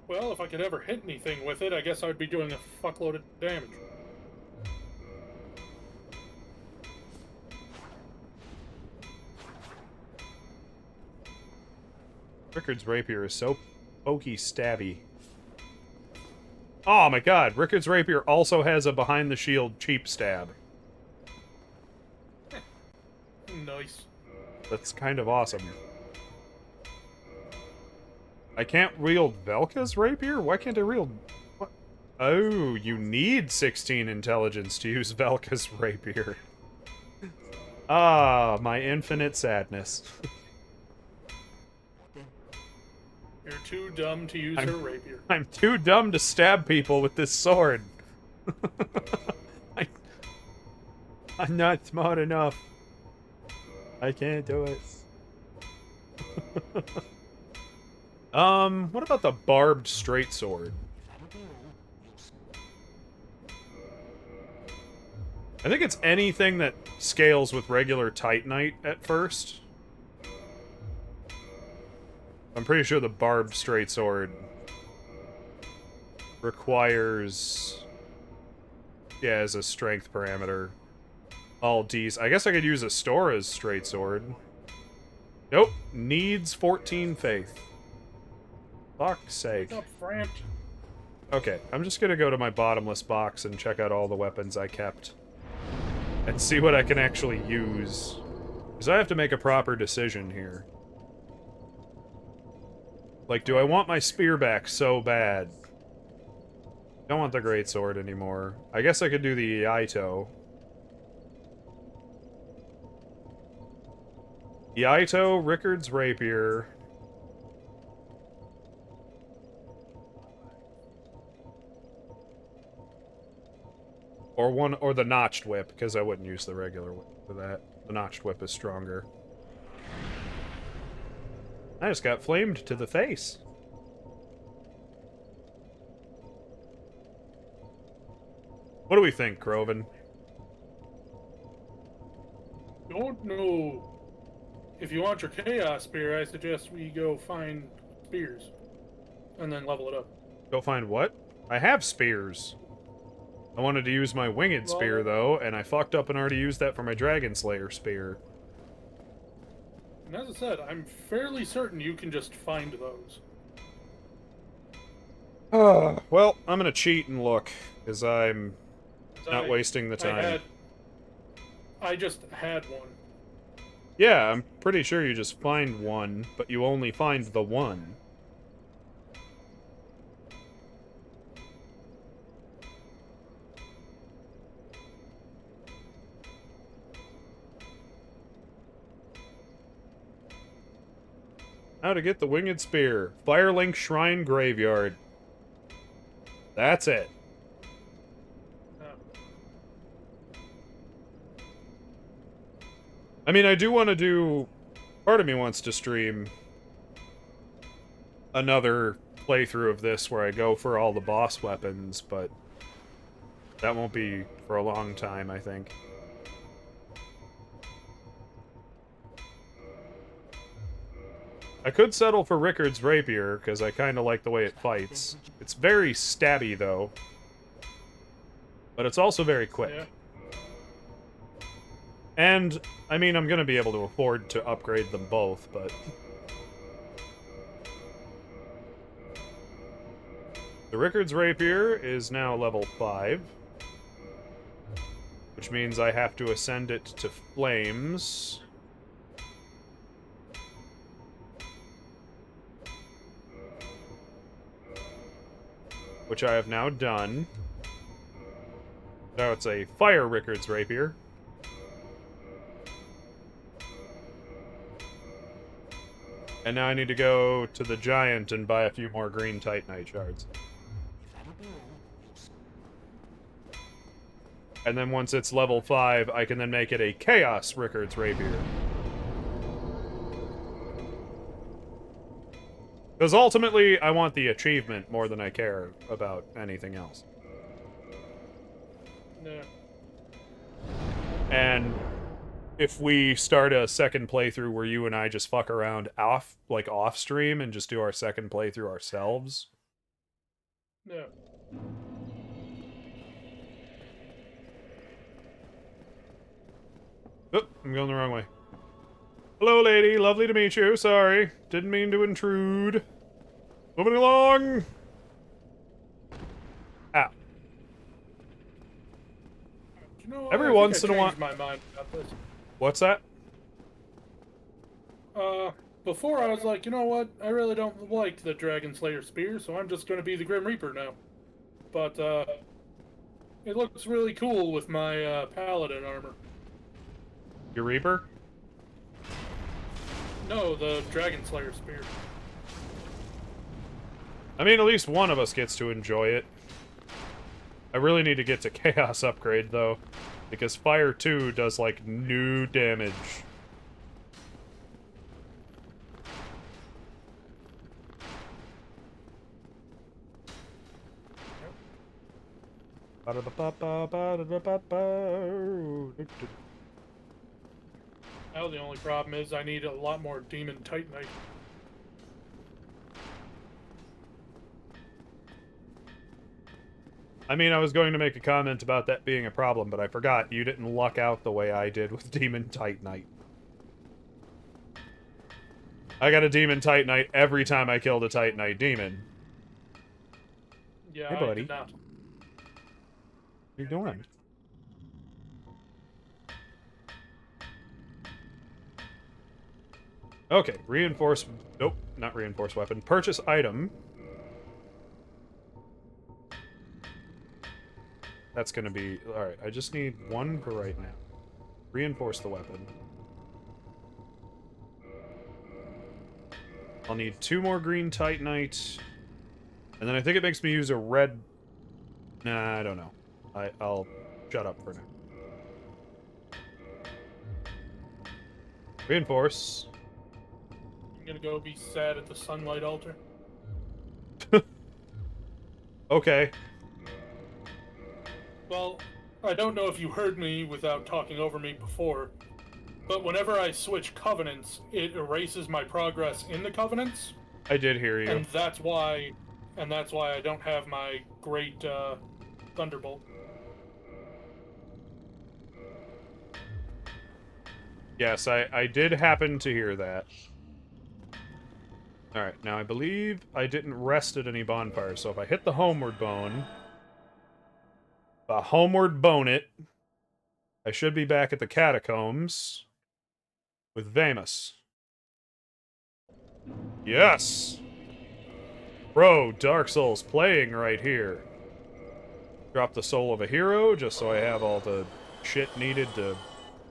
Well, if I could ever hit anything with it, I guess I would be doing a fuckload of damage. Rickard's Rapier is so pokey stabby. Oh my god, Rickard's Rapier also has a behind the shield cheap stab. Nice. That's kind of awesome. I can't wield Velka's Rapier? Why can't I wield... What? Oh, you need 16 intelligence to use Velka's Rapier. Ah, my infinite sadness. You're too dumb to use her rapier. I'm too dumb to stab people with this sword. I'm not smart enough. I can't do it. What about the barbed straight sword? I think it's anything that scales with regular Titanite at first. I'm pretty sure the barbed straight sword requires... Yeah, as a strength parameter. All D's. I guess I could use Astora's straight sword. Nope. Needs 14 faith. Fuck's sake. What's up, Framp? Okay, I'm just gonna go to my bottomless box and check out all the weapons I kept. And see what I can actually use. Because I have to make a proper decision here. Like, do I want my spear back so bad? Don't want the greatsword anymore. I guess I could do the Iaito. Iaito, Rickard's Rapier. Or the Notched Whip, because I wouldn't use the regular whip for that. The Notched Whip is stronger. I just got flamed to the face. What do we think, Krovan? Don't know. If you want your Chaos Spear, I suggest we go find spears. And then level it up. Go find what? I have spears. I wanted to use my winged spear, though, and I fucked up and already used that for my Dragon Slayer spear. And as I said, I'm fairly certain you can just find those. Well, I'm gonna cheat and look, because I'm Not wasting the time. I just had one. Yeah, I'm pretty sure you just find one, but you only find the one. How to get the Winged Spear. Firelink Shrine Graveyard. That's it. I mean, I do want to do... Part of me wants to stream another playthrough of this where I go for all the boss weapons, but that won't be for a long time, I think. I could settle for Rickard's Rapier, because I kind of like the way it fights. It's very stabby, though. But it's also very quick. Yeah. And, I mean, I'm going to be able to afford to upgrade them both, but... The Rickard's Rapier is now level 5. Which means I have to ascend it to Flames. Which I have now done. Now it's a Fire Rickard's Rapier. And now I need to go to the Giant and buy a few more green Titanite shards. And then once it's level 5, I can then make it a Chaos Rickard's Rapier. Because ultimately, I want the achievement more than I care about anything else. Yeah. And if we start a second playthrough where you and I just fuck around off stream and just do our second playthrough ourselves. Yeah. Oh, I'm going the wrong way. Hello, lady. Lovely to meet you. Sorry. Didn't mean to intrude. Moving along. Ow. You know, Every once in a while. My mind about this. What's that? Before I was like, you know what? I really don't like the Dragon Slayer Spear, so I'm just going to be the Grim Reaper now. But, it looks really cool with my, Paladin armor. Your Reaper? No, the Dragon Slayer Spear. I mean, at least one of us gets to enjoy it. I really need to get to Chaos upgrade, though. Because Fire 2 does, like, new damage. Now the only problem is I need a lot more Demon Titanite. I mean, I was going to make a comment about that being a problem, but I forgot you didn't luck out the way I did with Demon Titanite. I got a Demon Titanite every time I killed a Titanite demon. Yeah, Hey, buddy. I did not. What are you doing? Okay, reinforce... Nope, not reinforce weapon. Purchase item. That's gonna be... Alright, I just need one for right now. Reinforce the weapon. I'll need 2 more green Titanite. And then I think it makes me use a red... Nah, I don't know. I'll shut up for now. Reinforce. I'm gonna go be sad at the Sunlight Altar. Okay. Well, I don't know if you heard me without talking over me before, but whenever I switch covenants, it erases my progress in the covenants. I did hear you. And that's why I don't have my great Thunderbolt. Yes, I did happen to hear that. Alright, now I believe I didn't rest at any bonfires, so if I hit the homeward bone... A homeward bonnet. I should be back at the catacombs with Vamus. Yes! Bro, Dark Souls playing right here. Drop the soul of a hero just so I have all the shit needed to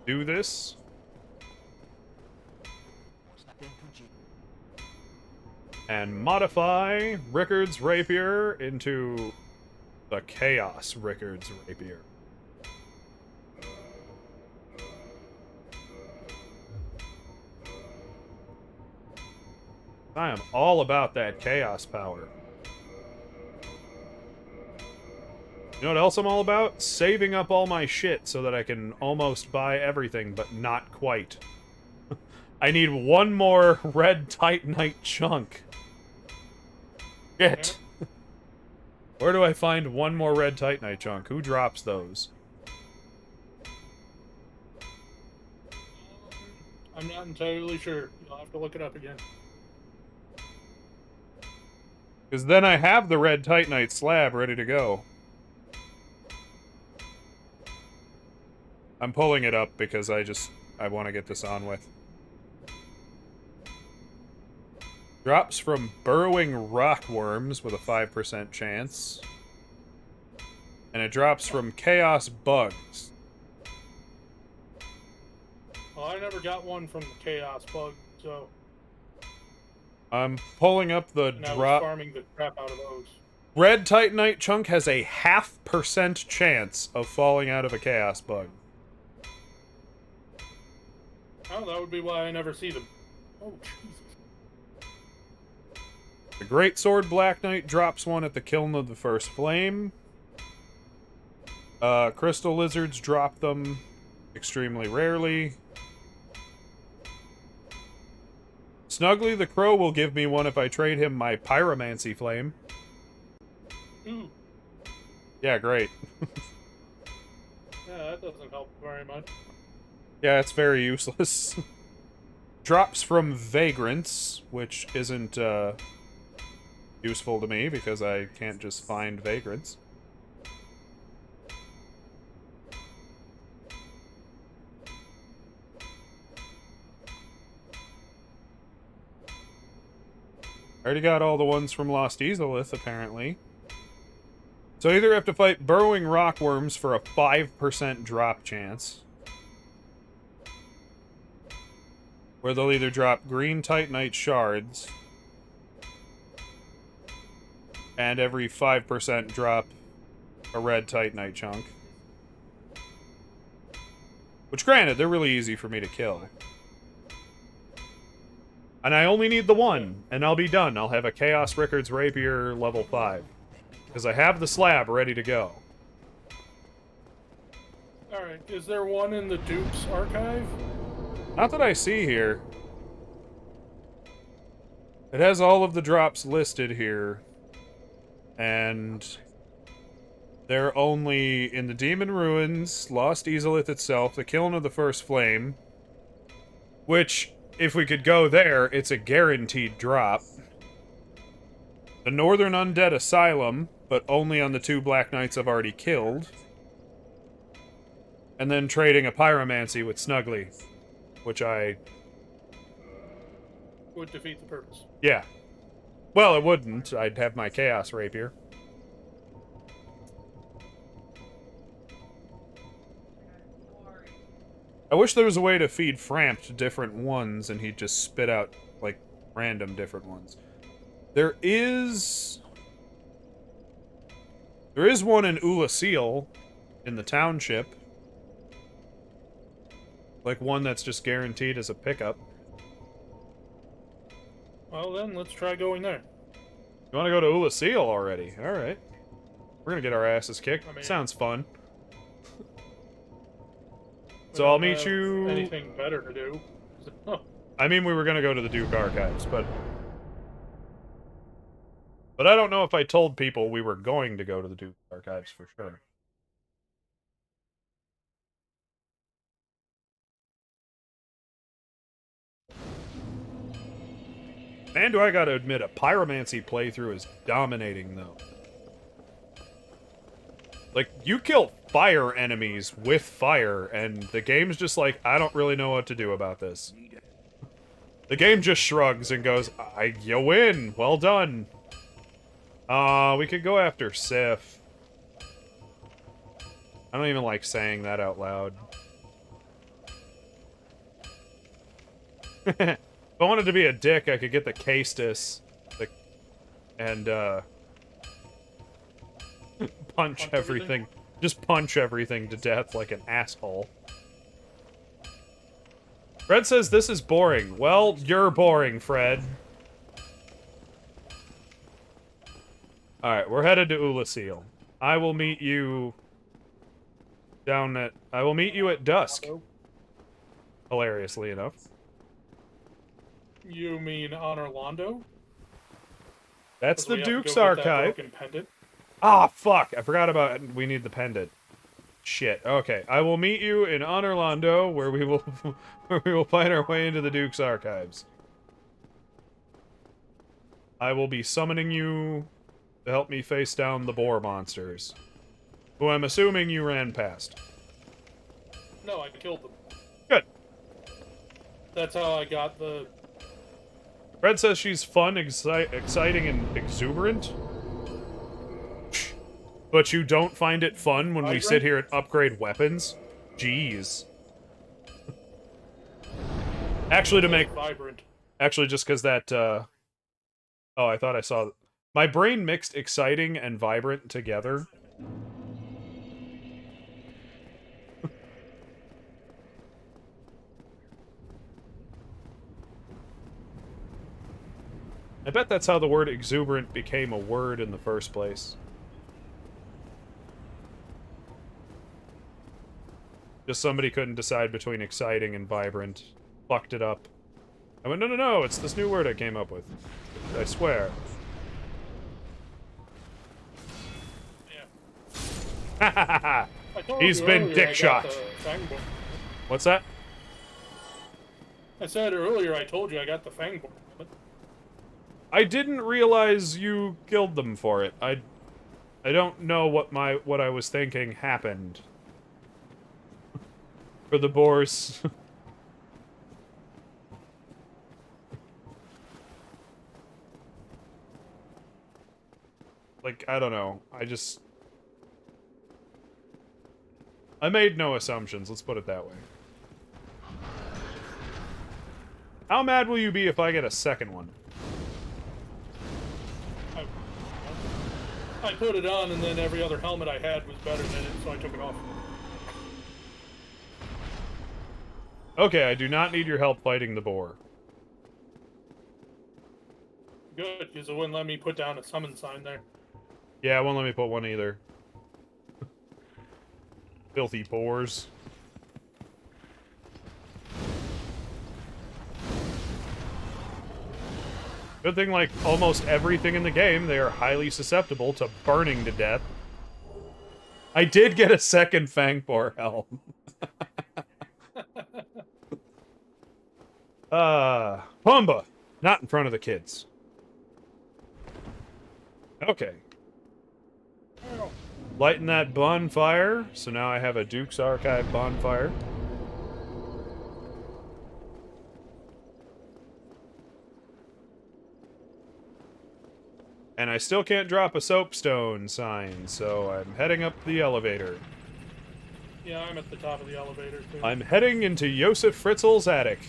do this. And modify Rickard's Rapier into the Chaos Rickard's Rapier. I am all about that chaos power. You know what else I'm all about? Saving up all my shit so that I can almost buy everything, but not quite. I need one more red Titanite chunk. Shit. Where do I find one more red Titanite chunk? Who drops those? I'm not entirely sure. You'll have to look it up again. Because then I have the red Titanite slab ready to go. I'm pulling it up because I want to get this on with. Drops from burrowing rockworms with a 5% chance. And it drops from chaos bugs. Well, I never got one from the chaos bug, so... I'm pulling up the and I was drop. farming the crap out of those. Red Titanite chunk has a 0.5% chance of falling out of a chaos bug. Oh, that would be why I never see them. Oh, Jesus. The Great Sword Black Knight drops one at the Kiln of the First Flame. Crystal Lizards drop them extremely rarely. Snuggly the Crow will give me one if I trade him my Pyromancy Flame. Ooh. Yeah, great. Yeah, that doesn't help very much. Yeah, it's very useless. Drops from Vagrants, which isn't, useful to me because I can't just find Vagrants. I already got all the ones from Lost Easolith, apparently. So either have to fight burrowing rockworms for a 5% drop chance, where they'll either drop green Titanite shards, and every 5% drop a red Titanite chunk. Which, granted, they're really easy for me to kill. And I only need the one, and I'll be done. I'll have a Chaos Rickard's Rapier level 5. Because I have the slab ready to go. Alright, is there one in the Duke's archive? Not that I see here. It has all of the drops listed here. And they're only in the Demon Ruins, Lost Easolith itself, the Kiln of the First Flame, which, if we could go there, it's a guaranteed drop. The Northern Undead Asylum, but only on the 2 Black Knights I've already killed. And then trading a Pyromancy with Snuggly, which I... would defeat the purpose. Yeah. Well, it wouldn't. I'd have my Chaos Rapier. I wish there was a way to feed Framp to different ones and he'd just spit out, like, random different ones. There is one in Ulasil in the township. Like one that's just guaranteed as a pickup. Well then, let's try going there. You want to go to Ulasil already? Alright. We're gonna get our asses kicked. I mean, sounds fun. We So I'll don't meet have you... anything better to do. So, I mean, we were gonna go to the Duke Archives, but I don't know if I told people we were going to go to the Duke Archives for sure. Man, do I gotta admit, a Pyromancy playthrough is dominating, though. Like, you kill fire enemies with fire, and the game's just like, I don't really know what to do about this. The game just shrugs and goes, you win! Well done! We could go after Sif. I don't even like saying that out loud. If I wanted to be a dick, I could get the Castus. And, punch everything. Just punch everything to death like an asshole. Fred says this is boring. Well, you're boring, Fred. Alright, we're headed to Ulasil. I will meet you I will meet you at dusk. Hilariously enough. You mean on Orlando? That's the We have to Duke's go get that archive. broken pendant. Ah, fuck! I forgot about it. We need the pendant. Shit. Okay, I will meet you in Orlando, where we will find our way into the Duke's archives. I will be summoning you to help me face down the boar monsters, who I'm assuming you ran past. No, I killed them. Good. That's how I got the... Fred says she's fun, exciting, and exuberant. But you don't find it fun when we sit here and upgrade weapons? Jeez. Actually, to make... Vibrant. Actually, just because that, Oh, I thought I saw... My brain mixed exciting and vibrant together. I bet that's how the word exuberant became a word in the first place. Just somebody couldn't decide between exciting and vibrant. Fucked it up. I went, no, it's this new word I came up with. I swear. Yeah. He's been dick shot. What's that? I said earlier I told you I got the Fangborn. I didn't realize you killed them for it. I don't know what I was thinking happened. For the boars. Like, I don't know. I made no assumptions, let's put it that way. How mad will you be if I get a second one? I put it on, and then every other helmet I had was better than it, so I took it off. Okay, I do not need your help fighting the boar. Good, because it wouldn't let me put down a summon sign there. Yeah, it won't let me put one either. Filthy boars. Good thing, like, almost everything in the game, they are highly susceptible to burning to death. I did get a second Fangboar helm. Pumba! Not in front of the kids. Okay. Lighting that bonfire, so now I have a Duke's Archive bonfire. And I still can't drop a soapstone sign, so I'm heading up the elevator. Yeah, I'm at the top of the elevator, too. I'm heading into Josef Fritzl's attic.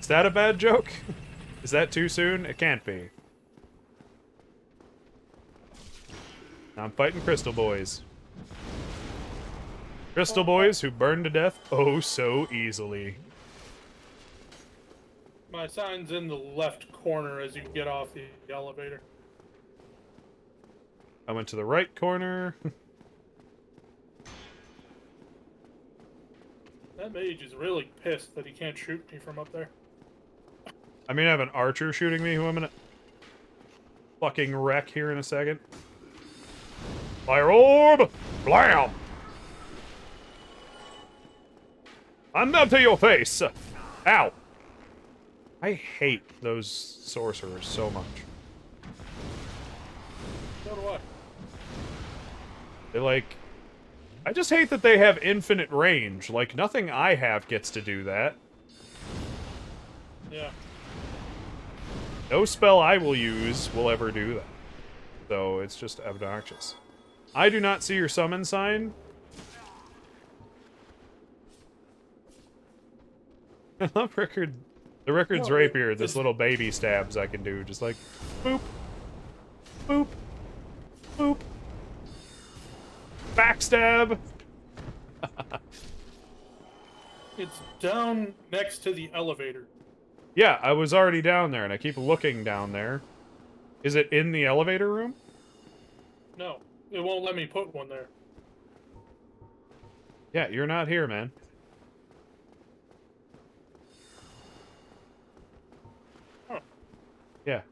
Is that a bad joke? Is that too soon? It can't be. I'm fighting Crystal Boys. Crystal Boys who burn to death oh so easily. My sign's in the left corner as you get off the elevator. I went to the right corner. That mage is really pissed that he can't shoot me from up there. I mean, I have an archer shooting me who I'm gonna fucking wreck here in a second. Fire orb! Blam! I'm up to your face! Ow! I hate those sorcerers so much. So do I. They like... I just hate that they have infinite range. Like, nothing I have gets to do that. Yeah. No spell I will use will ever do that. So, it's just obnoxious. I do not see your summon sign. I love Rickard. The Rickard's No, rapier, this it's- little baby stabs I can do. Just like, boop, boop, boop. Backstab! It's down next to the elevator. Yeah, I was already down there, and I keep looking down there. Is it in the elevator room? No, it won't let me put one there. Yeah, you're not here, man. Huh. Yeah.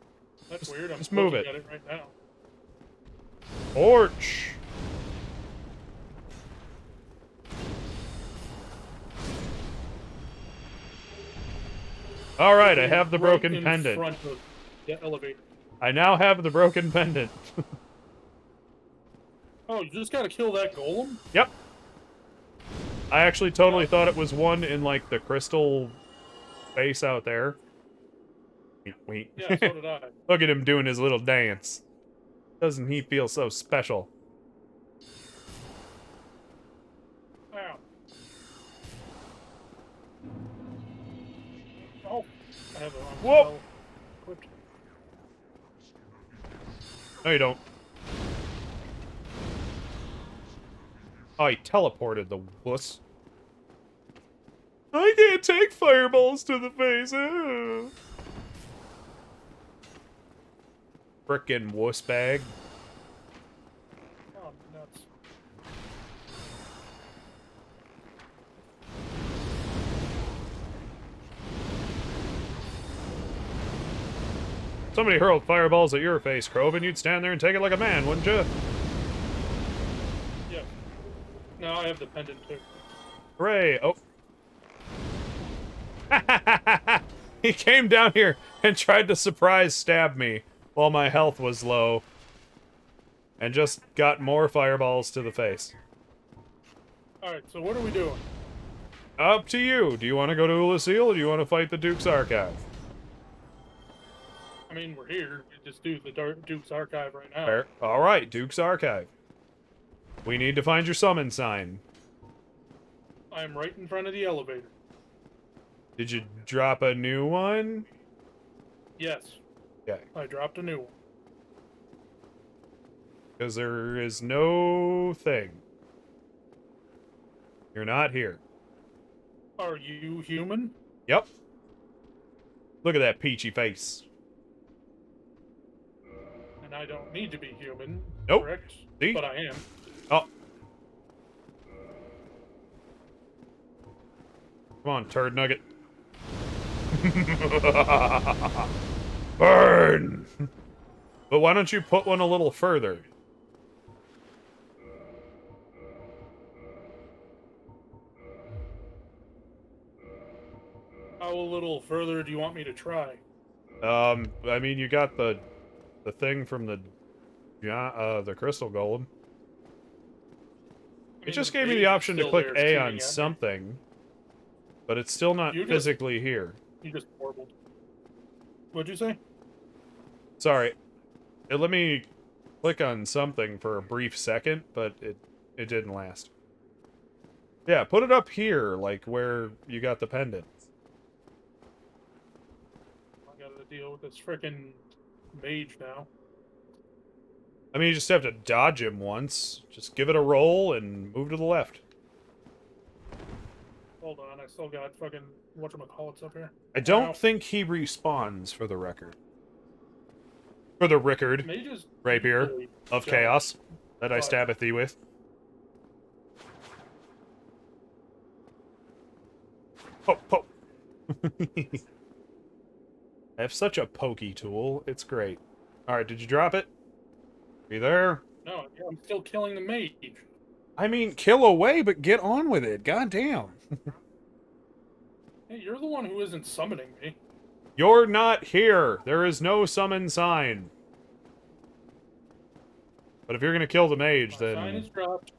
That's weird. I'm just move looking it. at it right now. Torch! Alright, I have the Right broken in pendant. front of the elevator. I now have the broken pendant. Oh, you just gotta kill that golem? Yep. I actually totally thought it was one in, like, the crystal space out there. Wait. Yeah, so did I. Look at him doing his little dance. Doesn't he feel so special? Ow. Oh, I have a wrong Whoa. spell equipped. No, you don't. Oh, he teleported, the wuss. I can't take fireballs to the face. Frickin' wuss bag. Oh, nuts. Somebody hurled fireballs at your face, Krovan. You'd stand there and take it like a man, wouldn't you? Yeah. Now I have the pendant too. Hooray! Oh. He came down here and tried to surprise stab me while my health was low. And just got more fireballs to the face. Alright, so what are we doing? Up to you. Do you want to go to Lucille or do you want to fight the Duke's Archive? I mean, we're here. We just do the Duke's Archive right now. Fair. Alright, Duke's Archive. We need to find your summon sign. I'm right in front of the elevator. Did you drop a new one? Yes, Okay. I dropped a new one. Because there is no thing. You're not here. Are you human? Yep. Look at that peachy face. And I don't need to be human. Nope. Correct? See? But I am. Oh. Come on, turd nugget. Burn! But why don't you put one a little further? How a little further do you want me to try? I mean, you got the thing from the crystal golem. I It mean, just the gave me page the is option to still click there A shooting on at me. something, but it's still not You just- physically here. You just warbled. What'd you say? Sorry. It let me click on something for a brief second, but it didn't last. Yeah, put it up here, like where you got the pendant. I gotta deal with this frickin' mage now. I mean, you just have to dodge him once. Just give it a roll and move to the left. Hold on, I still got fucking whatchamacallits up here. I don't Ow. think he respawns, for the record. For the Rickard Mages rapier usually of don't. chaos that I But- stabbeth thee with. Poke, poke. I have such a pokey tool. It's great. Alright, did you drop it? Are you there? No, I'm still killing the mage. I mean, kill away, but get on with it. Goddamn. Hey, you're the one who isn't summoning me. You're not here. There is no summon sign. But if you're gonna kill the mage, My sign then is dropped.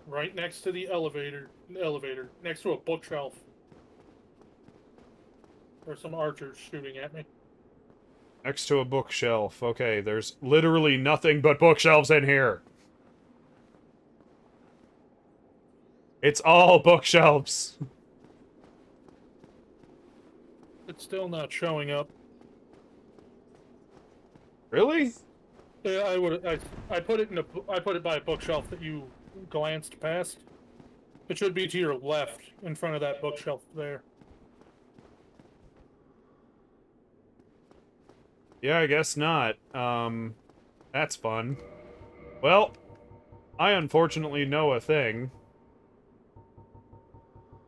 Right next to the elevator, next to a bookshelf. There's some archers shooting at me. next to a bookshelf. Okay, there's literally nothing but bookshelves in here. It's all bookshelves. It's still not showing up. Really? Yeah, I put it in I put it by a bookshelf that you glanced past. It should be to your left, in front of that bookshelf there. Yeah, I guess not. That's fun. Well, I unfortunately know a thing.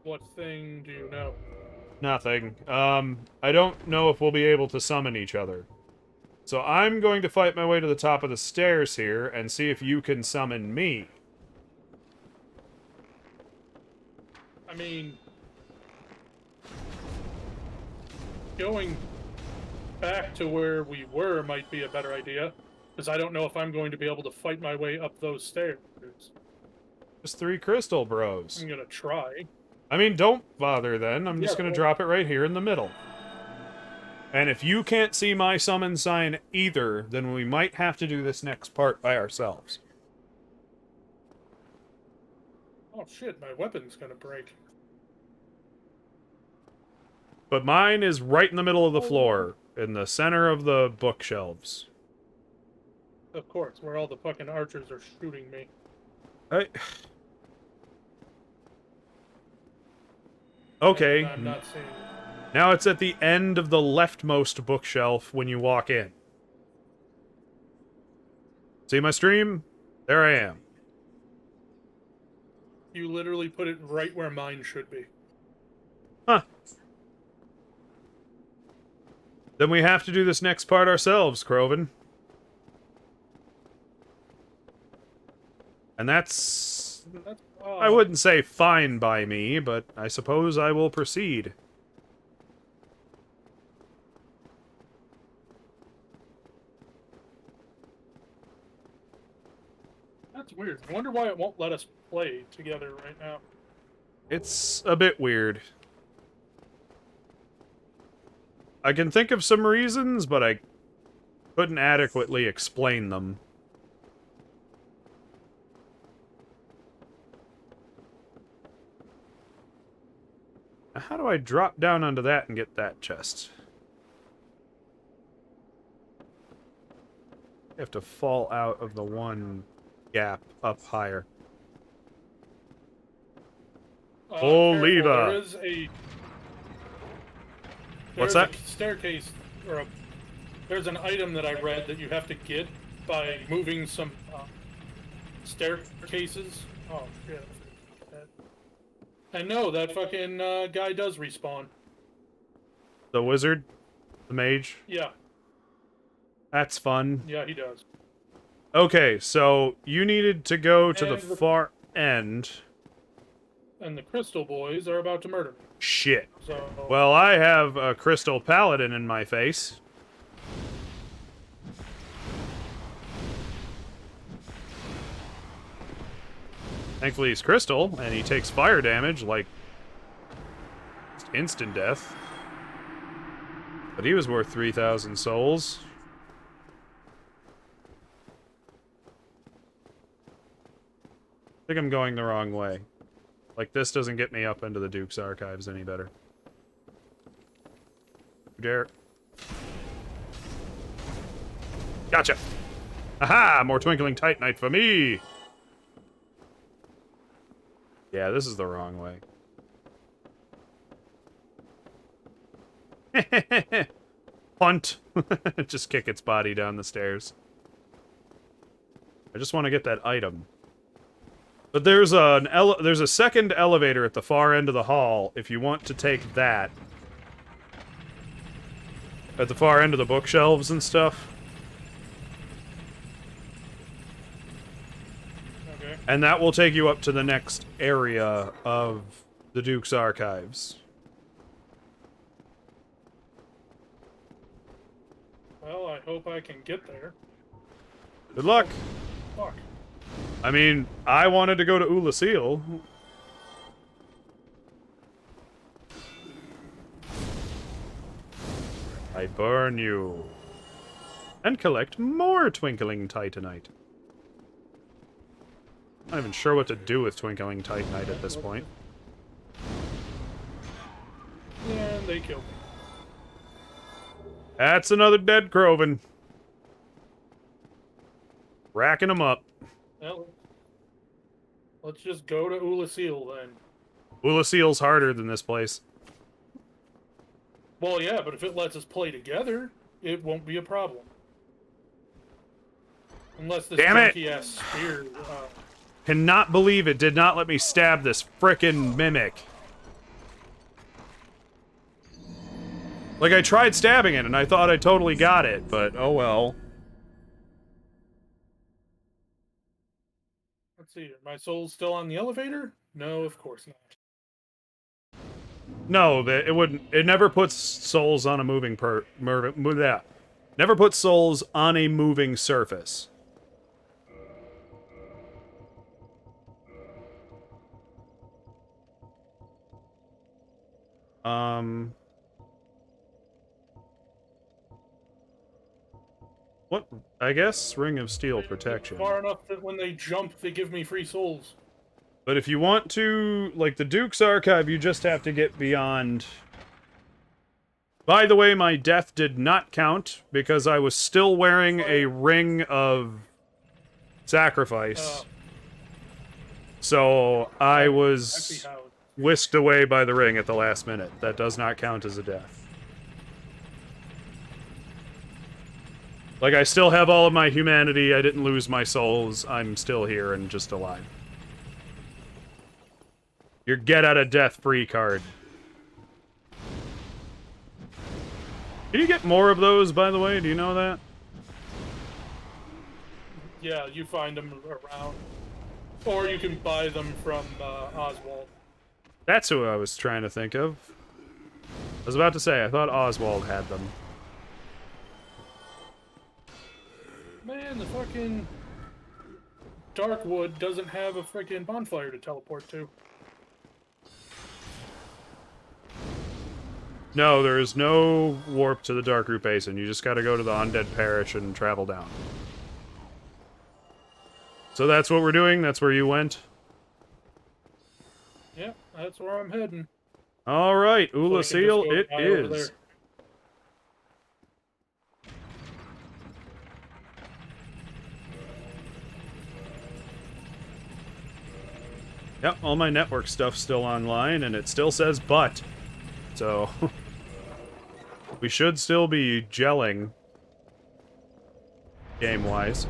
What thing do you know? Nothing. I don't know if we'll be able to summon each other. So I'm going to fight my way to the top of the stairs here and see if you can summon me. I mean, going back to where we were might be a better idea, because I don't know if I'm going to be able to fight my way up those stairs. Just 3 crystal bros. I'm gonna try. I mean, don't bother then. I'm just Yeah, gonna well- drop it right here in the middle. And if you can't see my summon sign either, then we might have to do this next part by ourselves. Oh shit, my weapon's gonna break. But mine is right in the middle of the floor, in the center of the bookshelves. Of course, where all the fucking archers are shooting me. Okay. And I'm not seeing it. Now it's at the end of the leftmost bookshelf when you walk in. See my stream? There I am. You literally put it right where mine should be. Huh. Then we have to do this next part ourselves, Krovan. And that's... I wouldn't say fine by me, but I suppose I will proceed. That's weird. I wonder why it won't let us play together right now. It's a bit weird. I can think of some reasons, but I couldn't adequately explain them. Now, how do I drop down onto that and get that chest? I have to fall out of the one gap up higher. Careful, there is What's there's that? a staircase, or there's an item that I read that you have to get by moving some staircases. Oh shit! And no, that fucking guy does respawn. The wizard? The mage? Yeah, That's fun. yeah, he does. Okay, so you needed to go to the And the- far end. And the crystal boys are about to murder me. Shit. So Well, I have a crystal paladin in my face. Thankfully he's crystal, and he takes fire damage, like just instant death. But he was worth 3,000 souls. I think I'm going the wrong way. Like, this doesn't get me up into the Duke's archives any better. You dare. Gotcha! Aha! More twinkling titanite for me! Yeah, this is the wrong way. Punt! Just kick its body down the stairs. I just want to get that item. But there's there's a second elevator at the far end of the hall if you want to take that. At the far end of the bookshelves and stuff. okay. And that will take you up to the next area of the Duke's archives. Well, I hope I can get there. Good luck! Fuck. I mean, I wanted to go to Ulasil. I burn you. And collect more Twinkling Titanite. Not even sure what to do with Twinkling Titanite at this point. And they killed me. That's another dead Krovan. Racking them up. Well, let's just go to Ulasil then. Ulasil's harder than this place. Well, yeah, but if it lets us play together, it won't be a problem. Unless this Damn it! junky-ass spear... Cannot believe it did not let me stab this frickin' mimic. Like, I tried stabbing it, and I thought I totally got it, but oh well. Let's see, my soul's still on the elevator? No, of course not. No, it wouldn't. It never puts souls on a moving never puts souls on a moving surface. What? I guess Ring of Steel protection. Far enough that when they jump, they give me free souls. But if you want to, like the Duke's Archive, you just have to get beyond... By the way, my death did not count, because I was still wearing a Ring of Sacrifice. So I was whisked away by the ring at the last minute. That does not count as a death. Like, I still have all of my humanity, I didn't lose my souls, I'm still here and just alive. Your get-out-of-death-free card. Can you get more of those, by the way? Do you know that? Yeah, you find them around. Or you can buy them from Oswald. That's who I was trying to think of. I was about to say, I thought Oswald had them. Man, the fucking Darkwood doesn't have a freaking bonfire to teleport to. No, there is no warp to the Darkroot Basin. You just gotta go to the Undead Parish and travel down. So that's what we're doing? That's where you went? Yep, that's where I'm heading. Alright, Ulasil it over is. there. Yep, all my network stuff's still online, and it still says but. So... we should still be gelling. Game-wise.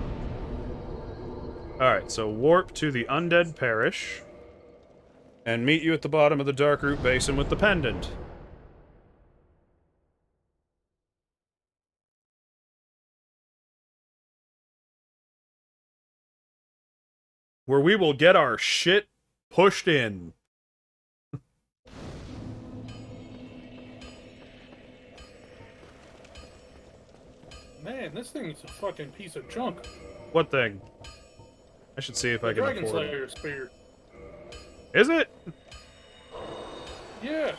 Alright, so warp to the Undead Parish. And meet you at the bottom of the Darkroot Basin with the pendant. Where we will get our shit pushed in. Man, this thing is a fucking piece of junk. What thing? I should see if I can Dragon afford it. Slayer spear. Is it? Yeah.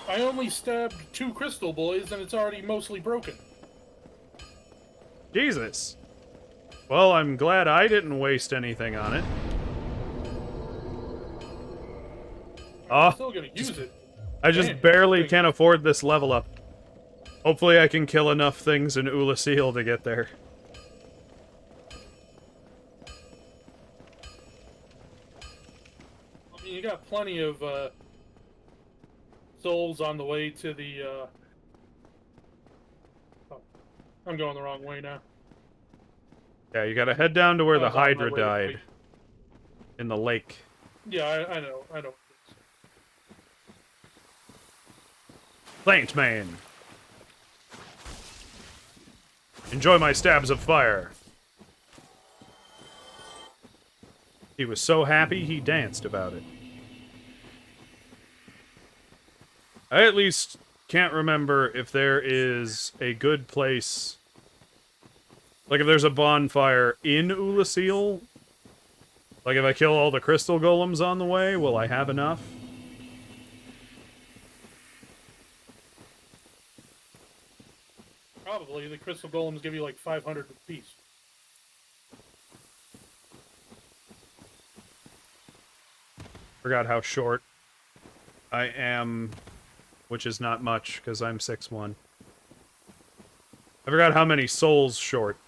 I only stabbed 2 crystal boys and it's already mostly broken. Jesus. Well, I'm glad I didn't waste anything on it. I'm still gonna use it. I just Man, barely can afford this level up. Hopefully I can kill enough things in Ulasil to get there. I mean, you got plenty of souls on the way to the oh, I'm going the wrong way now. Yeah, you gotta head down to where I the was on my Hydra way to died. Queen. In the lake. Yeah, I know. Thanks, man. Enjoy my stabs of fire. He was so happy he danced about it. I at least can't remember if there is a good place... Like, if there's a bonfire in Ulasil, like, if I kill all the crystal golems on the way, will I have enough? Probably. The crystal golems give you like 500 apiece. Forgot how short I am, which is not much, because I'm 6'1". I forgot how many souls short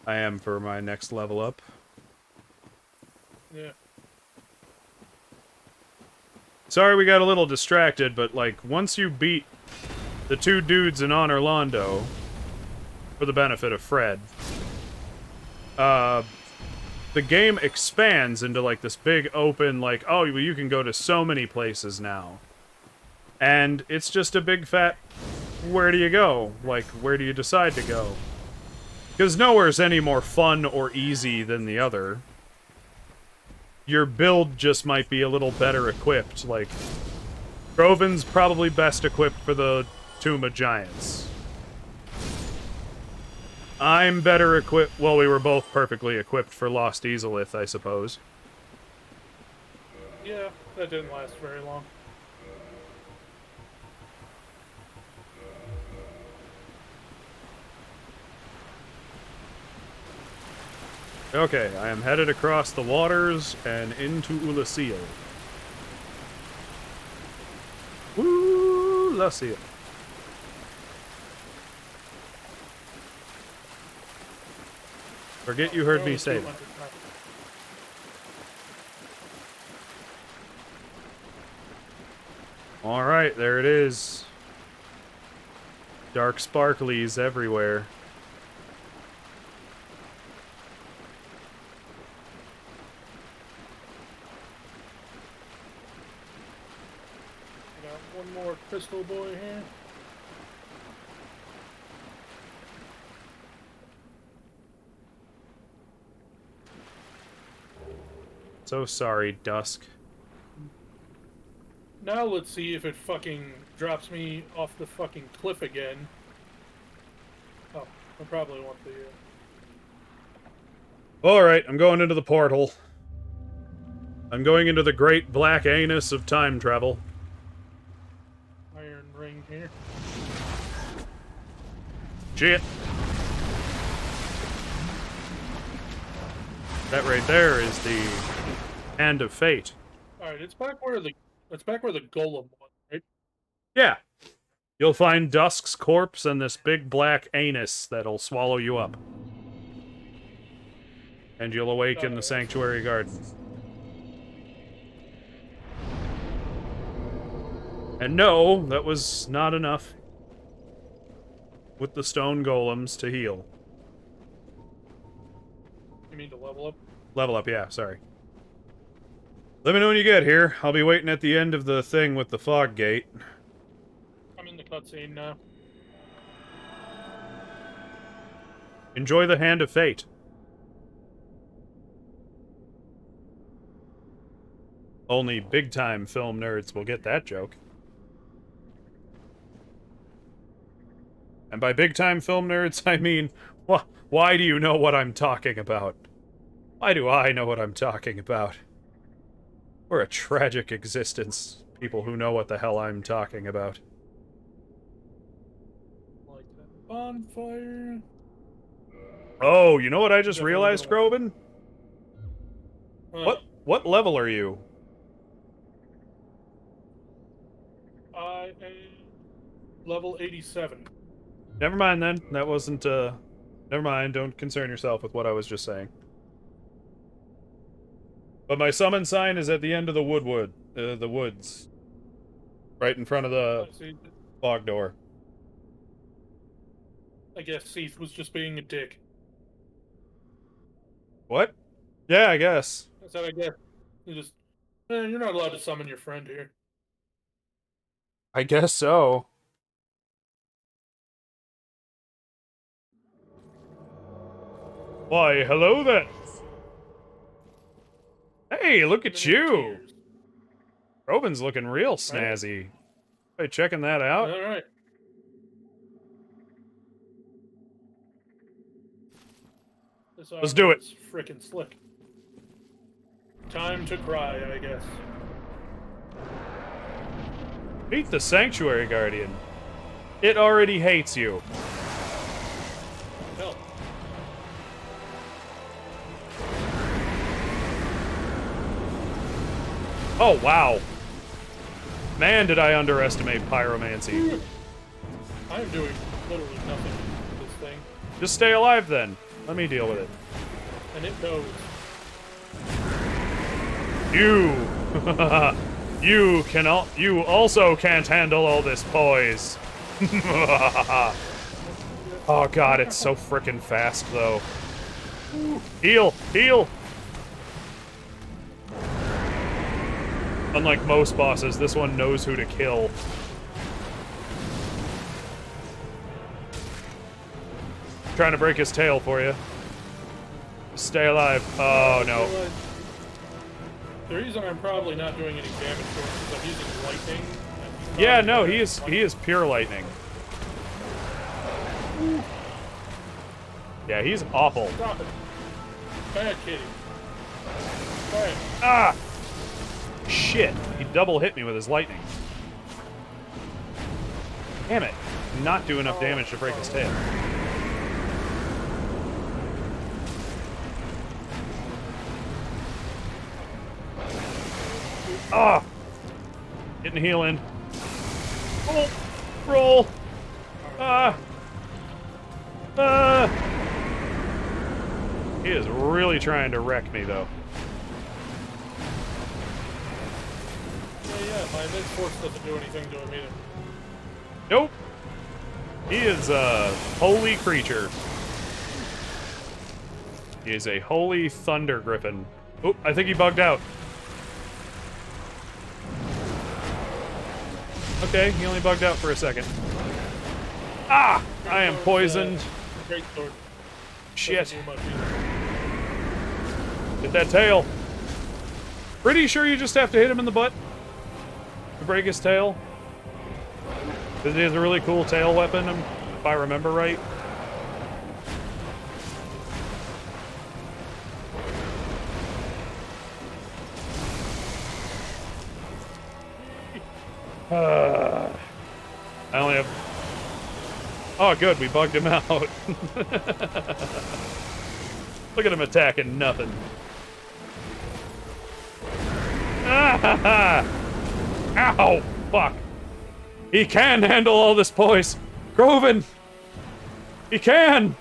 I am for my next level up. Yeah. Sorry we got a little distracted, but, like, once you beat the 2 dudes in Honor Londo, for the benefit of Fred, the game expands into, like, this big open, like, oh, well, you can go to so many places now. And it's just a big fat, where do you go? Like, where do you decide to go? Because nowhere's any more fun or easy than the other. Your build just might be a little better equipped. Like, Krovan's probably best equipped for the Tomb of Giants. I'm better equipped. Well, we were both perfectly equipped for Lost Easelith, I suppose. Yeah, that didn't last very long. Okay, I am headed across the waters and into Ulasil. Ulasil. Forget you heard me say that. Alright, there it is. Dark sparklies everywhere. I got one more crystal boy here. So sorry, Dusk. Now let's see if it fucking drops me off the fucking cliff again. Oh, I probably want the... Alright, I'm going into the portal. I'm going into the great black anus of time travel. iron ring here. Shit. That right there is the Hand of Fate. Alright, it's back where the golem was, right? Yeah. You'll find Dusk's corpse and this big black anus that'll swallow you up. And you'll awake in the Sanctuary Garden. And no, that was not enough. With the stone golems to heal. You mean to level up? Level up, yeah, sorry. Let me know when you get here. I'll be waiting at the end of the thing with the fog gate. I'm in the cutscene now. Enjoy the Hand of Fate. Only big-time film nerds will get that joke. And by big-time film nerds, I mean, why do you know what I'm talking about? Why do I know what I'm talking about? We're a tragic existence, people who know what the hell I'm talking about. Like that bonfire. Oh, you know what I just Definitely realized, gonna- Groban? What level are you? I am level 87. Never mind then. That wasn't, never mind. Don't concern yourself with what I was just saying. But my summon sign is at the end of the the woods. Right in front of the fog door. I guess Seath was just being a dick. What? Yeah, I guess. I said, I guess. You're not allowed to summon your friend here. I guess so. Why, hello there. Hey, look at you. Krovan's looking real snazzy. Hey, checking that out? All right. This Let's do it. is frickin' slick. Time to cry, I guess. Meet the Sanctuary Guardian. It already hates you. Hell. Oh, wow. Man, did I underestimate pyromancy. I am doing literally nothing with this thing. Just stay alive, then. Let me deal with it. And it knows. You! You also can't handle all this poise. Oh god, it's so frickin' fast, though. Heal! Heal! Unlike most bosses, this one knows who to kill. Trying to break his tail for you. Stay alive. Oh, no. The reason I'm probably not doing any damage to him is I'm using lightning. Yeah, no, he is pure lightning. Yeah, he's awful. Stop it. Bad kitty. Bad. Ah! Shit, he double hit me with his lightning. Damn it. Not do enough damage to break his tail. Ah! Getting healing. Oh! Roll! Ah! Ah! He is really trying to wreck me, though. Yeah, my mid-force doesn't do anything to him either. Nope. He is a holy creature. He is a holy thunder griffin. Oh, I think he bugged out. Okay, he only bugged out for a second. Ah! I am poisoned. Great sword. Shit. Doesn't do much either. Get that tail. Pretty sure you just have to hit him in the butt to break his tail. Because he has a really cool tail weapon, if I remember right. I only have... Oh, good, we bugged him out. Look at him attacking nothing. Ah! Ow! Fuck. He can handle all this poise. Krovan! He can!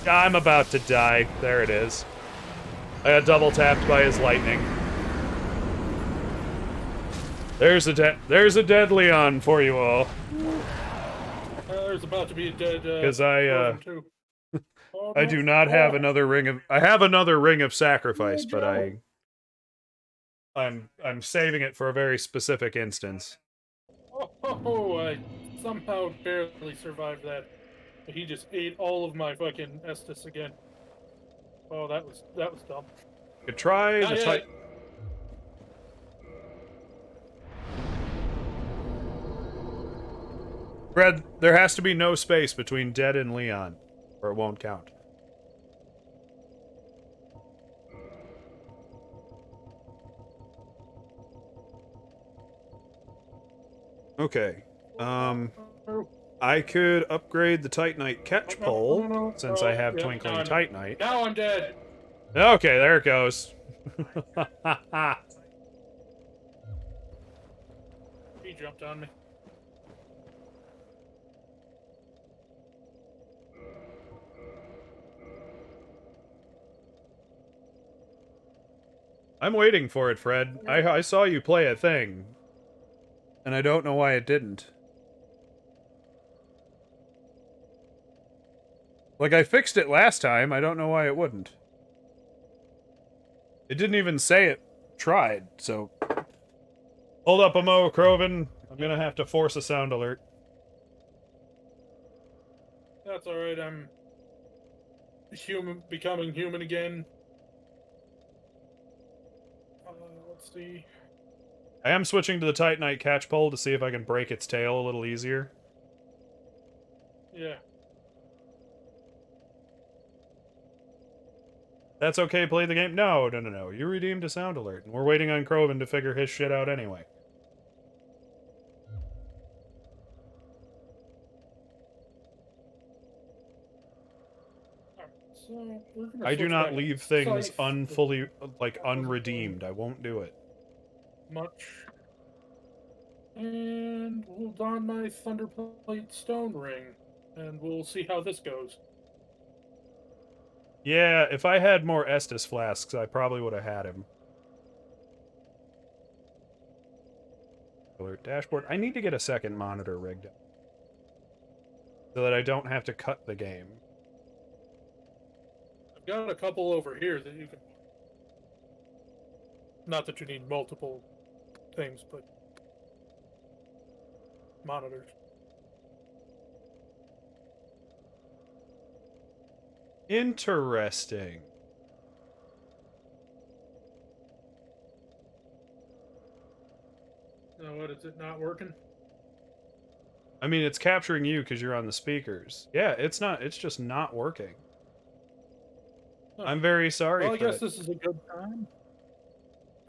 I'm about to die. There it is. I got double tapped by his lightning. There's a dead Leon for you all. There's about to be a dead. Because Krovan too. Oh, I no. do not have Oh. another ring of. I have another ring of sacrifice, but I'm saving it for a very specific instance. Oh, I somehow barely survived that. He just ate all of my fucking Estus again. Oh, that was dumb. Could try Not the yet. fight. Fred, there has to be no space between dead and Leon, or it won't count. Okay. I could upgrade the Titanite catch pole, since I have Yep, Twinkling now Titanite. Now I'm dead. Okay, there it goes. He jumped on me. I'm waiting for it, Fred. I saw you play a thing. And I don't know why it didn't. Like, I fixed it last time, I don't know why it wouldn't. It didn't even say it tried, so... Hold up, Amo, Krovan. I'm gonna have to force a sound alert. That's alright, I'm becoming human again. Let's see. I am switching to the Titanite catch pole to see if I can break its tail a little easier. Yeah. That's okay, play the game. No, no, no, no. You redeemed a sound alert, and we're waiting on Krovan to figure his shit out anyway. So we're gonna I do switch not back to leave things Scythe, unfully, like, that wasn't doing unredeemed. I won't do it. much. And we'll don my Thunderplate Stone Ring, and we'll see how this goes. Yeah, if I had more Estus flasks, I probably would have had him. Alert dashboard. I need to get a second monitor rigged up so that I don't have to cut the game. I've got a couple over here that you can. Not that you need multiple things, but monitors. Interesting. No, what is it not working? I mean, it's capturing you because you're on the speakers. Yeah, it's not. It's just not working. Huh. I'm very sorry. Well, I guess Fred. this is a good time.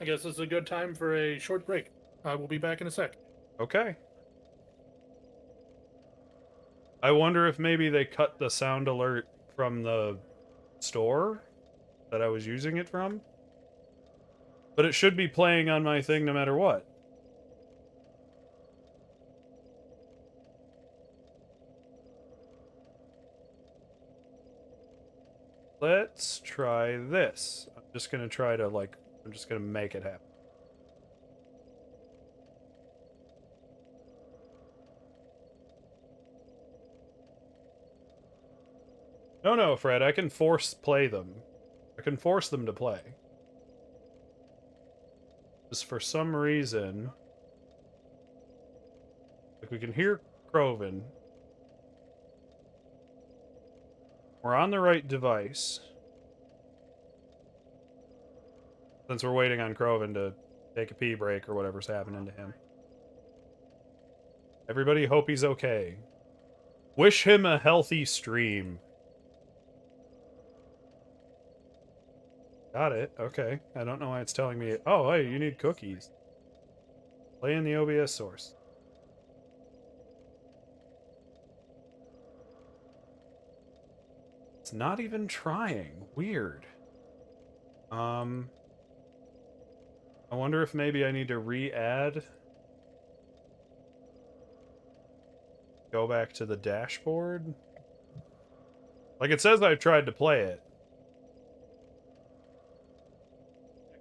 I guess this is a good time for a short break. I will be back in a sec. Okay. I wonder if maybe they cut the sound alert from the store that I was using it from. But it should be playing on my thing no matter what. Let's try this. I'm just gonna try to, like, I'm just gonna make it happen. No, no, Fred, I can force play them. I can force them to play. Just for some reason... Like, we can hear Krovan. We're on the right device. Since we're waiting on Krovan to take a pee break or whatever's happening to him. Everybody hope he's okay. Wish him a healthy stream. Got it. Okay. I don't know why it's telling me... Oh, hey, you need cookies. Play in the OBS source. It's not even trying. Weird. I wonder if maybe I need to re-add... Go back to the dashboard? Like, it says I've tried to play it.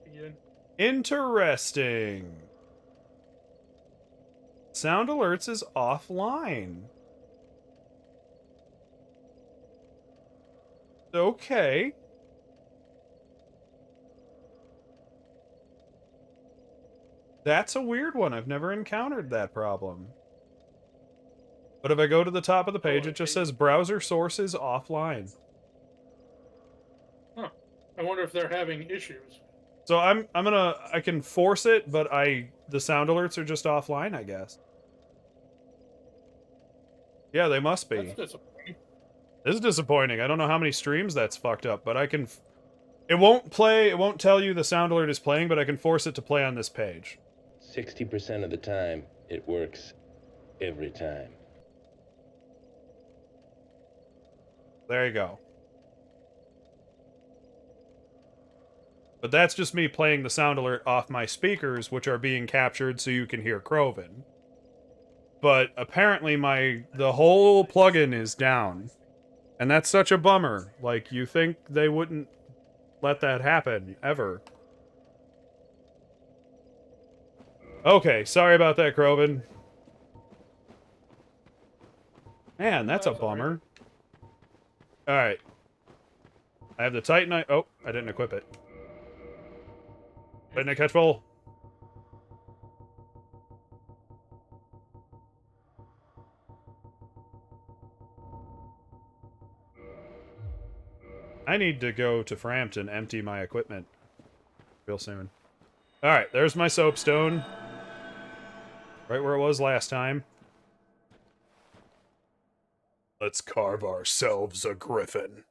Again. Interesting. Sound alerts is offline. Okay. That's a weird one. I've never encountered that problem. But if I go to the top of the page, it just says browser sources offline. Huh. I wonder if they're having issues. So I can force it, but the sound alerts are just offline, I guess. Yeah, they must be. That's disappointing. This is disappointing. I don't know how many streams that's fucked up, but I can... It won't play, it won't tell you the sound alert is playing, but I can force it to play on this page. 60% of the time, it works every time. There you go. But that's just me playing the sound alert off my speakers, which are being captured so you can hear Krovan. But apparently the whole plugin is down. And that's such a bummer. Like, you think they wouldn't let that happen, ever. Okay, sorry about that, Krovan. Man, that's a bummer. Alright. I have the Titan... Oh, I didn't equip it. Titan catch full. I need to go to Frampton, empty my equipment real soon. Alright, there's my soapstone. Right where it was last time. Let's carve ourselves a griffin.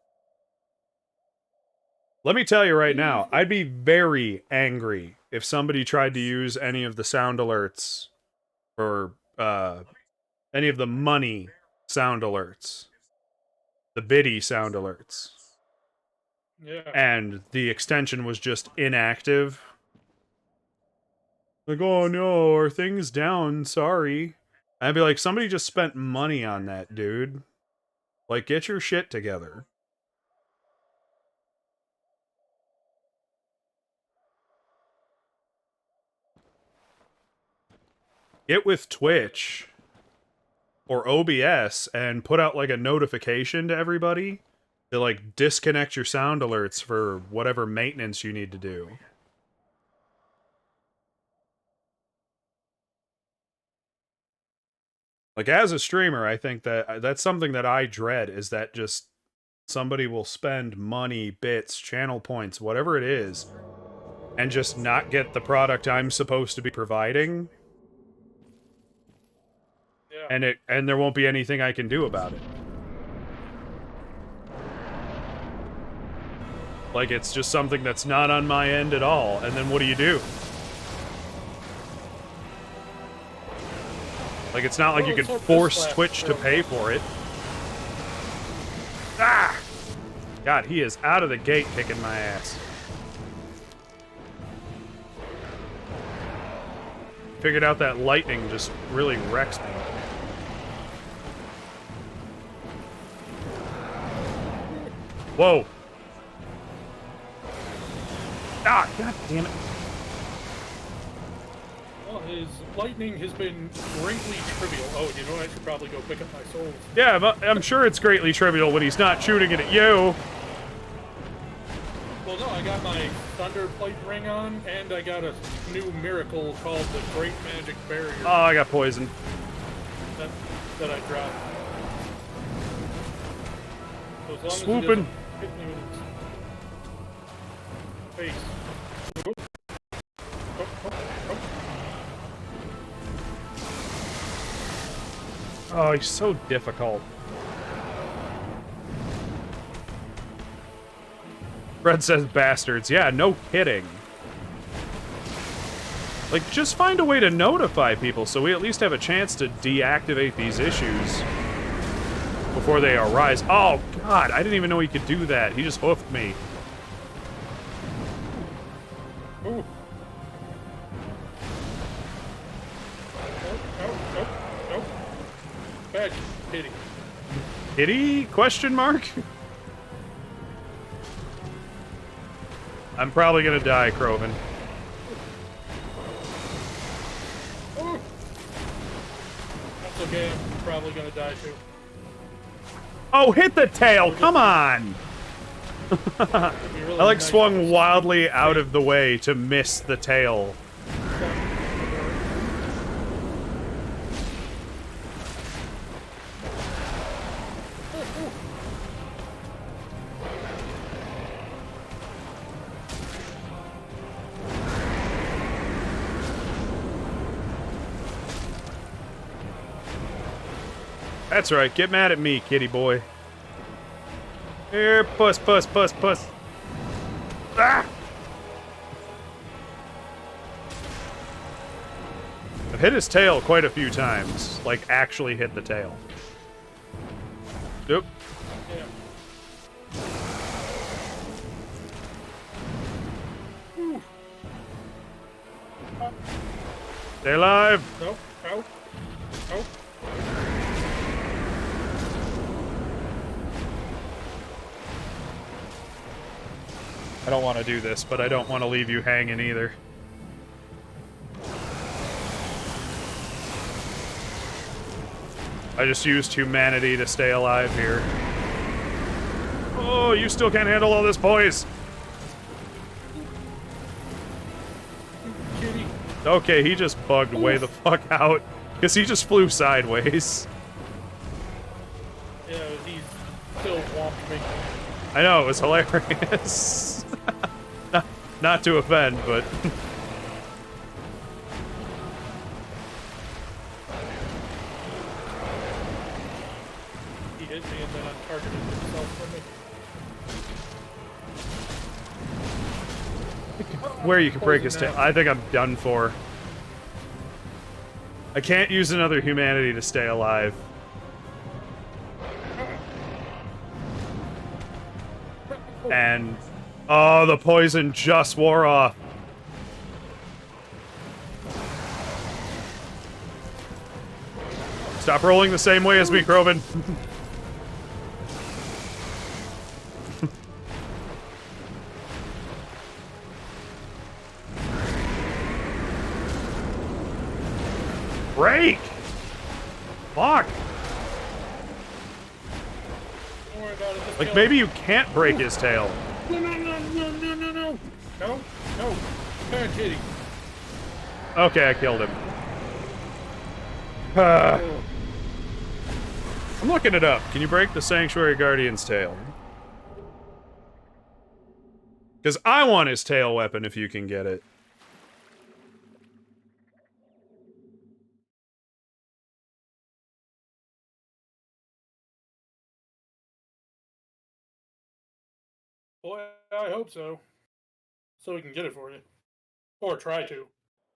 Let me tell you right now, I'd be very angry if somebody tried to use any of the sound alerts or any of the money sound alerts, the biddy sound alerts, Yeah. and the extension was just inactive. Like, oh no, our thing's down, sorry. I'd be like, somebody just spent money on that, dude. Like, get your shit together. Get with Twitch or OBS and put out like a notification to everybody to like disconnect your sound alerts for whatever maintenance you need to do. Like, as a streamer, I think that that's something that I dread, is that just somebody will spend money, bits, channel points, whatever it is, and just not get the product I'm supposed to be providing. Yeah. And there won't be anything I can do about it. Like, it's just something that's not on my end at all, and then what do? Like, it's not like Well, you let's can hope this force lasts Twitch for to a pay while. for it. Ah! God, he is out of the gate kicking my ass. Figured out that lightning just really wrecks me. Whoa. Ah, god damn it. Well, his lightning has been greatly trivial. Oh, you know what? I should probably go pick up my souls. Yeah, but I'm sure it's greatly trivial when he's not shooting it at you. Well, no, I got my Thunder Plate ring on, and I got a new miracle called the Great Magic Barrier Oh, I got poisoned. that I dropped. So as long as Swooping. it doesn't hit me with its face. Oh, oh, oh. Oh, he's so difficult. Fred says bastards. Yeah, no kidding. Like, just find a way to notify people so we at least have a chance to deactivate these issues before they arise. Oh, God, I didn't even know he could do that. He just hoofed me. Ooh. Nope. Bad kitty. Kitty? Question mark? I'm probably gonna die, Krovan. Ooh. That's okay, I'm probably gonna die too. Oh, hit the tail! Come on! It'd be really I like nice swung if wildly out of the way to miss the tail. That's right, get mad at me, kitty boy. Here, puss. Ah! I've hit his tail quite a few times. Like, actually hit the tail. Nope. Yeah. Stay alive! Nope. Out. Nope. I don't want to do this, but I don't want to leave you hanging either. I just used humanity to stay alive here. Oh, you still can't handle all this poise! Kitty. Okay, he just bugged way the fuck out. Because he just flew sideways. Yeah, he's still whomped me. I know, it was hilarious. Not to offend, but... He hit me and then untargeted himself from me. where you can break his tail. I think I'm done for. I can't use another humanity to stay alive. And oh, the poison just wore off. Stop rolling the same way as me, Krovan. Break! Fuck! Don't worry about it. Just Like, kill maybe him. you can't break his tail. No, no, no, no, no, no, no. No, no. Parent kitty. Okay, I killed him. I'm looking it up. Can you break the Sanctuary Guardian's tail? Because I want his tail weapon if you can get it. Boy, I hope so. So we can get it for you. Or try to.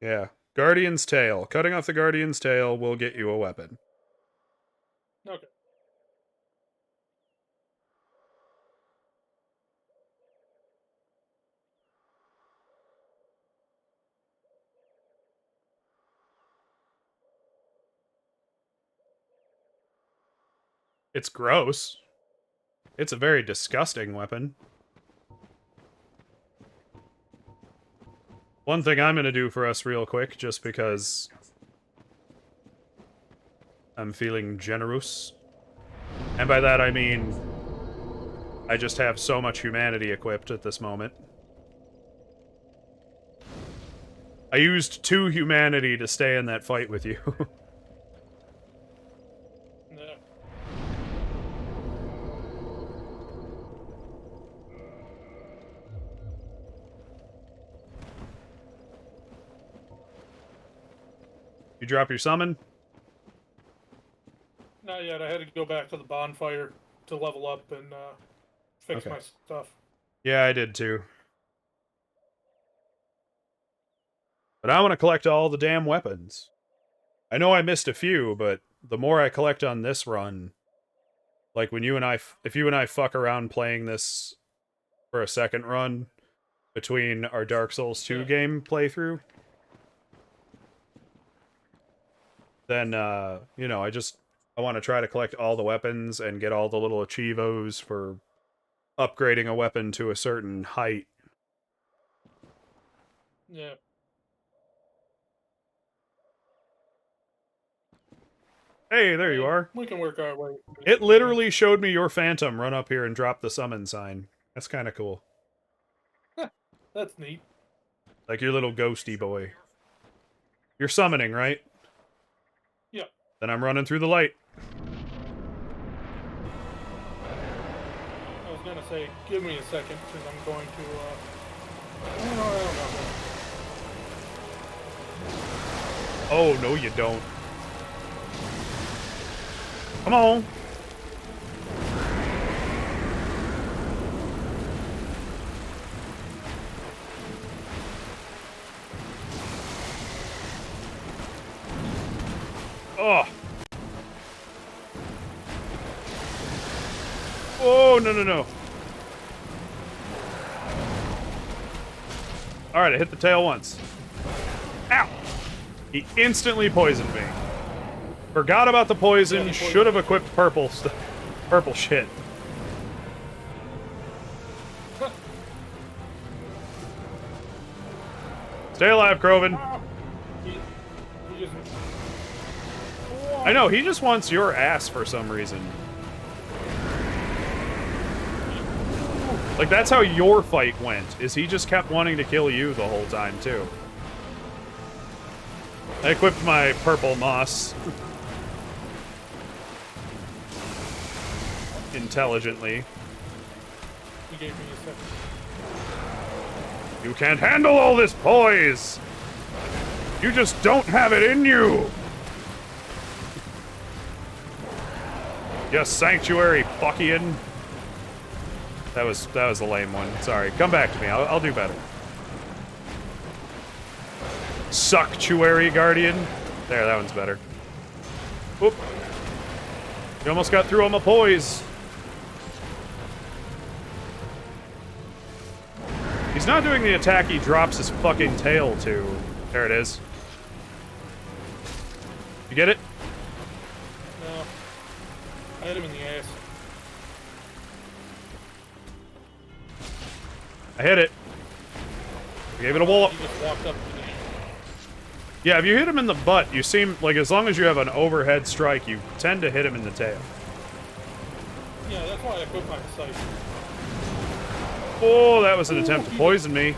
Yeah. Guardian's tail. Cutting off the Guardian's tail will get you a weapon. Okay. It's gross. It's a very disgusting weapon. One thing I'm gonna do for us real quick, just because I'm feeling generous. And by that I mean I just have so much humanity equipped at this moment. I used 2 humanity to stay in that fight with you. Yeah. You drop your summon? Not yet. I had to go back to the bonfire to level up and fix Okay. my stuff. Yeah, I did too. But I want to collect all the damn weapons. I know I missed a few, but the more I collect on this run, like when you and I, if you and I fuck around playing this for a second run between our Dark Souls 2 Yeah. game playthrough, then, you know, I want to try to collect all the weapons and get all the little achievos for upgrading a weapon to a certain height. Yeah. Hey, there you are. We can work our way. It literally showed me your phantom run up here and drop the summon sign. That's kind of cool. That's neat. Like your little ghosty boy. You're summoning, right? Yeah. Then I'm running through the light. I was gonna say, give me a second, because I'm going to, I don't know. Oh, no you don't. Come on. Oh. Oh, no, no, no. Alright, I hit the tail once. Ow! He instantly poisoned me. Forgot about the poison, Yeah, should have equipped purple purple shit. Stay alive, Krovan. He just... I know, he just wants your ass for some reason. Like, that's how your fight went, is he just kept wanting to kill you the whole time, too. I equipped my purple moss. Intelligently. He gave me a second. You can't handle all this poise! You just don't have it in you! You sanctuary fuckian. That was a lame one. Sorry. Come back to me. I'll do better. Suctuary Guardian. There, that one's better. Oop. You almost got through all my poise. He's not doing the attack he drops his fucking tail to. There it is. You get it? No. I hit him in the ass. I hit it. I gave it a wallop. He just walked up to me. Yeah, if you hit him in the butt, you seem like as long as you have an overhead strike, you tend to hit him in the tail. Yeah, that's why I put my sight. Oh, that was an attempt to poison me.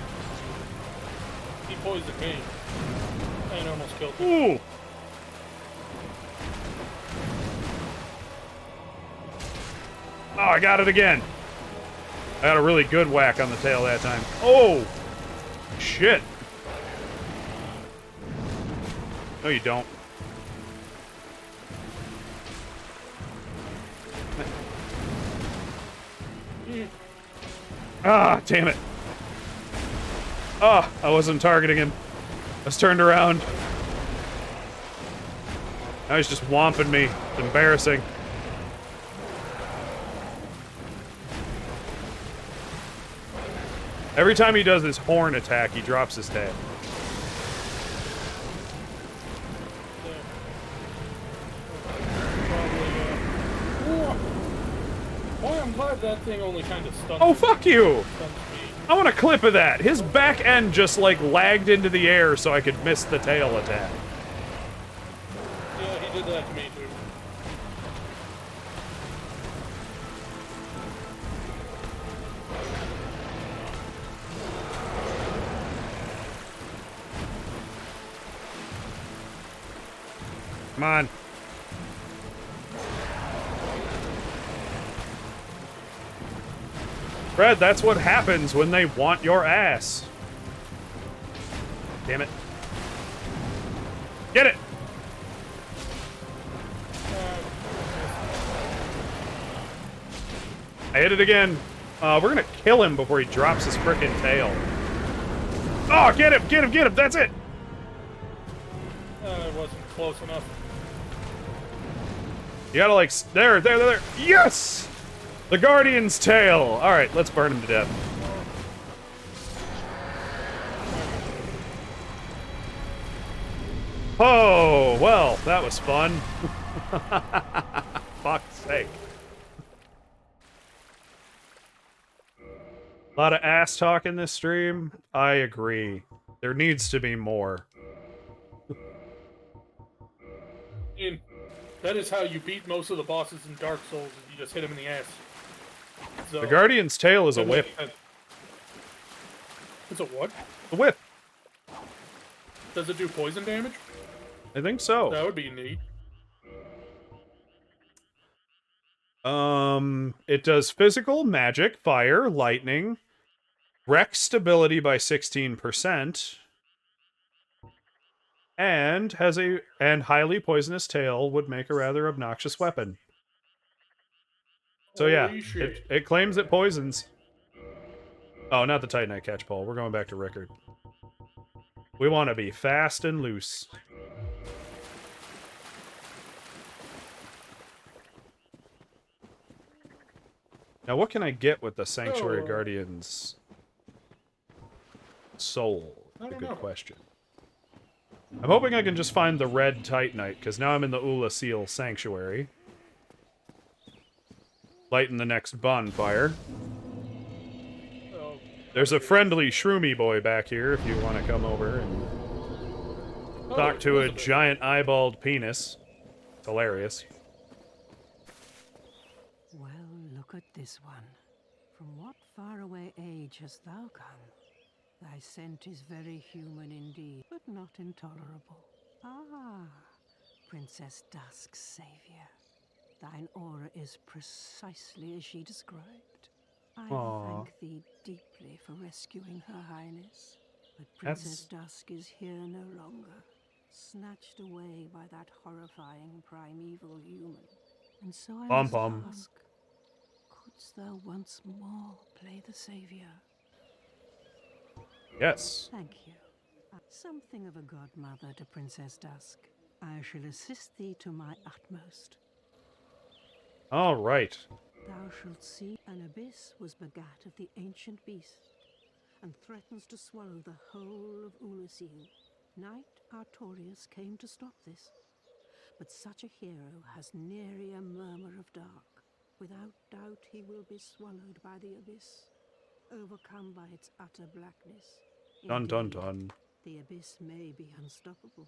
He poisoned me. And almost killed me. Ooh. Oh, I got it again. I got a really good whack on the tail that time. Oh! Shit. No, you don't. Ah, damn it. Ah, I wasn't targeting him. I was turned around. Now he's just whomping me. It's embarrassing. Every time he does his horn attack, he drops his tail. Boy, I'm glad that thing only kind of stunned Oh, me. fuck you! Stunned me. I want a clip of that. His back end just, like, lagged into the air so I could miss the tail attack. Yeah, he did that to me, too. Come on. Fred, that's what happens when they want your ass. Damn it. Get it! I hit it again. We're gonna kill him before he drops his frickin' tail. Oh, get him, get him, get him, that's it! It wasn't close enough. You gotta like, there. Yes! The Guardian's tail. All right, let's burn him to death. Oh, well, that was fun. Fuck's sake. A lot of ass talk in this stream. I agree. There needs to be more. And that is how you beat most of the bosses in Dark Souls, is you just hit them in the ass. So, The Guardian's tail is a whip. It's a what? A whip. Does it do poison damage? I think so. That would be neat. It does physical, magic, fire, lightning, wreck stability by 16%, and has a highly poisonous tail would make a rather obnoxious weapon. So yeah, Holy shit. it claims it poisons. Oh, not the Titanite catchpole. We're going back to Rickard. We want to be fast and loose. Now, what can I get with the Sanctuary Guardian's soul? I A don't good know. question. I'm hoping I can just find the red Titanite, because now I'm in the Ula Seal Sanctuary. Lighten the next bonfire. Oh, There's a friendly shroomy boy back here if you want to come over and talk to a Elizabeth. giant eyeballed penis. It's hilarious. Well, look at this one. From what faraway age hast thou come? Thy scent is very human indeed, but not intolerable. Ah, Princess Dusk's savior. Thine aura is precisely as she described. I Aw. thank thee deeply for rescuing Her Highness. But That's- Princess Dusk is here no longer, snatched away by that horrifying primeval human. And so I must Pom-pom. ask, couldst thou once more play the savior? Yes. Thank you. Something of a godmother to Princess Dusk. I shall assist thee to my utmost. All right. Thou shalt see an abyss was begat of the ancient beast, and threatens to swallow the whole of Ulusil. Knight Artorius came to stop this, but such a hero has nary a murmur of dark. Without doubt he will be swallowed by the abyss, overcome by its utter blackness. Dun dun Indeed, dun. the abyss may be unstoppable.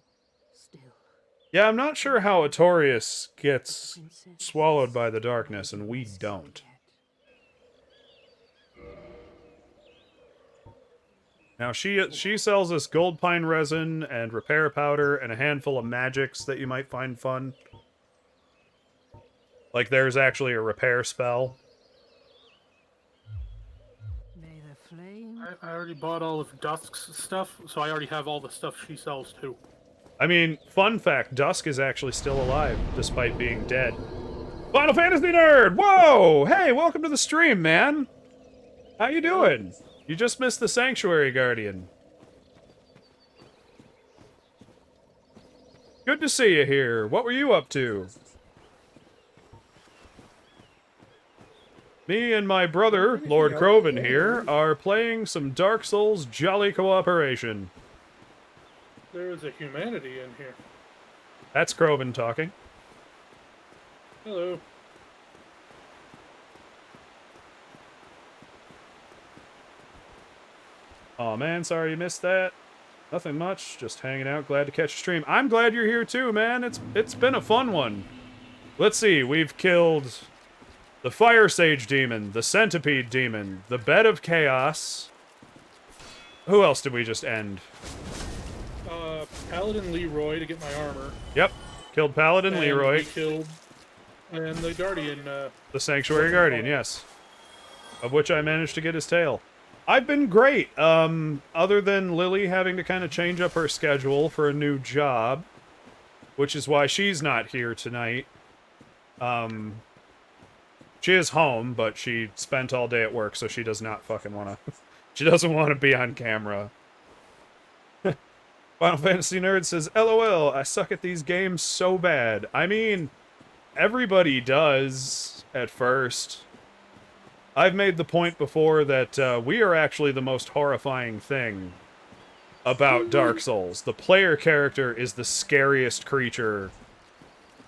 Still, Yeah, I'm not sure how Artorius gets Princess swallowed Dusk by the darkness, may and be we rescued don't. yet. Now she sells us gold pine resin and repair powder and a handful of magics that you might find fun. Like there's actually a repair spell. May the flame. I already bought all of Dusk's stuff, so I already have all the stuff she sells too. I mean, fun fact, Dusk is actually still alive, despite being dead. Final Fantasy Nerd! Whoa! Hey, welcome to the stream, man! How you doing? You just missed the Sanctuary Guardian. Good to see you here. What were you up to? Me and my brother, Lord Krovan here, are playing some Dark Souls Jolly Cooperation. There is a humanity in here. That's Krovan talking. Hello. Aw man, sorry you missed that. Nothing much, just hanging out, glad to catch a stream. I'm glad you're here too, man. It's been a fun one. Let's see, we've killed the Fire Sage Demon, the Centipede Demon, the Bed of Chaos. Who else did we just end? Paladin Leroy to get my armor. Yep, killed Paladin And Leroy. we killed and the Guardian. The Sanctuary Guardian, yes. Of which I managed to get his tail. I've been great, other than Lily having to kind of change up her schedule for a new job, which is why she's not here tonight. She is home, but she spent all day at work, so she does not fucking want to... She doesn't want to be on camera. Final Fantasy Nerd says, LOL, I suck at these games so bad. I mean, everybody does at first. I've made the point before that we are actually the most horrifying thing about Dark Souls. The player character is the scariest creature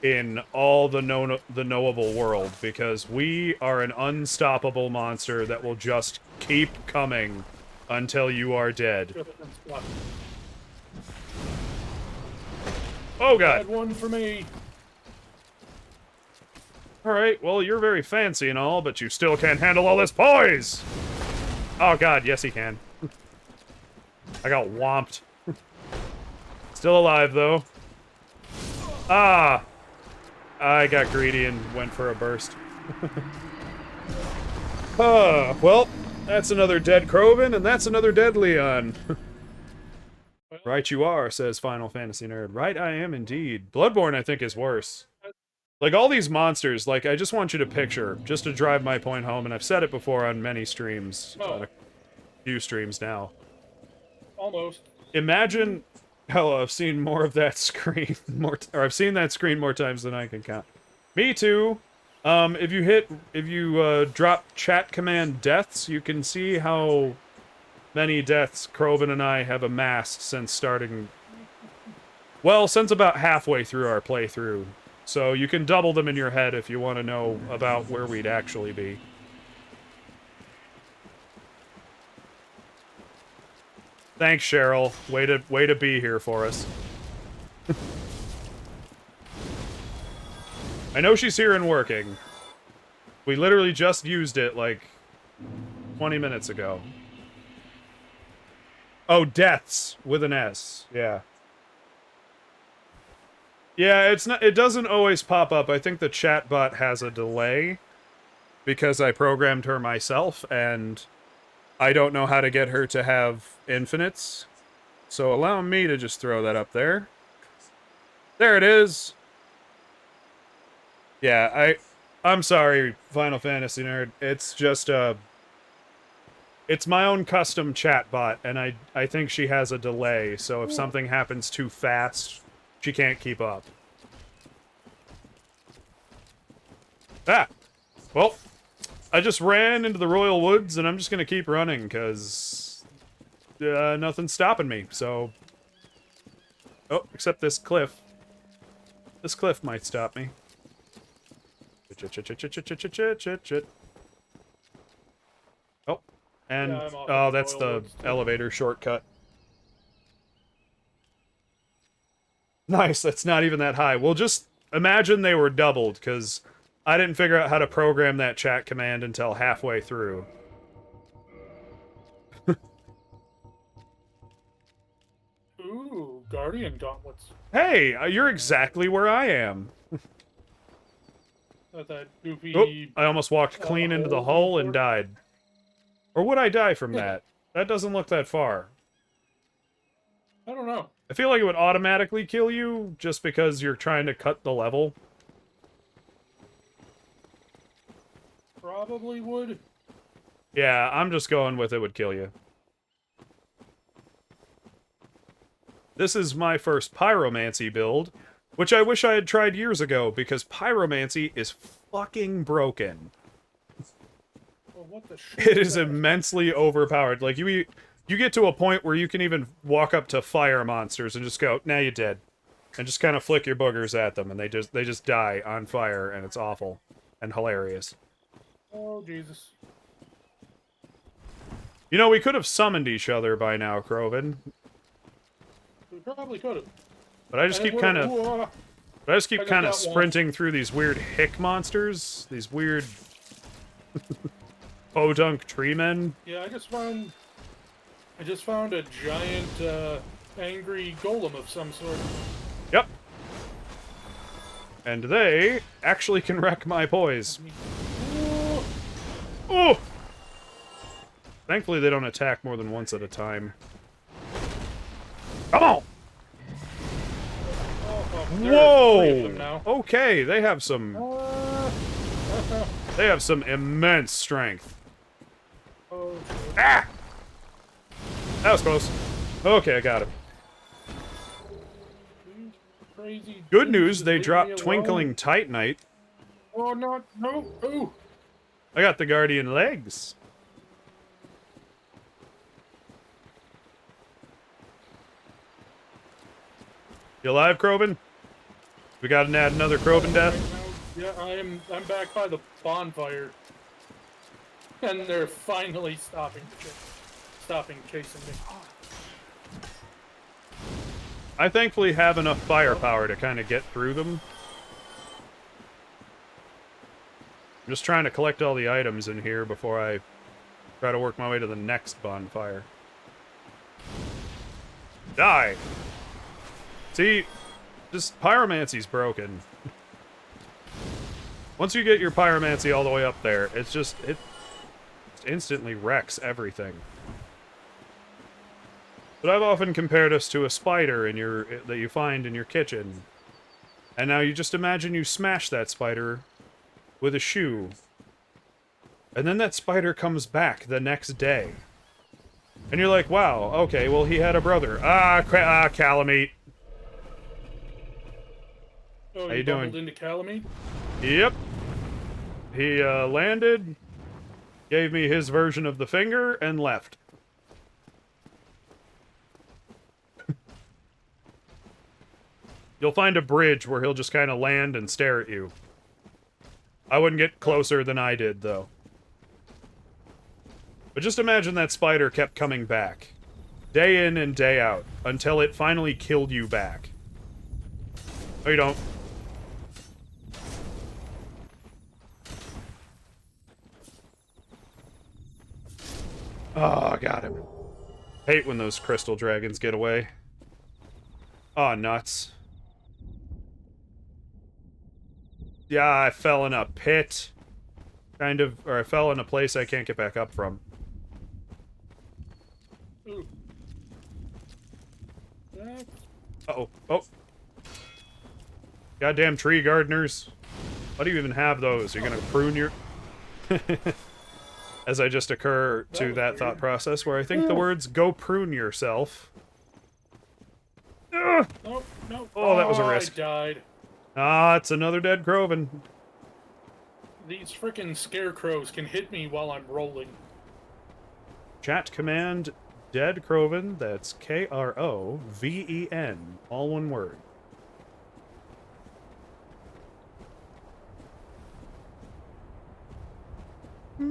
in all the knowable world, because we are an unstoppable monster that will just keep coming until you are dead. Oh god. Bad one for me. Alright, well, you're very fancy and all, but you still can't handle all this poise! Oh god, yes he can. I got whomped. Still alive, though. Ah! I got greedy and went for a burst. Well, that's another dead Krovan, and that's another dead Leon. Right you are, says Final Fantasy Nerd. Right I am indeed. Bloodborne, I think, is worse. Like, all these monsters, like, I just want you to picture, just to drive my point home, and I've said it before on many streams, on a few streams now. Almost. Imagine... Hell, I've seen more of that screen, I've seen that screen more times than I can count. Me too. If you drop chat command deaths, you can see how many deaths Krovan and I have amassed since starting... Well, since about halfway through our playthrough. So you can double them in your head if you want to know about where we'd actually be. Thanks, Cheryl. Way to be here for us. I know she's here and working. We literally just used it, like, 20 minutes ago. Oh, deaths with an S. Yeah. Yeah, it doesn't always pop up. I think the chatbot has a delay because I programmed her myself, and I don't know how to get her to have infinites. So allow me to just throw that up there. There it is. Yeah, I'm sorry, Final Fantasy Nerd. It's just, It's my own custom chat bot, and I think she has a delay, so if something happens too fast, she can't keep up. Ah! Well, I just ran into the Royal Woods, and I'm just gonna keep running, because nothing's stopping me, so... Oh, except this cliff. This cliff might stop me. Oh, and Yeah, I'm off oh, at the that's Royal the Woods, too. elevator shortcut. Nice, that's not even that high. Well, just imagine they were doubled, because I didn't figure out how to program that chat command until halfway through. Ooh, Guardian Gauntlets. Hey, you're exactly where I am. That goofy... Oh, I almost walked clean into the hull and died. Or would I die from that? That doesn't look that far. I don't know. I feel like it would automatically kill you just because you're trying to cut the level. Probably would. Yeah, I'm just going with it would kill you. This is my first pyromancy build, which I wish I had tried years ago, because pyromancy is fucking broken. Well, what the shit It is that? immensely overpowered. Like, you get to a point where you can even walk up to fire monsters and just go, "Now you're dead," and just kind of flick your boogers at them, and they just die on fire, and it's awful and hilarious. Oh, Jesus. You know, we could have summoned each other by now, Krovan, We probably could have. but I just keep kind of sprinting through these weird hick monsters, these weird podunk tree men. Yeah, I just found a giant, angry golem of some sort. Yep. And they actually can wreck my poise. Ooh. Oh! Thankfully, they don't attack more than once at a time. Come on! Oh, there are 3 of them now. Whoa! Okay, they have some immense strength. Oh, Ah! That was close. Okay, I got him. crazy. Good dudes, news, just they leave me dropped alone. Twinkling Titanite. Oh, no. Ooh. I got the Guardian legs. You alive, Krovan? We gotta add another Krovan death? Right now, yeah, I'm back by the bonfire. And they're finally stopping chasing me. I thankfully have enough firepower to kind of get through them. I'm just trying to collect all the items in here before I try to work my way to the next bonfire. Die! See, just pyromancy's broken. Once you get your pyromancy all the way up there, it instantly wrecks everything. But I've often compared us to a spider that you find in your kitchen. And now you just imagine you smash that spider with a shoe. And then that spider comes back the next day. And you're like, wow, okay, well he had a brother. Calamite. Oh, How you doing? Into Calamite? Yep. He landed, gave me his version of the finger, and left. You'll find a bridge where he'll just kind of land and stare at you. I wouldn't get closer than I did, though. But just imagine that spider kept coming back. Day in and day out. Until it finally killed you back. No, you don't. Oh, I got him. Hate when those crystal dragons get away. Oh, nuts. Yeah, I fell in a pit. Kind of, or I fell in a place I can't get back up from. Ooh. That's... Uh-oh. Oh. Goddamn tree gardeners. Why do you even have those? You're gonna prune your... as I just occur to was that thought weird. process, where I think the words "go prune yourself." Ugh! Nope, nope. Oh, that was a risk. I died. Ah, it's another dead Krovan. These frickin' scarecrows can hit me while I'm rolling. Chat command dead Krovan. That's Kroven. All one word.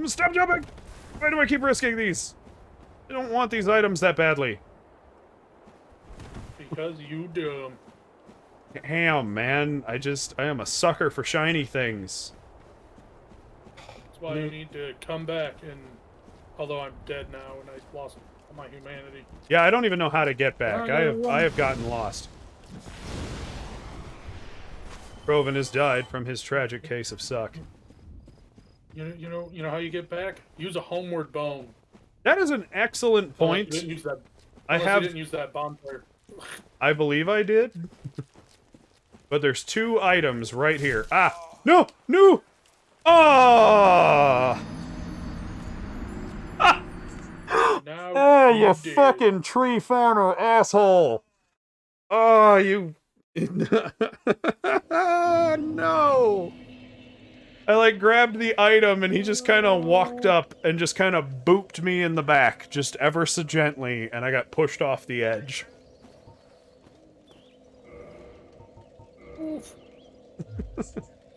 Stop jumping! Why do I keep risking these? I don't want these items that badly. Because you dumb. Damn, man. I am a sucker for shiny things. That's why you need to come back and... Although I'm dead now and I lost my humanity. Yeah, I don't even know how to get back. No, I have gotten lost. Krovan has died from his tragic case of suck. You know how you get back? Use a homeward bone. That is an excellent point. You didn't use that. I You have... didn't use that bonfire. I believe I did. But there's 2 items right here. Ah! No! No! Ah! Now Oh, you did. fucking tree farmer asshole! Oh, you... No! I, like, grabbed the item, and he just kind of walked up and just kind of booped me in the back, just ever so gently, and I got pushed off the edge. Oof.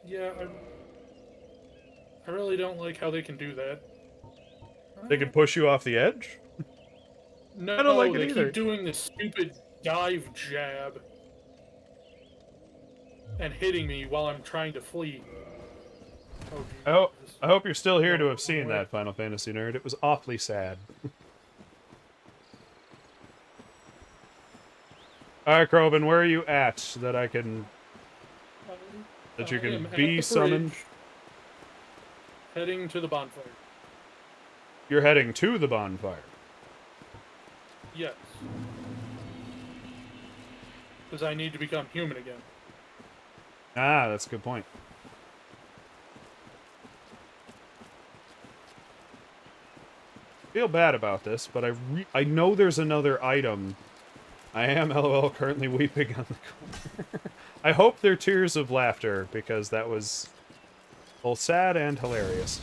Yeah, I really don't like how they can do that. They can push you off the edge? No, I don't like it they either. keep doing this stupid dive jab and hitting me while I'm trying to flee. Oh, I hope you're still here to have seen that, Final Fantasy nerd. It was awfully sad. Alright, Krovan, where are you at that I can... that you I can am at be the summoned? bridge, heading to the bonfire. You're heading to the bonfire. Yes. Because I need to become human again. Ah, that's a good point. I feel bad about this, but I know there's another item. I am, LOL, currently weeping on the corner. I hope they're tears of laughter, because that was both sad and hilarious.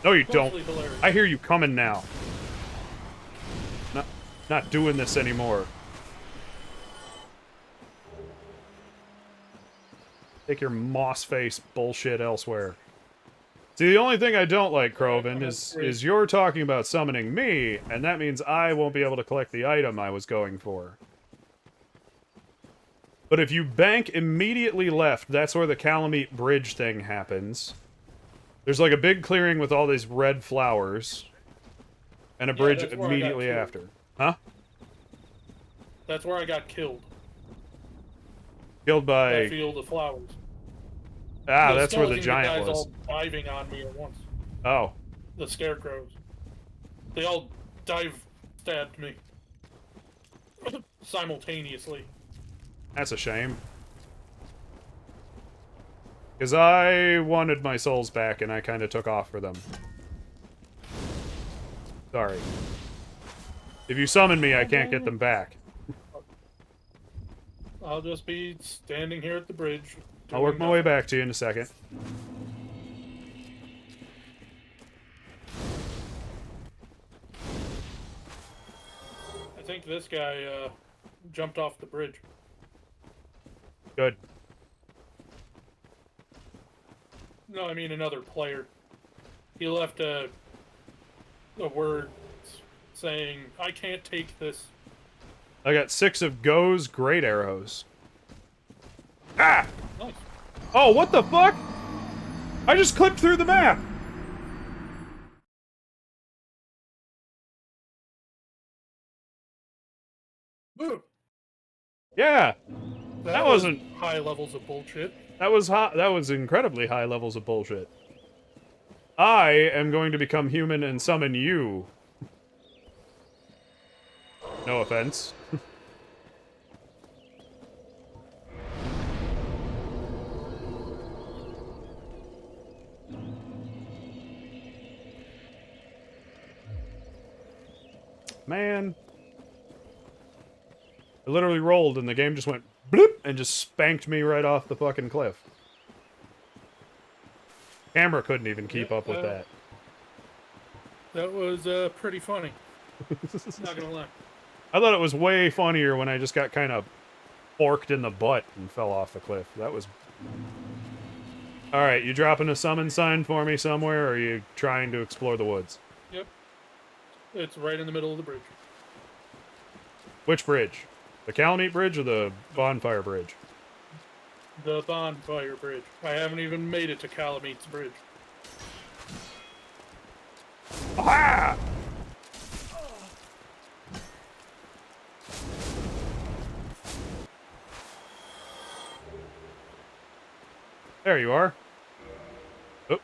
No, you don't. Mostly hilarious. I hear you coming now. Not doing this anymore. Take your moss face bullshit elsewhere. See, the only thing I don't like, Krovan, is you're talking about summoning me, and that means I won't be able to collect the item I was going for. But if you bank immediately left, that's where the Calamite Bridge thing happens. There's like a big clearing with all these red flowers. And a bridge that's where I got immediately killed. after. Huh? That's where I got killed. Killed by... That field of flowers. Ah, that's where the skeleton giant guys was. all diving on me at once. Oh. The scarecrows. They all stabbed me. Simultaneously. That's a shame. Because I wanted my souls back, and I kind of took off for them. Sorry. If you summon me, I can't get them back. I'll just be standing here at the bridge. I'll work my way back to you in a second. I think this guy jumped off the bridge. Good. No, I mean another player. He left a word saying, "I can't take this." I got 6 of Go's great arrows. Ah! Nice. Oh, what the fuck? I just clipped through the map! Boo! Yeah! That wasn't... high levels of bullshit. That was incredibly high levels of bullshit. I am going to become human and summon you. No offense. man. I literally rolled and the game just went bloop and just spanked me right off the fucking cliff. Camera couldn't even keep up with that. That was pretty funny. Not gonna lie. I thought it was way funnier when I just got kind of forked in the butt and fell off the cliff. That was... Alright, you dropping a summon sign for me somewhere, or are you trying to explore the woods? Yep. It's right in the middle of the bridge. Which bridge? The Calamite Bridge or the Bonfire Bridge? The Bonfire Bridge. I haven't even made it to Calamite's Bridge. Ah! There you are. Oh,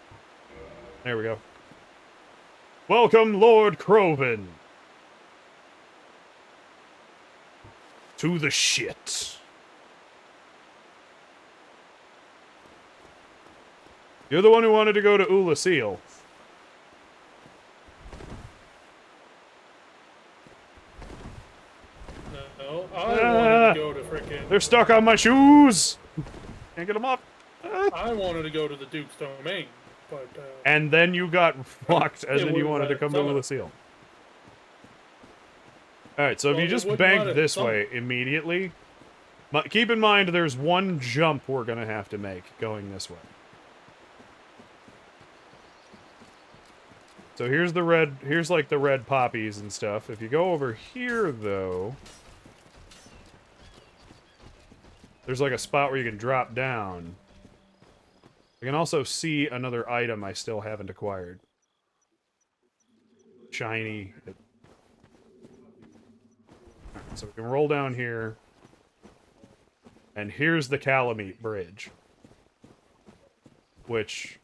there we go. Welcome, Lord Krovan. To the shit. You're the one who wanted to go to Ula Seal. No, I wanted to go to frickin'... They're stuck on my shoes. Can't get them up. I wanted to go to the Duke's Domain, but... And then you got fucked, and then you wanted to come to summon. Ula Seal. Alright, so if you just bank this way immediately... Keep in mind, there's one jump we're gonna have to make going this way. So here's the red... Here's, like, the red poppies and stuff. If you go over here, though... There's, like, a spot where you can drop down. I can also see another item I still haven't acquired. Shiny. So we can roll down here. And here's the Calamite Bridge. Which...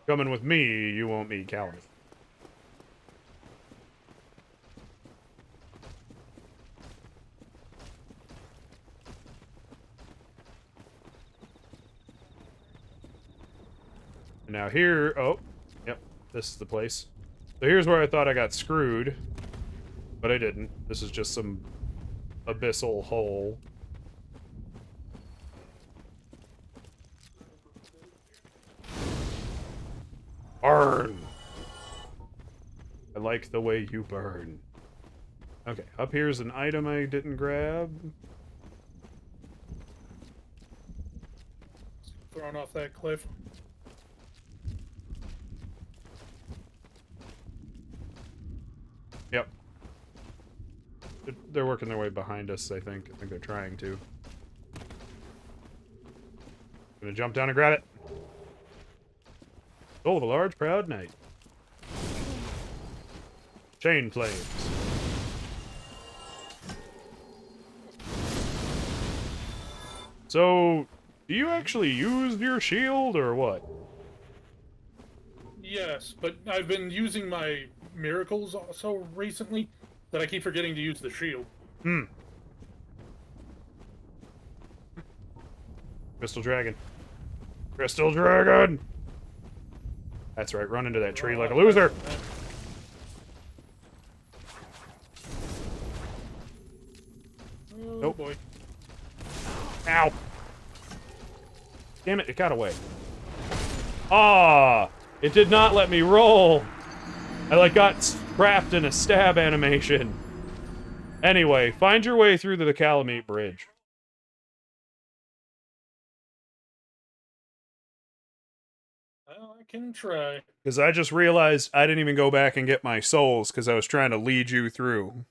Coming with me, you won't meet Calamite. And now here... Oh, yep, this is the place. So here's where I thought I got screwed. But I didn't. This is just some abyssal hole. Burn! I like the way you burn. Okay, up here's an item I didn't grab. Thrown off that cliff. Yep. They're working their way behind us, I think. I think they're trying to. Gonna jump down and grab it. Soul of a large, proud knight. Chain flames. So, do you actually use your shield, or what? Yes, but I've been using my miracles so recently that I keep forgetting to use the shield. Hmm. Crystal Dragon. Crystal Dragon! That's right, run into that tree like a loser! Oh Nope. boy. Ow! Damn it, it got away. Ah! It did not let me roll! I, like, got trapped in a stab animation. Anyway, find your way through to the Calamite Bridge. Well, I can try. Because I just realized I didn't even go back and get my souls because I was trying to lead you through.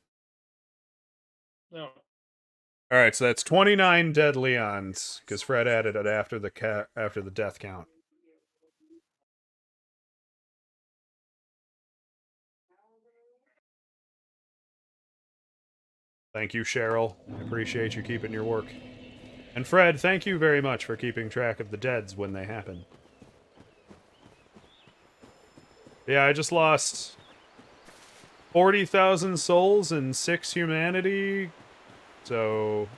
No. Alright, so that's 29 dead Leons, because Fred added it after the death count. Thank you, Cheryl. I appreciate you keeping your work. And Fred, thank you very much for keeping track of the deads when they happen. Yeah, I just lost 40,000 souls and 6 humanity, so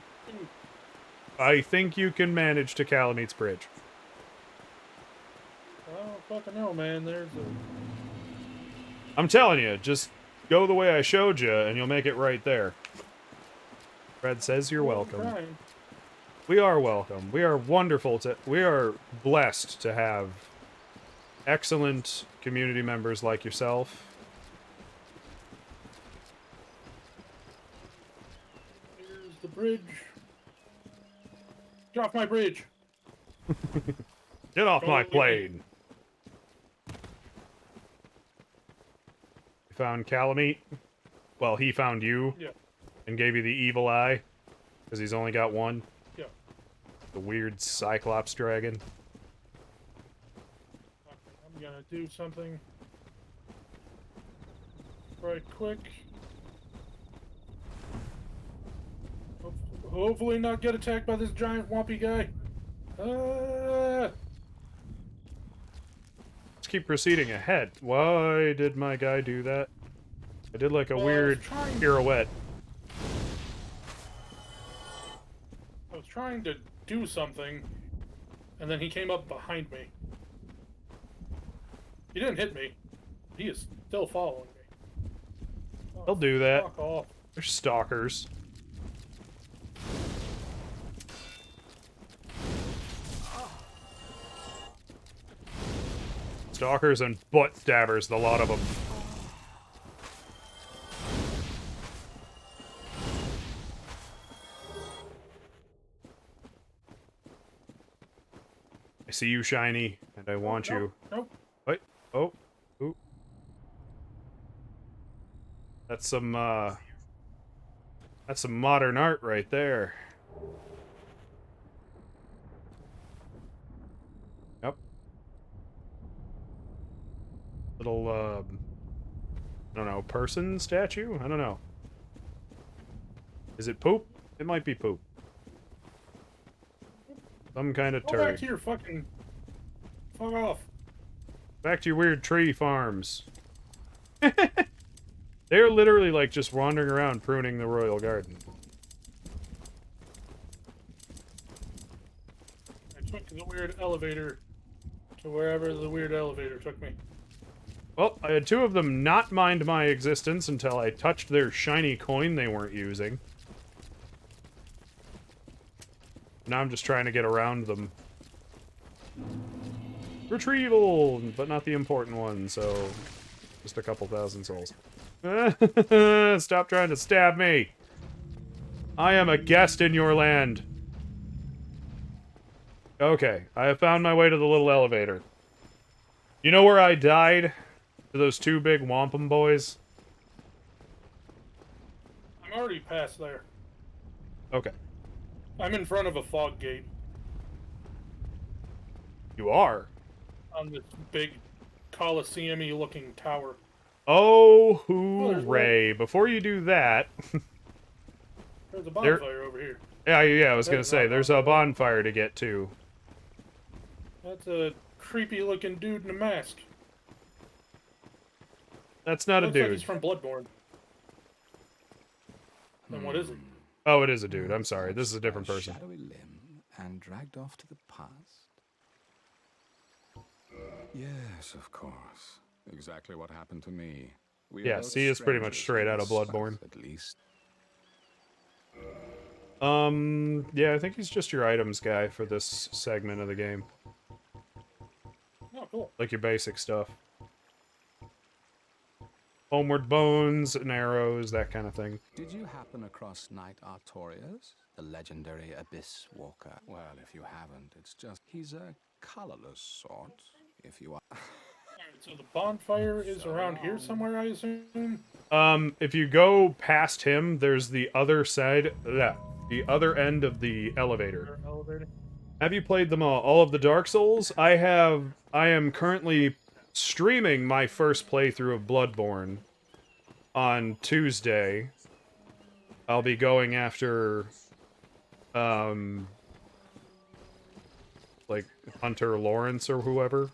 I think you can manage to Calamite's Bridge. I don't fucking know, man. There's a... I'm telling you, just go the way I showed you, and you'll make it right there. Fred says you're welcome. Trying. We are welcome. We are wonderful to... We are blessed to have excellent community members like yourself. Here's the bridge. Get off my bridge. Get off my Go away. plane. You found Calamite? Well, he found you. Yeah. And gave you the evil eye. Because he's only got one. Yeah. The weird Cyclops dragon. I'm gonna do something right quick. Hopefully not get attacked by this giant wompy guy. Let's keep proceeding ahead. Why did my guy do that? I did like a Well, weird pirouette. I was trying to do something, and then he came up behind me. He didn't hit me. He is still following me. Oh, They'll do that. fuck off. They're stalkers. Stalkers and butt stabbers, the lot of them. I see you, Shiny, and I want you. Nope. Wait. Oh. Ooh. That's some modern art right there. Yep. Little, I don't know, person statue? I don't know. Is it poop? It might be poop. Some kind of Go back turd. to your fucking... Fuck off. Back to your weird tree farms. They're literally, like, just wandering around pruning the royal garden. I took the weird elevator to wherever the weird elevator took me. Well, I had two of them not mind my existence until I touched their shiny coin they weren't using. Now I'm just trying to get around them. Retrieval, but not the important one, so just a couple thousand souls. Stop trying to stab me. I am a guest in your land. Okay, I have found my way to the little elevator. You know where I died? To those two big wampum boys? I'm already past there. Okay. I'm in front of a fog gate You are? on this big Coliseum-y looking tower. Oh, there's hooray. Before you do that... There's a bonfire over here. Yeah, I was gonna There's say, not there's a bonfire to get to. That's a creepy looking dude in a mask. That's not a Looks like dude. he's from Bloodborne. Then what is it? Oh, it is a dude. I'm sorry. This is a different person. Shadowy limb and dragged off to the past. Yes, of course. Exactly what happened to me. We are Yes, both he is pretty much strangers straight out in of this Bloodborne. stuff, at least. Yeah, I think he's just your items guy for this segment of the game. Oh, cool. Like your basic stuff. Homeward bones and arrows, that kind of thing. Did you happen across Knight Artorias, the legendary Abyss Walker? Well, if you haven't, it's just he's a colorless sort, if you are. Alright, so the bonfire is around here somewhere, I assume? If you go past him, there's the other side, the other end of the elevator. Elevator. Have you played them all of the Dark Souls? I am currently streaming my first playthrough of Bloodborne on Tuesday. I'll be going after, like, Hunter Lawrence or whoever.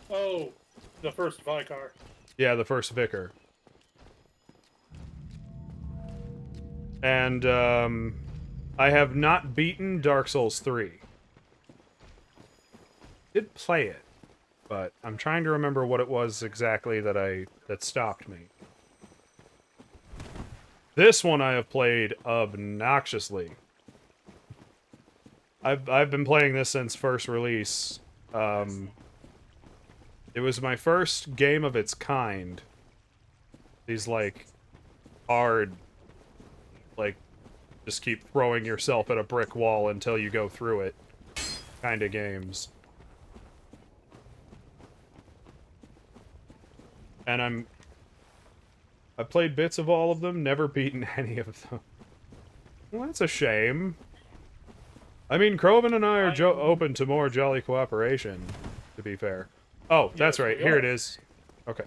Oh, the first Vicar. Yeah, the first Vicar. And, I have not beaten Dark Souls 3. Did play it, but I'm trying to remember what it was exactly that stopped me. This one I have played obnoxiously. I've been playing this since first release. It was my first game of its kind. These, like, hard, like, just keep throwing yourself at a brick wall until you go through it kind of games. And I've played bits of all of them, never beaten any of them. Well, that's a shame. I mean, Krovan and I are open to more jolly cooperation, to be fair. Oh, that's right. Here it is. Okay.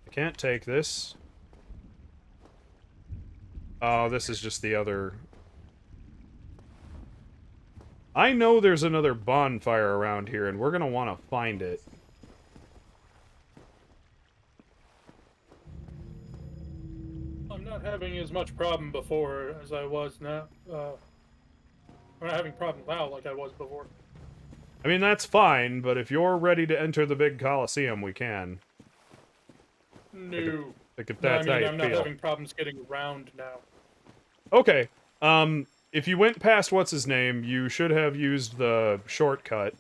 I can't take this. Oh, this is just the other... I know there's another bonfire around here, and we're gonna want to find it. I'm not having as much problem before as I was now. I'm not having problems now like I was before. I mean, that's fine, but if you're ready to enter the big Coliseum, we can. No. Like if that's no, I mean, how I'm you not feel. having problems getting around now. Okay. If you went past what's-his-name, you should have used the shortcut.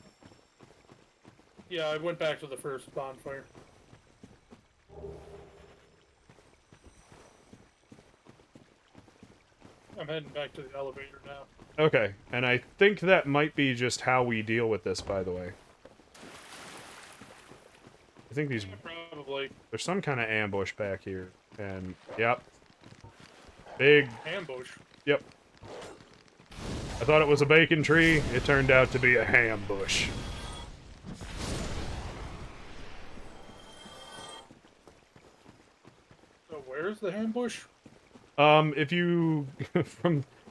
Yeah, I went back to the first bonfire. I'm heading back to the elevator now. Okay, and I think that might be just how we deal with this, by the way. I think these... Yeah, probably. There's some kind of ambush back here, and... Yep. Big... Ambush? Yep. I thought it was a bacon tree. It turned out to be a ham bush. So where's the ambush? If you...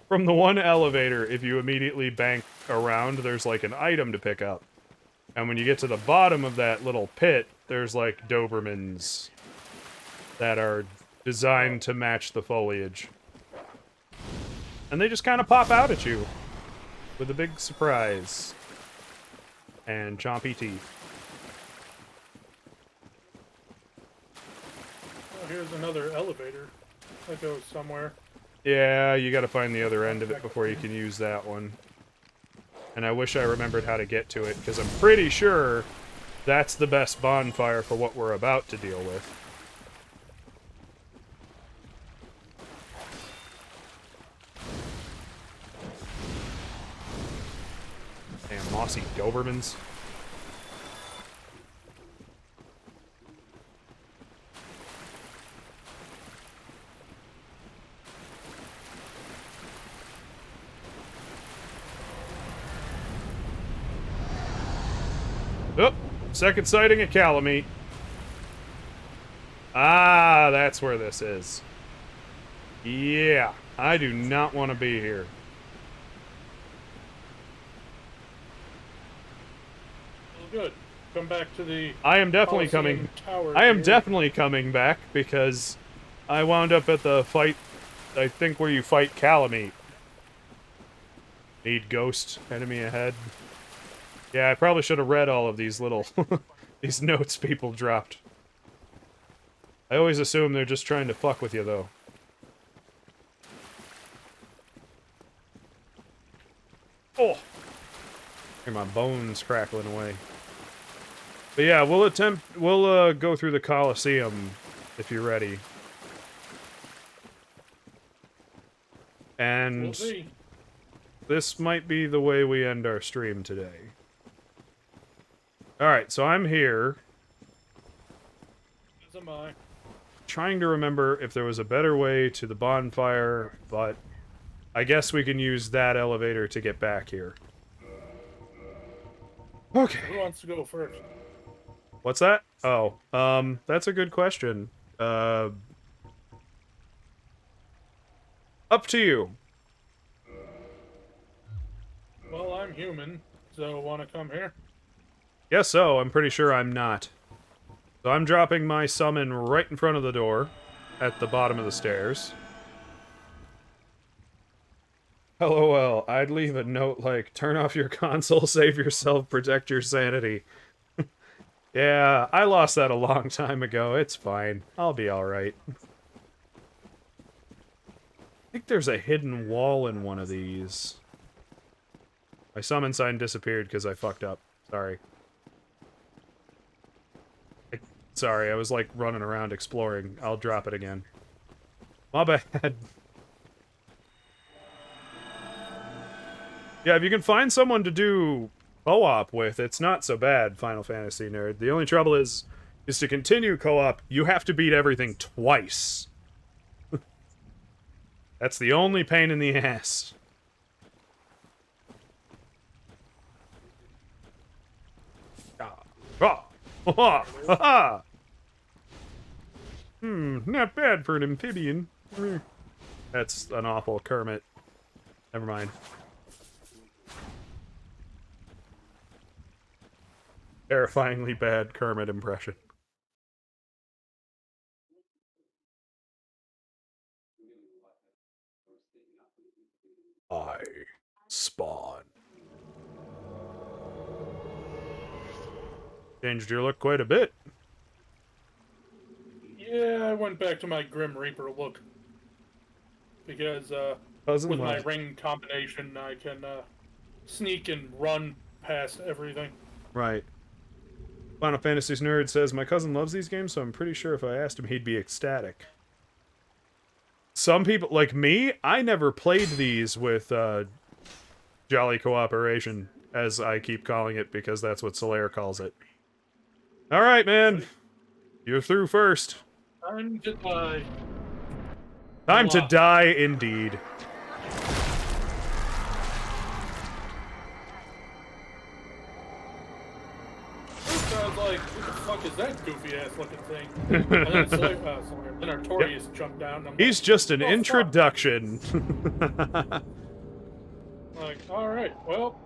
From the one elevator, if you immediately bank around, there's like an item to pick up. And when you get to the bottom of that little pit, there's like Dobermans that are designed to match the foliage. And they just kind of pop out at you with a big surprise. And chompy teeth. Oh, here's another elevator that goes somewhere. Yeah, you gotta find the other end of it before you can use that one. And I wish I remembered how to get to it, because I'm pretty sure that's the best bonfire for what we're about to deal with. Damn, mossy Dobermans. Oh, second sighting at Calamite. Ah, that's where this is. Yeah, I do not want to be here. Well, good. Come back to the... I am definitely Coliseum coming. Tower I am here. definitely coming back because I wound up at the fight. I think where you fight Calamite. Need ghost enemy ahead. Yeah, I probably should have read all of these little these notes people dropped. I always assume they're just trying to fuck with you, though. Oh! Hear my bones crackling away. But yeah, we'll go through the Coliseum if you're ready. And We'll see. this might be the way we end our stream today. Alright, so I'm here. As am I. Trying to remember if there was a better way to the bonfire, but I guess we can use that elevator to get back here. Okay. Who wants to go first? What's that? Oh, that's a good question. Up to you. Well, I'm human, so want to come here? Guess so, I'm pretty sure I'm not. So I'm dropping my summon right in front of the door, at the bottom of the stairs. LOL, I'd leave a note like, turn off your console, save yourself, protect your sanity. Yeah, I lost that a long time ago, it's fine. I'll be alright. I think there's a hidden wall in one of these. My summon sign disappeared because I fucked up. Sorry. Sorry, I was like running around exploring. I'll drop it again. My bad. Yeah, if you can find someone to do co-op with, it's not so bad, Final Fantasy nerd. The only trouble is to continue co-op, you have to beat everything twice. That's the only pain in the ass. Not bad for an amphibian. That's an awful Kermit. Never mind. Terrifyingly bad Kermit impression. I spawn. Changed your look quite a bit. Yeah, I went back to my Grim Reaper look. Because, Cousin with my loves- ring combination, I can, sneak and run past everything. Right. Final Fantasy's nerd says, my cousin loves these games, so I'm pretty sure if I asked him, he'd be ecstatic. Some people, like me, I never played these with, Jolly Cooperation, as I keep calling it, because that's what Solaire calls it. Alright, man. You're through first. Time to die. Time to die, indeed. First I was like, what the fuck is that goofy ass looking thing? And then Artorias jumped down. And I'm He's like, just an "Oh, fuck." introduction. Like, alright, well,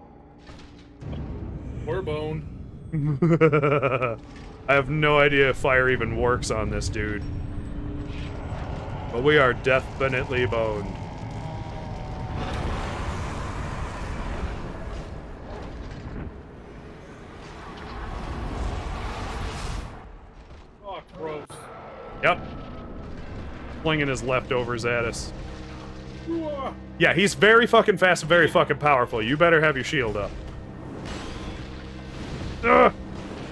we're boned. I have no idea if fire even works on this dude. But we are definitely boned. Oh, gross. Yep. Flinging his leftovers at us. Ooh, Yeah, he's very fucking fast and very fucking powerful. You better have your shield up. Ugh.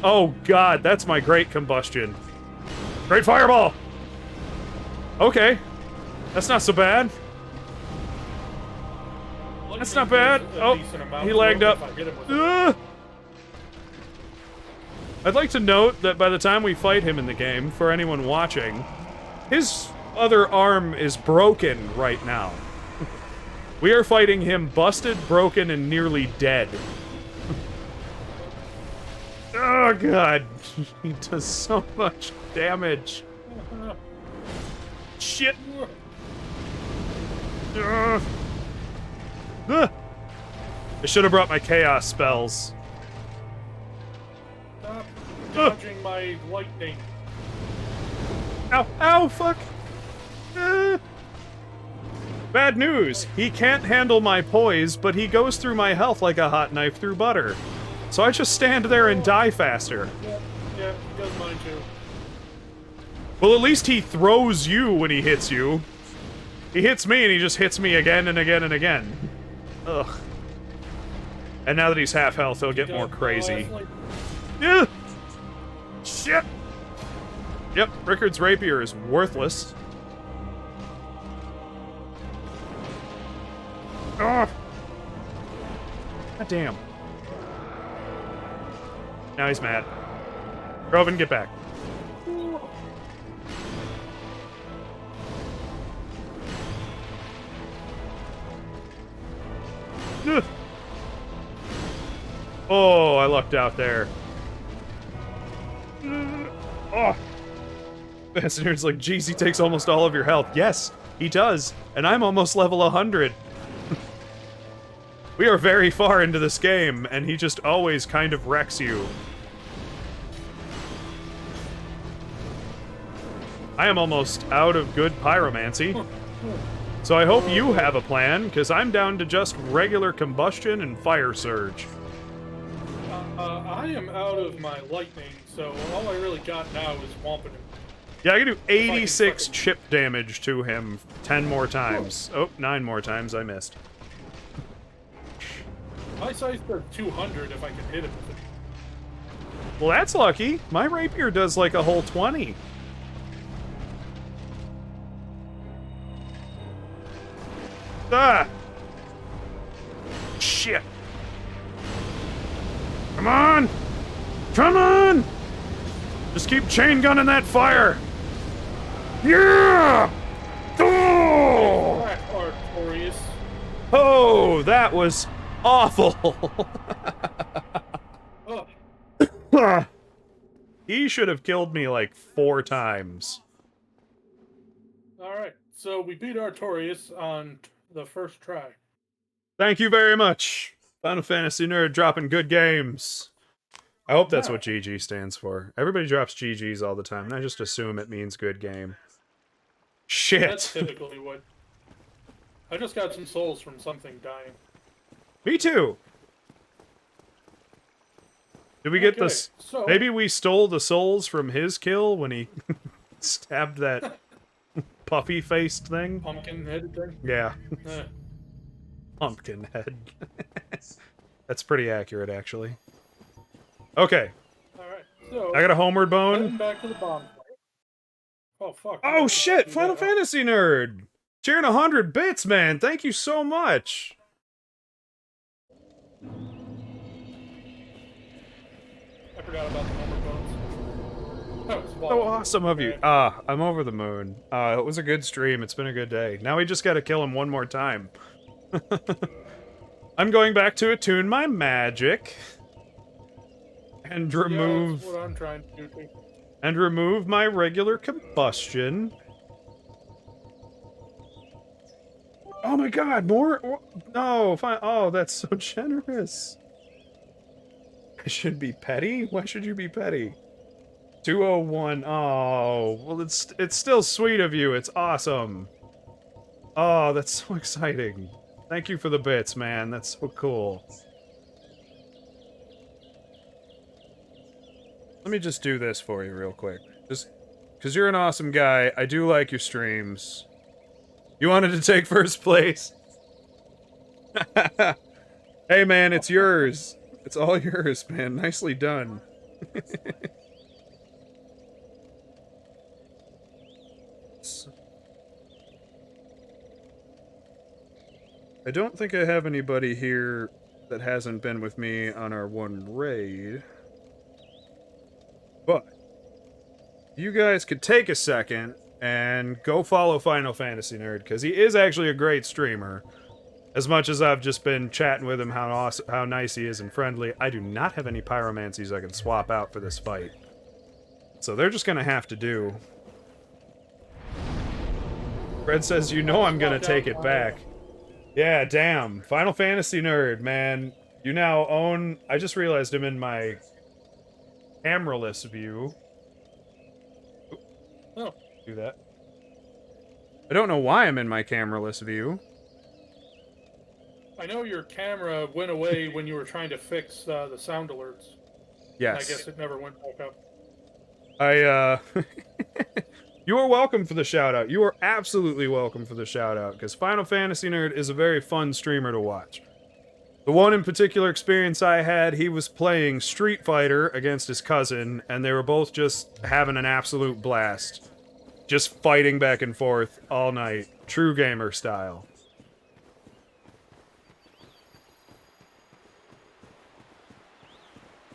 Oh god, that's my great combustion. Great fireball! Okay. That's not so bad. That's not bad. Oh, he lagged up. Ugh. I'd like to note that by the time we fight him in the game, for anyone watching, his other arm is broken right now. We are fighting him busted, broken, and nearly dead. Oh god, he does so much damage. Shit. Ugh. Ugh. I should have brought my chaos spells. Stop dodging my lightning. Ow, ow, fuck. Bad news. He can't handle my poise, but he goes through my health like a hot knife through butter. So I just stand there and die faster. Yeah, he does mine too. Well, at least he throws you when he hits you. He hits me and he just hits me again and again and again. Ugh. And now that he's half health, he'll get more crazy. Yeah. Shit. Yep, Rickard's rapier is worthless. Ugh. God damn. Now he's mad. Krovan, get back. Ugh. Oh, I lucked out there. Oh. Bastard's like, geez, he takes almost all of your health. Yes, he does. And I'm almost level 100. We are very far into this game, and he just always kind of wrecks you. I am almost out of good pyromancy. So I hope you have a plan, because I'm down to just regular combustion and fire surge. I am out of my lightning, so all I really got now is Wampin. Yeah, I can do I can 86 fucking- chip damage to him 10 more times. Oh, 9 more times. I missed. My size says 200 if I can hit it with it. Well, that's lucky. My rapier does like a whole 20. Ah! Shit. Come on! Come on! Just keep chain gunning that fire! Yeah! Oh! Crack, Artorias. Oh, that was awful! Oh, He should have killed me like 4 times. alright. So we beat Artorias on the first try. Thank you very much. Final Fantasy Nerd dropping good games. I hope that's what GG stands for. Everybody drops GGs all the time, and I just assume it means good game. That's Shit. typically what. I just got some souls from something dying. Me too. Did we get Okay, this? so- Maybe we stole the souls from his kill when he stabbed that puffy-faced thing? Pumpkin headed thing? Yeah. Eh. Pumpkin head. That's pretty accurate, actually. Okay. Alright, so. I got a homeward Heading bone. back to the bonfire. Oh, fuck. Oh shit! Final Fantasy Nerd! Cheering 100 bits, man! Thank you so much! I forgot about the number bones. That was So wild. awesome of you. Ah, I'm over the moon. It was a good stream. It's been a good day. Now we just gotta kill him one more time. I'm going back to attune my magic. And Yeah, remove... that's what I'm trying to do too. And remove my regular combustion. Oh my god, more... No, fine. Oh, that's so generous. I should be petty? Why should you be petty? 201. Oh, well, it's still sweet of you. It's awesome. Oh, that's so exciting. Thank you for the bits, man. That's so cool. Let me just do this for you real quick. Just because you're an awesome guy. I do like your streams. You wanted to take first place? Hey, man, it's yours. It's all yours, man. Nicely done. I don't think I have anybody here that hasn't been with me on our one raid. But you guys could take a second and go follow Final Fantasy Nerd, because he is actually a great streamer. As much as I've just been chatting with him how awesome, how nice he is and friendly, I do not have any pyromancies I can swap out for this fight. So they're just gonna have to do. Fred says, you know I'm gonna take it back. Yeah, damn. Final Fantasy Nerd, man. You now own... I just realized I'm in my camera-less view. Oh. Do that. I don't know why I'm in my camera-less view. I know your camera went away when you were trying to fix the sound alerts. Yes. I guess it never went back up. You are welcome for the shout-out. You are absolutely welcome for the shout-out, because Final Fantasy Nerd is a very fun streamer to watch. The one in particular experience I had, he was playing Street Fighter against his cousin, and they were both just having an absolute blast. Just fighting back and forth all night. True gamer style.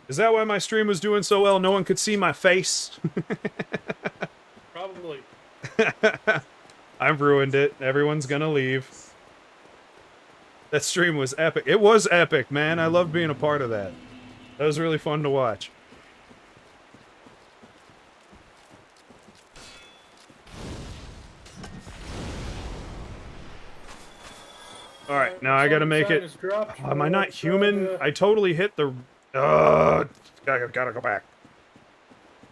Is that why my stream was doing so well? No one could see my face? Probably. I've ruined it. Everyone's gonna leave. That stream was epic. It was epic, man. I loved being a part of that. That was really fun to watch. Alright, now I gotta make it... Am I not human? I totally hit the... Gotta go back.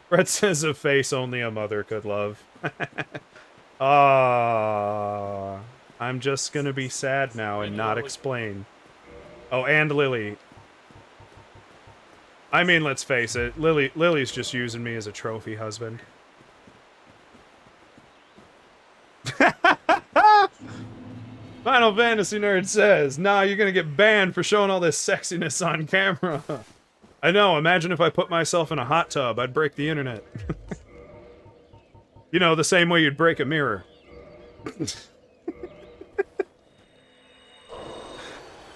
Brett says a face only a mother could love. I'm just gonna be sad now and not explain. Oh, and Lily. I mean, let's face it. Lily's just using me as a trophy husband. Final Fantasy Nerd says, nah, you're gonna get banned for showing all this sexiness on camera. I know, imagine if I put myself in a hot tub, I'd break the internet. You know, the same way you'd break a mirror.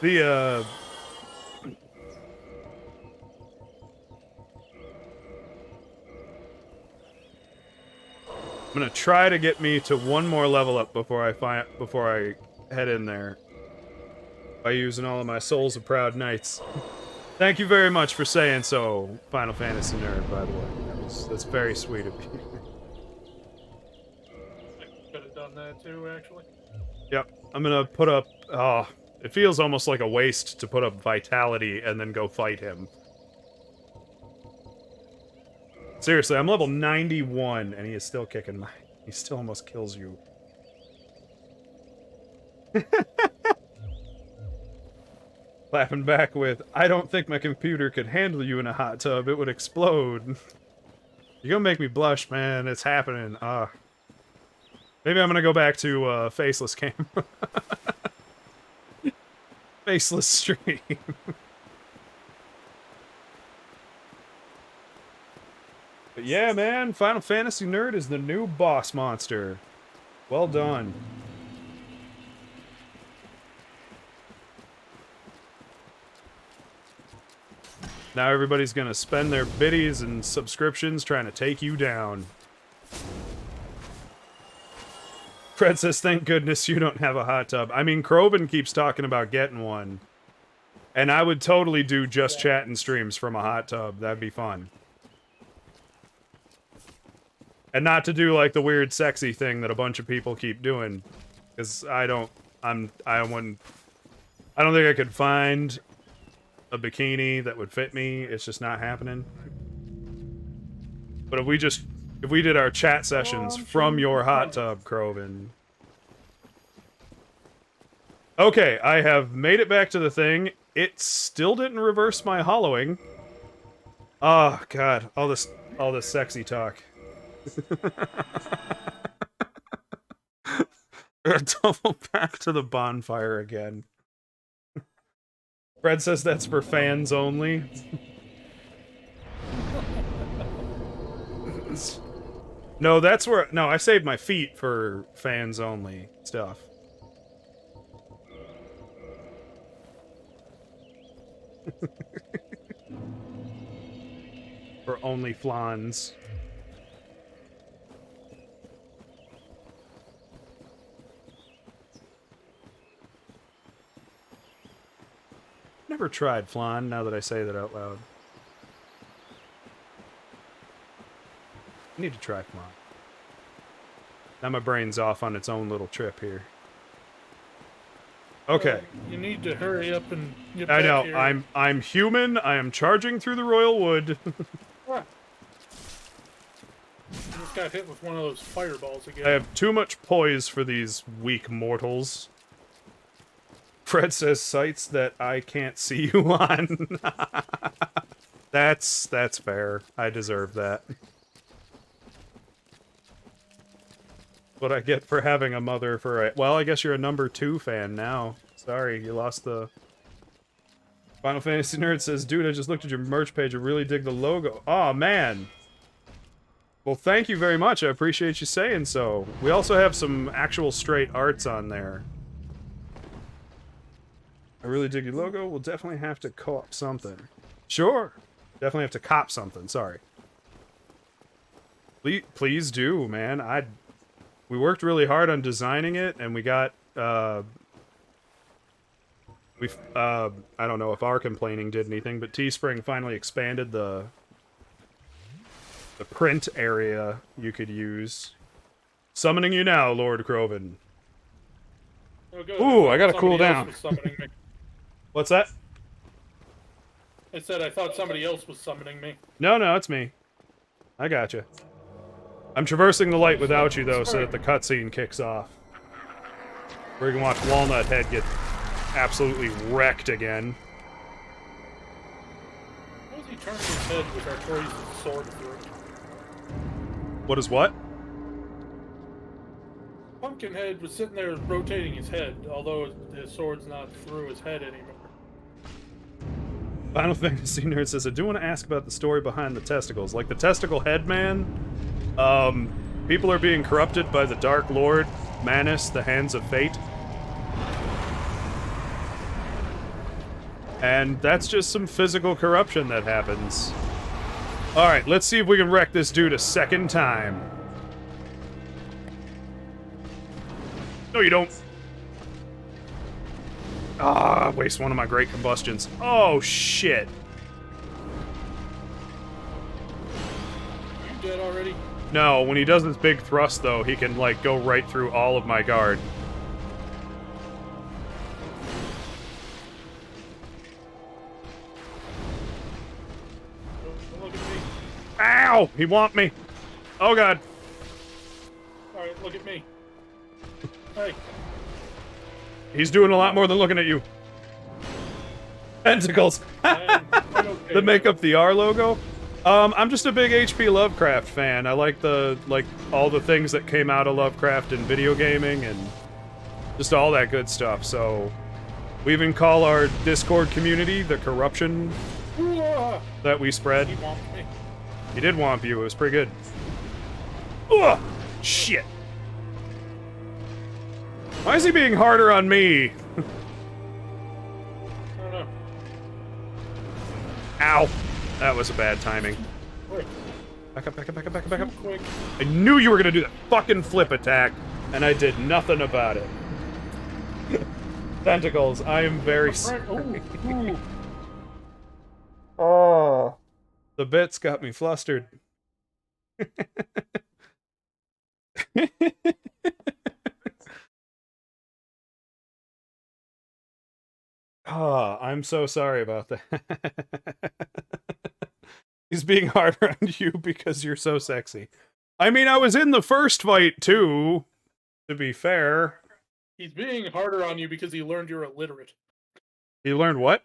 The, I'm gonna try to get me to one more level up before I head in there. By using all of my Souls of Proud Knights. Thank you very much for saying so, Final Fantasy Nerd, by the way. That's very sweet of you. I could have done that too, actually. Yep, I'm gonna put up... Oh, it feels almost like a waste to put up Vitality and then go fight him. Seriously, I'm level 91 and he is still kicking my... He still almost kills you. Laughing back with, I don't think my computer could handle you in a hot tub. It would explode. You're gonna make me blush, man. It's happening. Maybe I'm gonna go back to faceless camera. Faceless stream. But yeah, man, Final Fantasy Nerd is the new boss monster. Well done. Now everybody's gonna spend their biddies and subscriptions trying to take you down. Fred says, thank goodness you don't have a hot tub. I mean, Krovan keeps talking about getting one. And I would totally do just chatting streams from a hot tub. That'd be fun. And not to do like the weird sexy thing that a bunch of people keep doing. Because I don't think I could find a bikini that would fit me. It's just not happening. But if we did our chat sessions from your hot tub, Krovan. Okay, I have made it back to the thing. It still didn't reverse my hollowing. Oh god, all this sexy talk. Double back to the bonfire again. Fred says that's for fans only. No, that's where... No, I saved my feet for fans only stuff. For only flans. Never tried flan, now that I say that out loud. I need to try flan. Now my brain's off on its own little trip here. Okay. You need to hurry up and get I back know, here. I'm human, I am charging through the royal wood. What? I just got hit with one of those fireballs again. I have too much poise for these weak mortals. Fred says sites that I can't see you on. That's fair. I deserve that. What I get for having a mother for a... Well, I guess you're a number 2 fan now. Sorry, you lost the... Final Fantasy Nerd says, dude, I just looked at your merch page and really dig the logo. Aw, man. Well, thank you very much. I appreciate you saying so. We also have some actual straight arts on there. I really dig your logo. We'll definitely have to co-op something. Sure. Definitely have to cop something. Sorry. Please do, man. We worked really hard on designing it, and we got, I don't know if our complaining did anything, but Teespring finally expanded the print area you could use. Summoning you now, Lord Krovan. Oh, good. Ooh, I gotta Somebody cool else down. was summoning me. What's that? I said I thought somebody else was summoning me. No, it's me. I gotcha. I'm traversing the light without you, though, so that the cutscene kicks off. Where you can watch Walnut Head get absolutely wrecked again. How was he turning his head with Artorias' sword through it? What is what? Pumpkinhead was sitting there rotating his head, although his sword's not through his head anymore. Final Fantasy Nerd says, I do want to ask about the story behind the testicles. Like the testicle head man, people are being corrupted by the Dark Lord, Manus, the Hands of Fate. And that's just some physical corruption that happens. Alright, let's see if we can wreck this dude a second time. No, you don't. Ah, waste one of my great combustions. Oh, shit. You dead already? No, when he does his big thrust, though, he can, like, go right through all of my guard. Don't look at me. Ow! He want me. Oh, God. Alright, look at me. Hey. He's doing a lot more than looking at you. Tentacles. Okay. That make up the R logo. I'm just a big H.P. Lovecraft fan. I like all the things that came out of Lovecraft in video gaming and just all that good stuff. So we even call our Discord community the corruption that we spread. He whomped me. He did womp you. It was pretty good. Ugh! Shit. Why is he being harder on me? I don't know. Ow. That was a bad timing. Quick. Back up, back up, back up, back up, back up. Too quick. I knew you were gonna do that fucking flip attack, and I did nothing about it. Tentacles, I am very sorry. Ooh. Oh. The bits got me flustered. Oh, I'm so sorry about that. He's being harder on you because you're so sexy. I mean, I was in the first fight, too, to be fair. He's being harder on you because he learned you're illiterate. He learned what?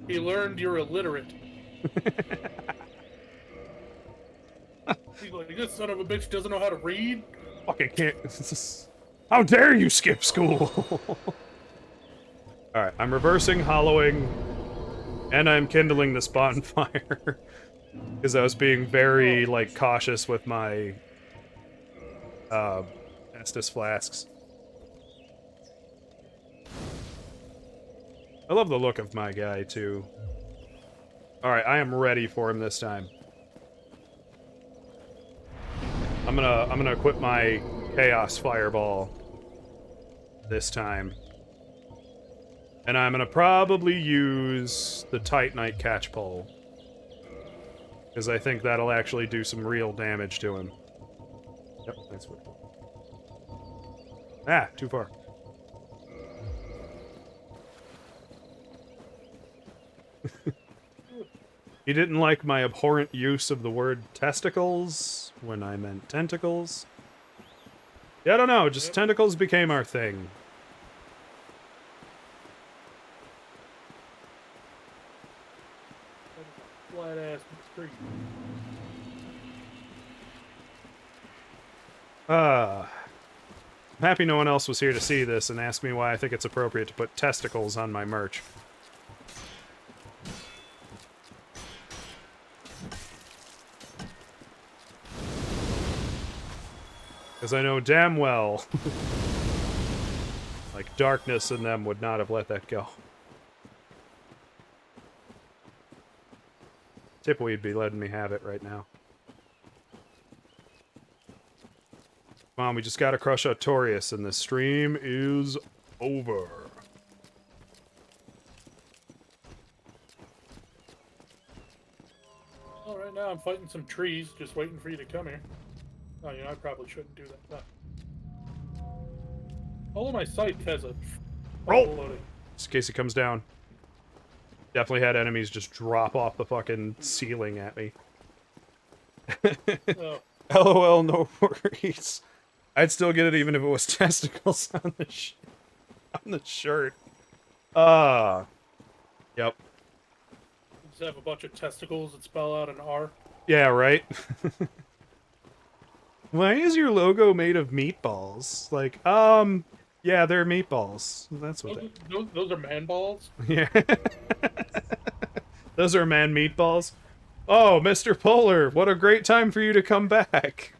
He learned you're illiterate. He's like, this son of a bitch doesn't know how to read. Fucking can't. How dare you skip school? Alright, I'm reversing, hollowing, and I'm kindling this bonfire. Because I was being very, like, cautious with my Estus flasks. I love the look of my guy, too. Alright, I am ready for him this time. I'm gonna equip my Chaos Fireball this time. And I'm gonna probably use the Titanite Catchpole. Because I think that'll actually do some real damage to him. Yep, that's what. Ah, too far. He didn't like my abhorrent use of the word testicles when I meant tentacles. Yeah, I don't know, just tentacles became our thing. Flat ass street. I'm happy no one else was here to see this and ask me why I think it's appropriate to put testicles on my merch. Because I know damn well, like, darkness in them would not have let that go. Tipweed be letting me have it right now. Come on, we just gotta crush Artorias and the stream is over. Well, right now I'm fighting some trees, just waiting for you to come here. Oh, you know, I probably shouldn't do that. All of my site has a... Roll! Just in case he comes down. Definitely had enemies just drop off the fucking ceiling at me. Oh. LOL, no worries. I'd still get it even if it was testicles on the shirt. Yep. Just have a bunch of testicles that spell out an R. Yeah, right? Why is your logo made of meatballs? Like, yeah, they're meatballs. That's what Those are man balls. Yeah. Those are man meatballs. Oh, Mr. Polar, what a great time for you to come back.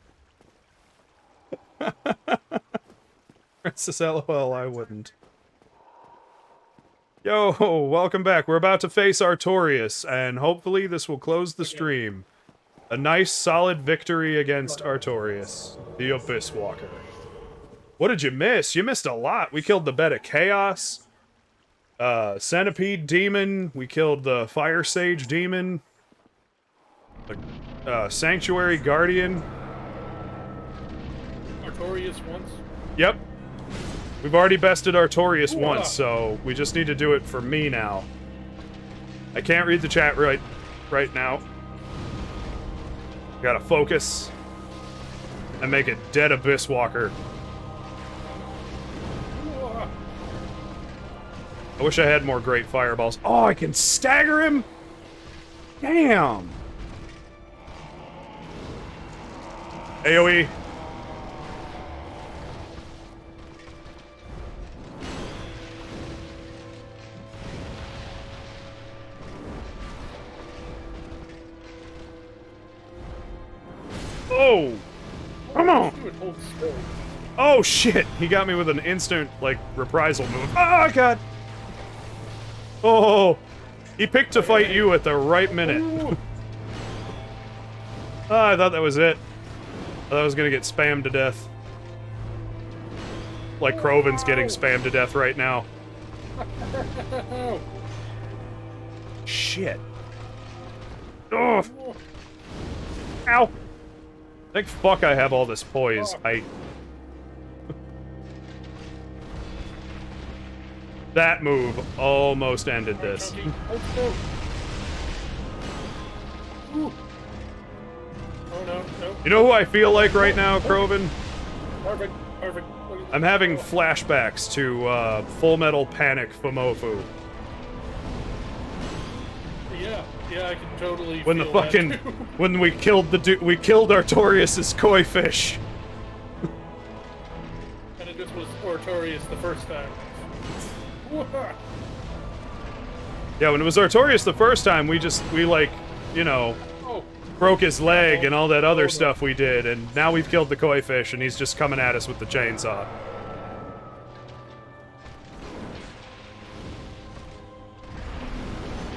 Princess LOL, I wouldn't. Yo, welcome back. We're about to face Artorias, and hopefully this will close the stream. A nice, solid victory against Artorias, the Abyss Walker. What did you miss? You missed a lot. We killed the Bed of Chaos, Centipede Demon. We killed the Fire Sage Demon. The Sanctuary Guardian. Artorias once. Yep. We've already bested Artorias once, so we just need to do it for me now. I can't read the chat right now. Gotta focus and make it dead Abyss Walker. I wish I had more great fireballs. Oh, I can stagger him? Damn. AoE. Oh! Come on! Oh shit! He got me with an instant, like, reprisal move. Oh god! Oh! He picked to fight you at the right minute. Oh, I thought that was it. I thought I was gonna get spammed to death. Like Krovan's getting spammed to death right now. Shit. Oh! Ow! Thank fuck I have all this poise. That move almost ended this. You know who I feel like right now, Krovan? Perfect. I'm having flashbacks to Full Metal Panic Fumofu. Yeah, I can totally When feel the fucking that too. when we killed Artorias' koi fish. And it just was Artorias the first time. Yeah, when it was Artorias the first time, we like, you know, broke his leg and all that other stuff we did, and now we've killed the koi fish and he's just coming at us with the chainsaw.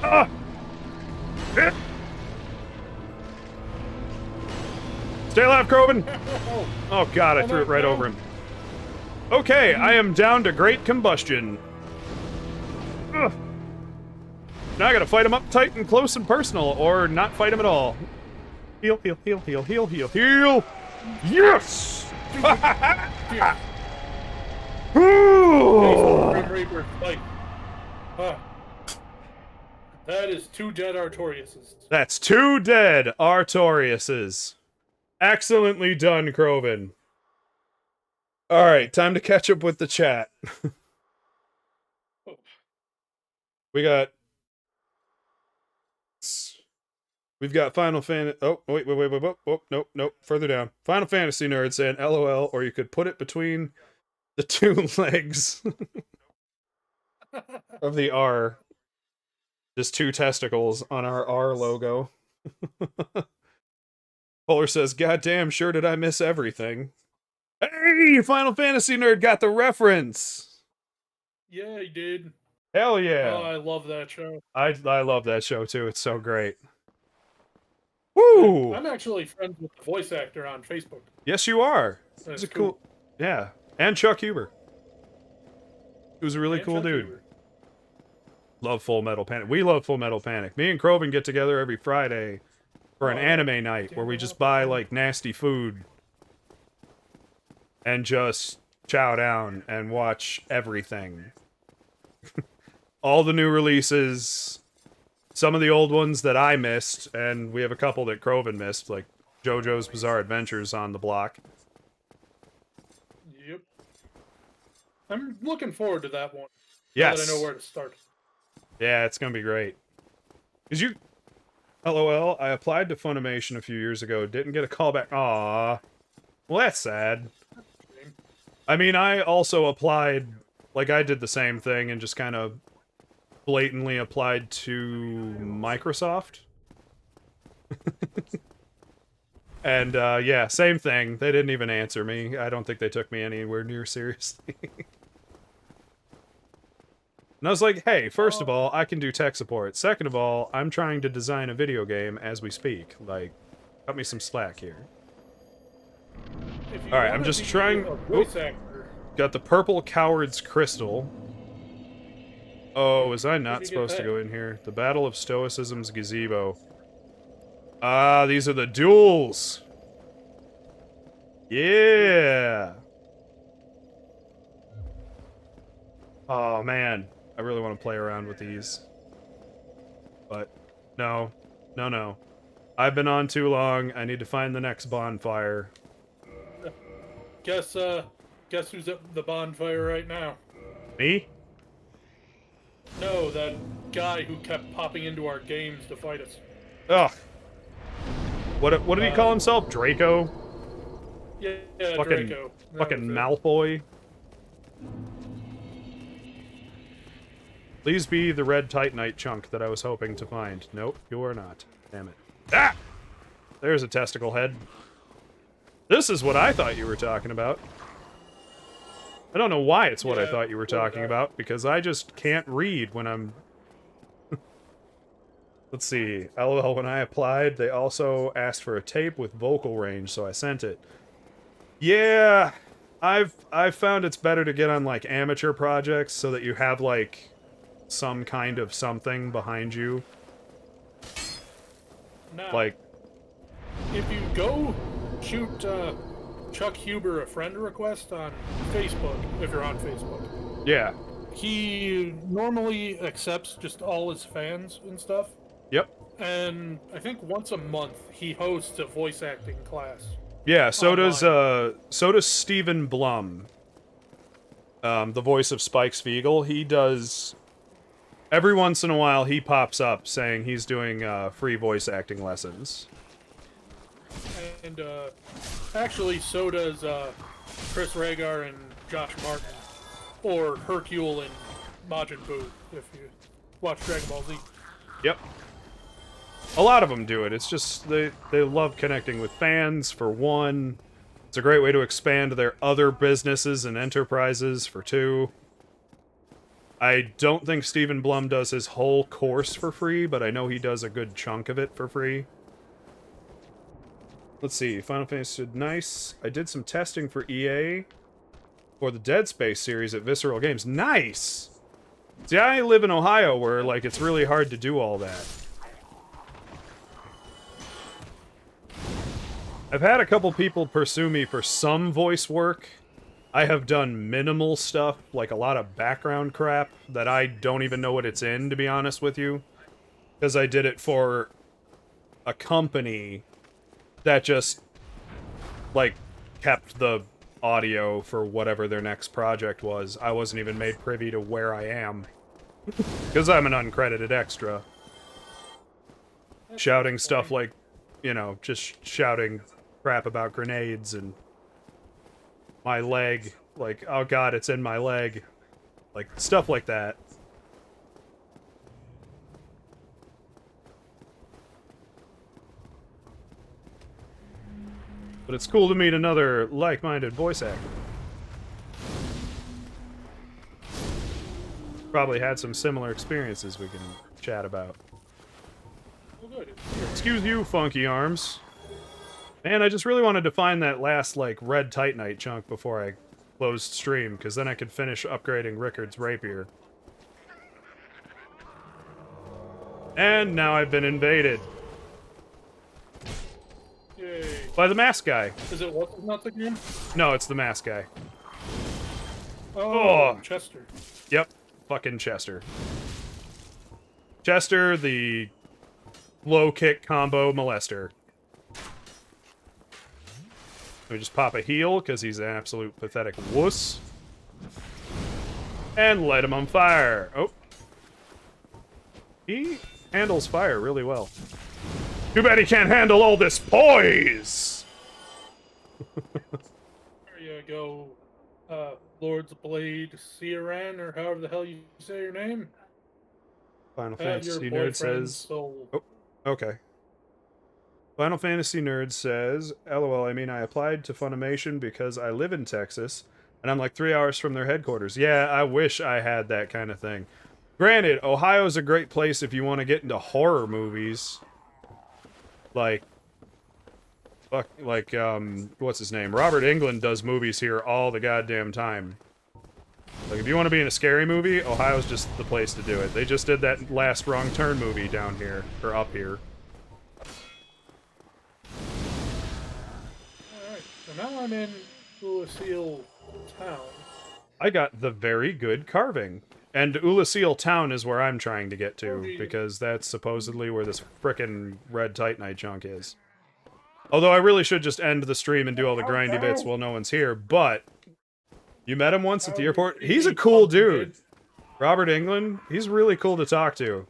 Ah! Stay alive, Krovan! Oh god, I threw it right over him. Okay, I am down to great combustion. Ugh. Now I gotta fight him up tight and close and personal, or not fight him at all. Heal, heal, heal, heal, heal, heal, heal! Yes! Grim Reaper, like, that is 2 dead Artoriases. That's 2 dead Artoriases. Excellently done, Krovan. Alright, time to catch up with the chat. We've got Final Fantasy. Oh, wait. Oh, nope. Further down. Final Fantasy nerd saying LOL, or you could put it between the 2 legs of the R. Just 2 testicles on our R logo. Polar says, "God damn, sure did I miss everything." Hey, Final Fantasy nerd got the reference. Yeah, he did. Hell yeah. Oh, I love that show. I love that show too. It's so great. Woo! I'm actually friends with the voice actor on Facebook. Yes, you are. That's He's a cool. Yeah, and Chuck Huber. He was a really cool dude. Huber. Love Full Metal Panic. We love Full Metal Panic. Me and Krovan get together every Friday for an anime night where we just buy like nasty food and just chow down and watch everything. All the new releases, some of the old ones that I missed, and we have a couple that Krovan missed, like JoJo's Bizarre Adventures on the block. Yep. I'm looking forward to that one. Yes. Now that I know where to start. Yeah, it's gonna be great. Cause you, LOL, I applied to Funimation a few years ago, didn't get a call back. Aww. Well, that's sad. I mean, I also applied, like, I did the same thing and just kind of blatantly applied to Microsoft. And, yeah, same thing. They didn't even answer me. I don't think they took me anywhere near seriously. And I was like, hey, first of all, I can do tech support. Second of all, I'm trying to design a video game as we speak. Like, cut me some slack here. Alright, I'm just trying... Got the purple coward's crystal. Oh, was I not supposed to go in here? The Battle of Stoicism's gazebo. Ah, these are the duels! Yeah! Oh, man. I really want to play around with these. But, no. No, no. I've been on too long. I need to find the next bonfire. Guess who's at the bonfire right now? Me? No, that guy who kept popping into our games to fight us. Ugh. What did he call himself? Draco? Yeah, Fucking, Draco. fucking Malfoy? Please be the red Titanite chunk that I was hoping to find. Nope, you are not. Damn it. Ah! There's a testicle head. This is what I thought you were talking about. I don't know why it's what I thought you were talking about, because I just can't read when I'm... Let's see. LOL, when I applied, they also asked for a tape with vocal range, so I sent it. Yeah, I've found it's better to get on, like, amateur projects so that you have, like, some kind of something behind you. Now, Like... if you go shoot Chuck Huber a friend request on Facebook, if you're on Facebook. Yeah. He normally accepts just all his fans and stuff. Yep. And I think once a month he hosts a voice acting class. Yeah, so online. does Stephen Blum. The voice of Spike Spiegel. He does... Every once in a while he pops up saying he's doing free voice acting lessons. And actually, so does Chris Rhaegar and Josh Martin, or Hercule and Majin Buu, if you watch Dragon Ball Z. Yep. A lot of them do it. It's just they love connecting with fans, for one. It's a great way to expand their other businesses and enterprises, for two. I don't think Stephen Blum does his whole course for free, but I know he does a good chunk of it for free. Let's see, Final Fantasy did nice. I did some testing for EA for the Dead Space series at Visceral Games. Nice! See, I live in Ohio where, like, it's really hard to do all that. I've had a couple people pursue me for some voice work. I have done minimal stuff, like a lot of background crap that I don't even know what it's in, to be honest with you. Because I did it for a company that just, like, kept the audio for whatever their next project was. I wasn't even made privy to where I am. Because I'm an uncredited extra. Shouting stuff like, you know, just shouting crap about grenades and my leg. Like, oh god, it's in my leg. Like, stuff like that. But it's cool to meet another like-minded voice actor. Probably had some similar experiences we can chat about. Excuse you, Funky Arms. Man, I just really wanted to find that last, like, red Titanite chunk before I closed stream, because then I could finish upgrading Rickard's rapier. And now I've been invaded. Yay. By the mask guy. Is it what's nuts again? No, it's the mask guy. Oh, Chester. Yep, fucking Chester. Chester, the low kick combo molester. Let me just pop a heal, because he's an absolute pathetic wuss. And light him on fire. Oh. He handles fire really well. Too bad he can't handle all this poise! go, Lord's Blade Siran, or however the hell you say your name. Final Your Fantasy Nerd boyfriend's says. soul. Oh, okay. Final Fantasy Nerd says, LOL, I mean, I applied to Funimation because I live in Texas, and I'm like 3 hours from their headquarters. Yeah, I wish I had that kind of thing. Granted, Ohio's a great place if you want to get into horror movies. Like, what's his name? Robert Englund does movies here all the goddamn time. Like, if you want to be in a scary movie, Ohio's just the place to do it. They just did that last Wrong Turn movie down here, or up here. Alright, so now I'm in Lucille Town. I got the very good carving. And Ulysseal Town is where I'm trying to get to, because that's supposedly where this frickin' Red Titanite junk is. Although I really should just end the stream and do all the grindy bits while no one's here, but... You met him once at the airport? He's a cool dude. Robert Englund, he's really cool to talk to.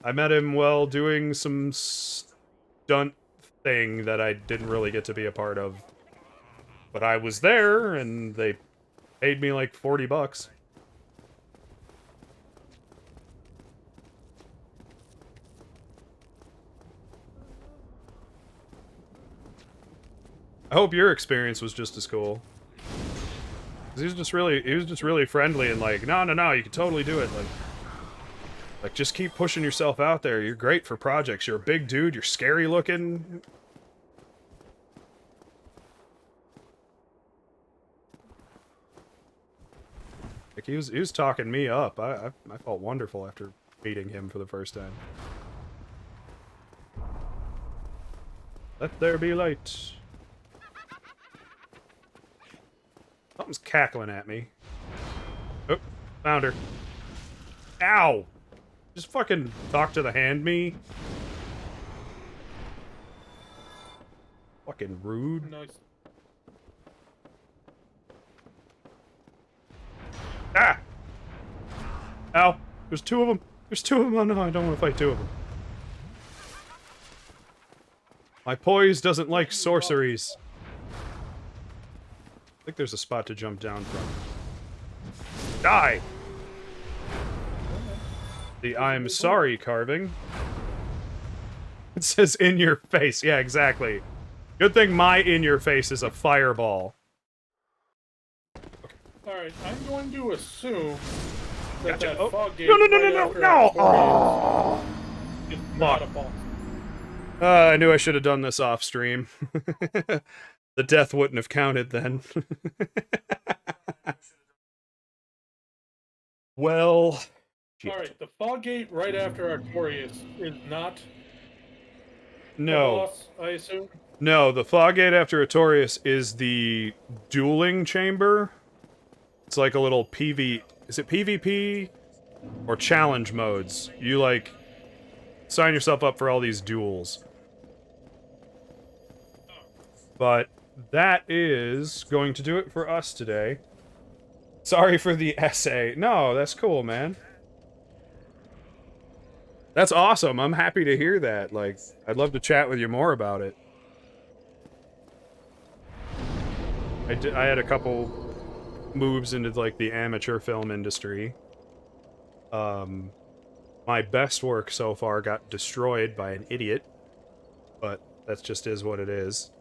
I met him while doing some stunt thing that I didn't really get to be a part of. But I was there, and they paid me like $40. I hope your experience was just as cool. 'Cause he was just really friendly and like, no, you can totally do it. Like, just keep pushing yourself out there. You're great for projects. You're a big dude. You're scary looking. Like, he was talking me up. I felt wonderful after meeting him for the first time. Let there be light. Something's cackling at me. Oh, found her. Ow! Just fucking talk to the hand me. Fucking rude. Nice. Ah! Ow! There's two of them. There's two of them. Oh no, I don't want to fight two of them. My poise doesn't like sorceries. I think there's a spot to jump down from. Die! The I'm sorry carving. It says in your face. Yeah, exactly. Good thing my in your face is a fireball. Alright, I'm going to assume that Gotcha. that Oh. fog gate No! no! Is not a boss. I knew I should have done this off stream. The death wouldn't have counted then. Well... Alright, the fog gate right after Artorias is not No. a boss, I assume? No, the fog gate after Artorias is the dueling chamber. It's like a little Is it PvP? Or challenge modes. You, like, sign yourself up for all these duels. But that is going to do it for us today. Sorry for the essay. No, that's cool, man. That's awesome. I'm happy to hear that. Like, I'd love to chat with you more about it. I had a couple moves into, like, the amateur film industry. My best work so far got destroyed by an idiot. But that just is what it is.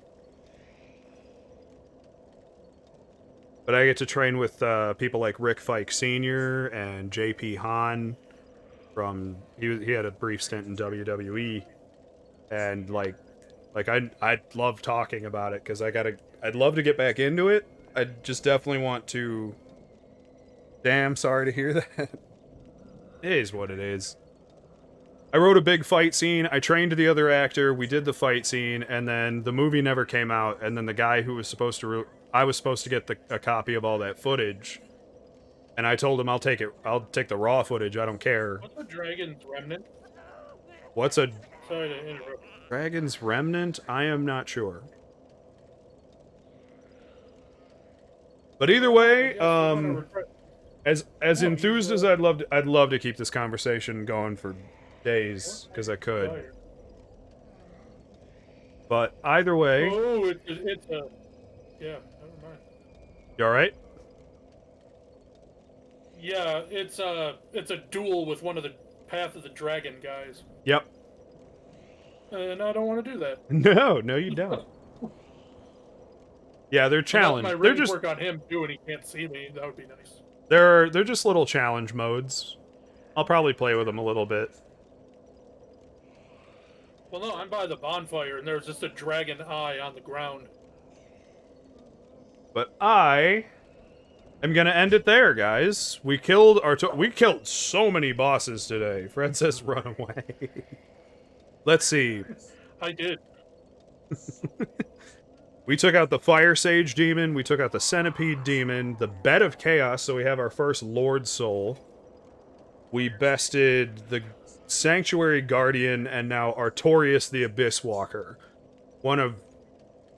But I get to train with people like Rick Fike Sr. and JP Hahn from... He had a brief stint in WWE. And, like I'd love talking about it, because I'd love to get back into it. I just definitely want to... Damn, sorry to hear that. It is what it is. I wrote a big fight scene, I trained the other actor, we did the fight scene, and then the movie never came out, and then the guy who was supposed to... I was supposed to get a copy of all that footage, and I told him I'll take the raw footage, I don't care. What's a Dragon's Remnant? What's a... Sorry to interrupt. Dragon's Remnant? I am not sure. But either way, as enthused as I'd love to keep this conversation going for days, because I could. But either way, Oh, it's a yeah. Never mind. you all right? Yeah, it's a duel with one of the Path of the Dragon guys, Yep. and I don't want to do that. No, you don't. Yeah, they're Unless my challenge. They're range just work on him too, and he can't see me. That would be nice. they're just little challenge modes. I'll probably play with them a little bit. Well, no, I'm by the bonfire, and there's just a dragon eye on the ground. But I am gonna end it there, guys. We killed we killed so many bosses today. Fred says run away. Let's see. I did. We took out the Fire Sage Demon, we took out the Centipede Demon, the Bed of Chaos, so we have our first Lord Soul. We bested the Sanctuary Guardian, and now Artorias the Abyss Walker. One of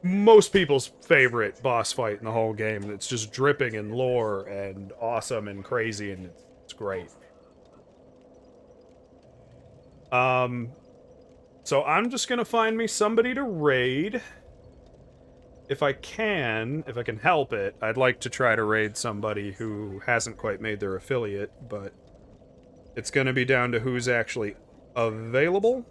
most people's favorite boss fight in the whole game. It's just dripping in lore and awesome and crazy, and it's great. So I'm just gonna find me somebody to raid. If I can help it, I'd like to try to raid somebody who hasn't quite made their affiliate, but it's gonna be down to who's actually available.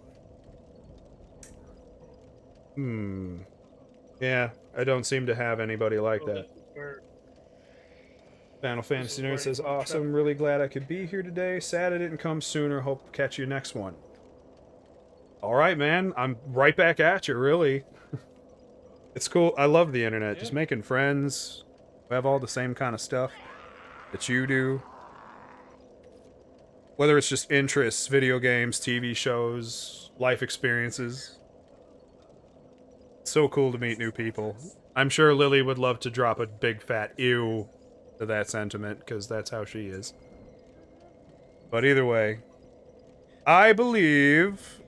Yeah, I don't seem to have anybody like that. Final Fantasy Nerd says, awesome, really glad I could be here today. Sad I didn't come sooner, hope to catch you next one. Alright, man, I'm right back at you, really. It's cool, I love the internet, just making friends. We have all the same kind of stuff that you do. Whether it's just interests, video games, TV shows, life experiences. It's so cool to meet new people. I'm sure Lily would love to drop a big fat ew to that sentiment, because that's how she is. But either way, I believe,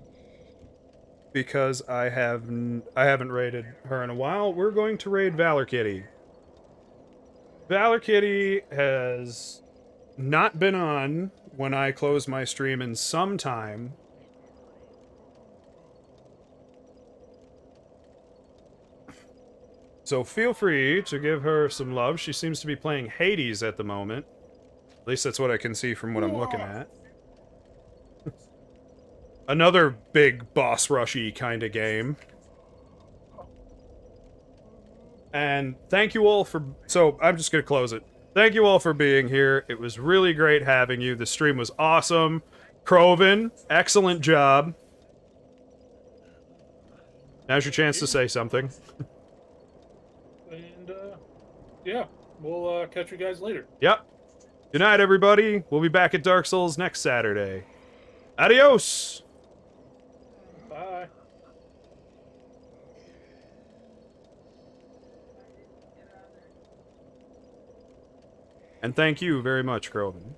because I haven't raided her in a while, we're going to raid Valor Kitty. Valor Kitty has not been on when I close my stream in some time. So feel free to give her some love. She seems to be playing Hades at the moment. At least that's what I can see from what I'm looking at. Another big boss rushy kind of game. And thank you all for... So, I'm just going to close it. Thank you all for being here. It was really great having you. The stream was awesome. Krovan, excellent job. Now's your chance to say something. And, yeah, we'll catch you guys later. Yep. Good night, everybody. We'll be back at Dark Souls next Saturday. Adios! Bye. And thank you very much, Krovan.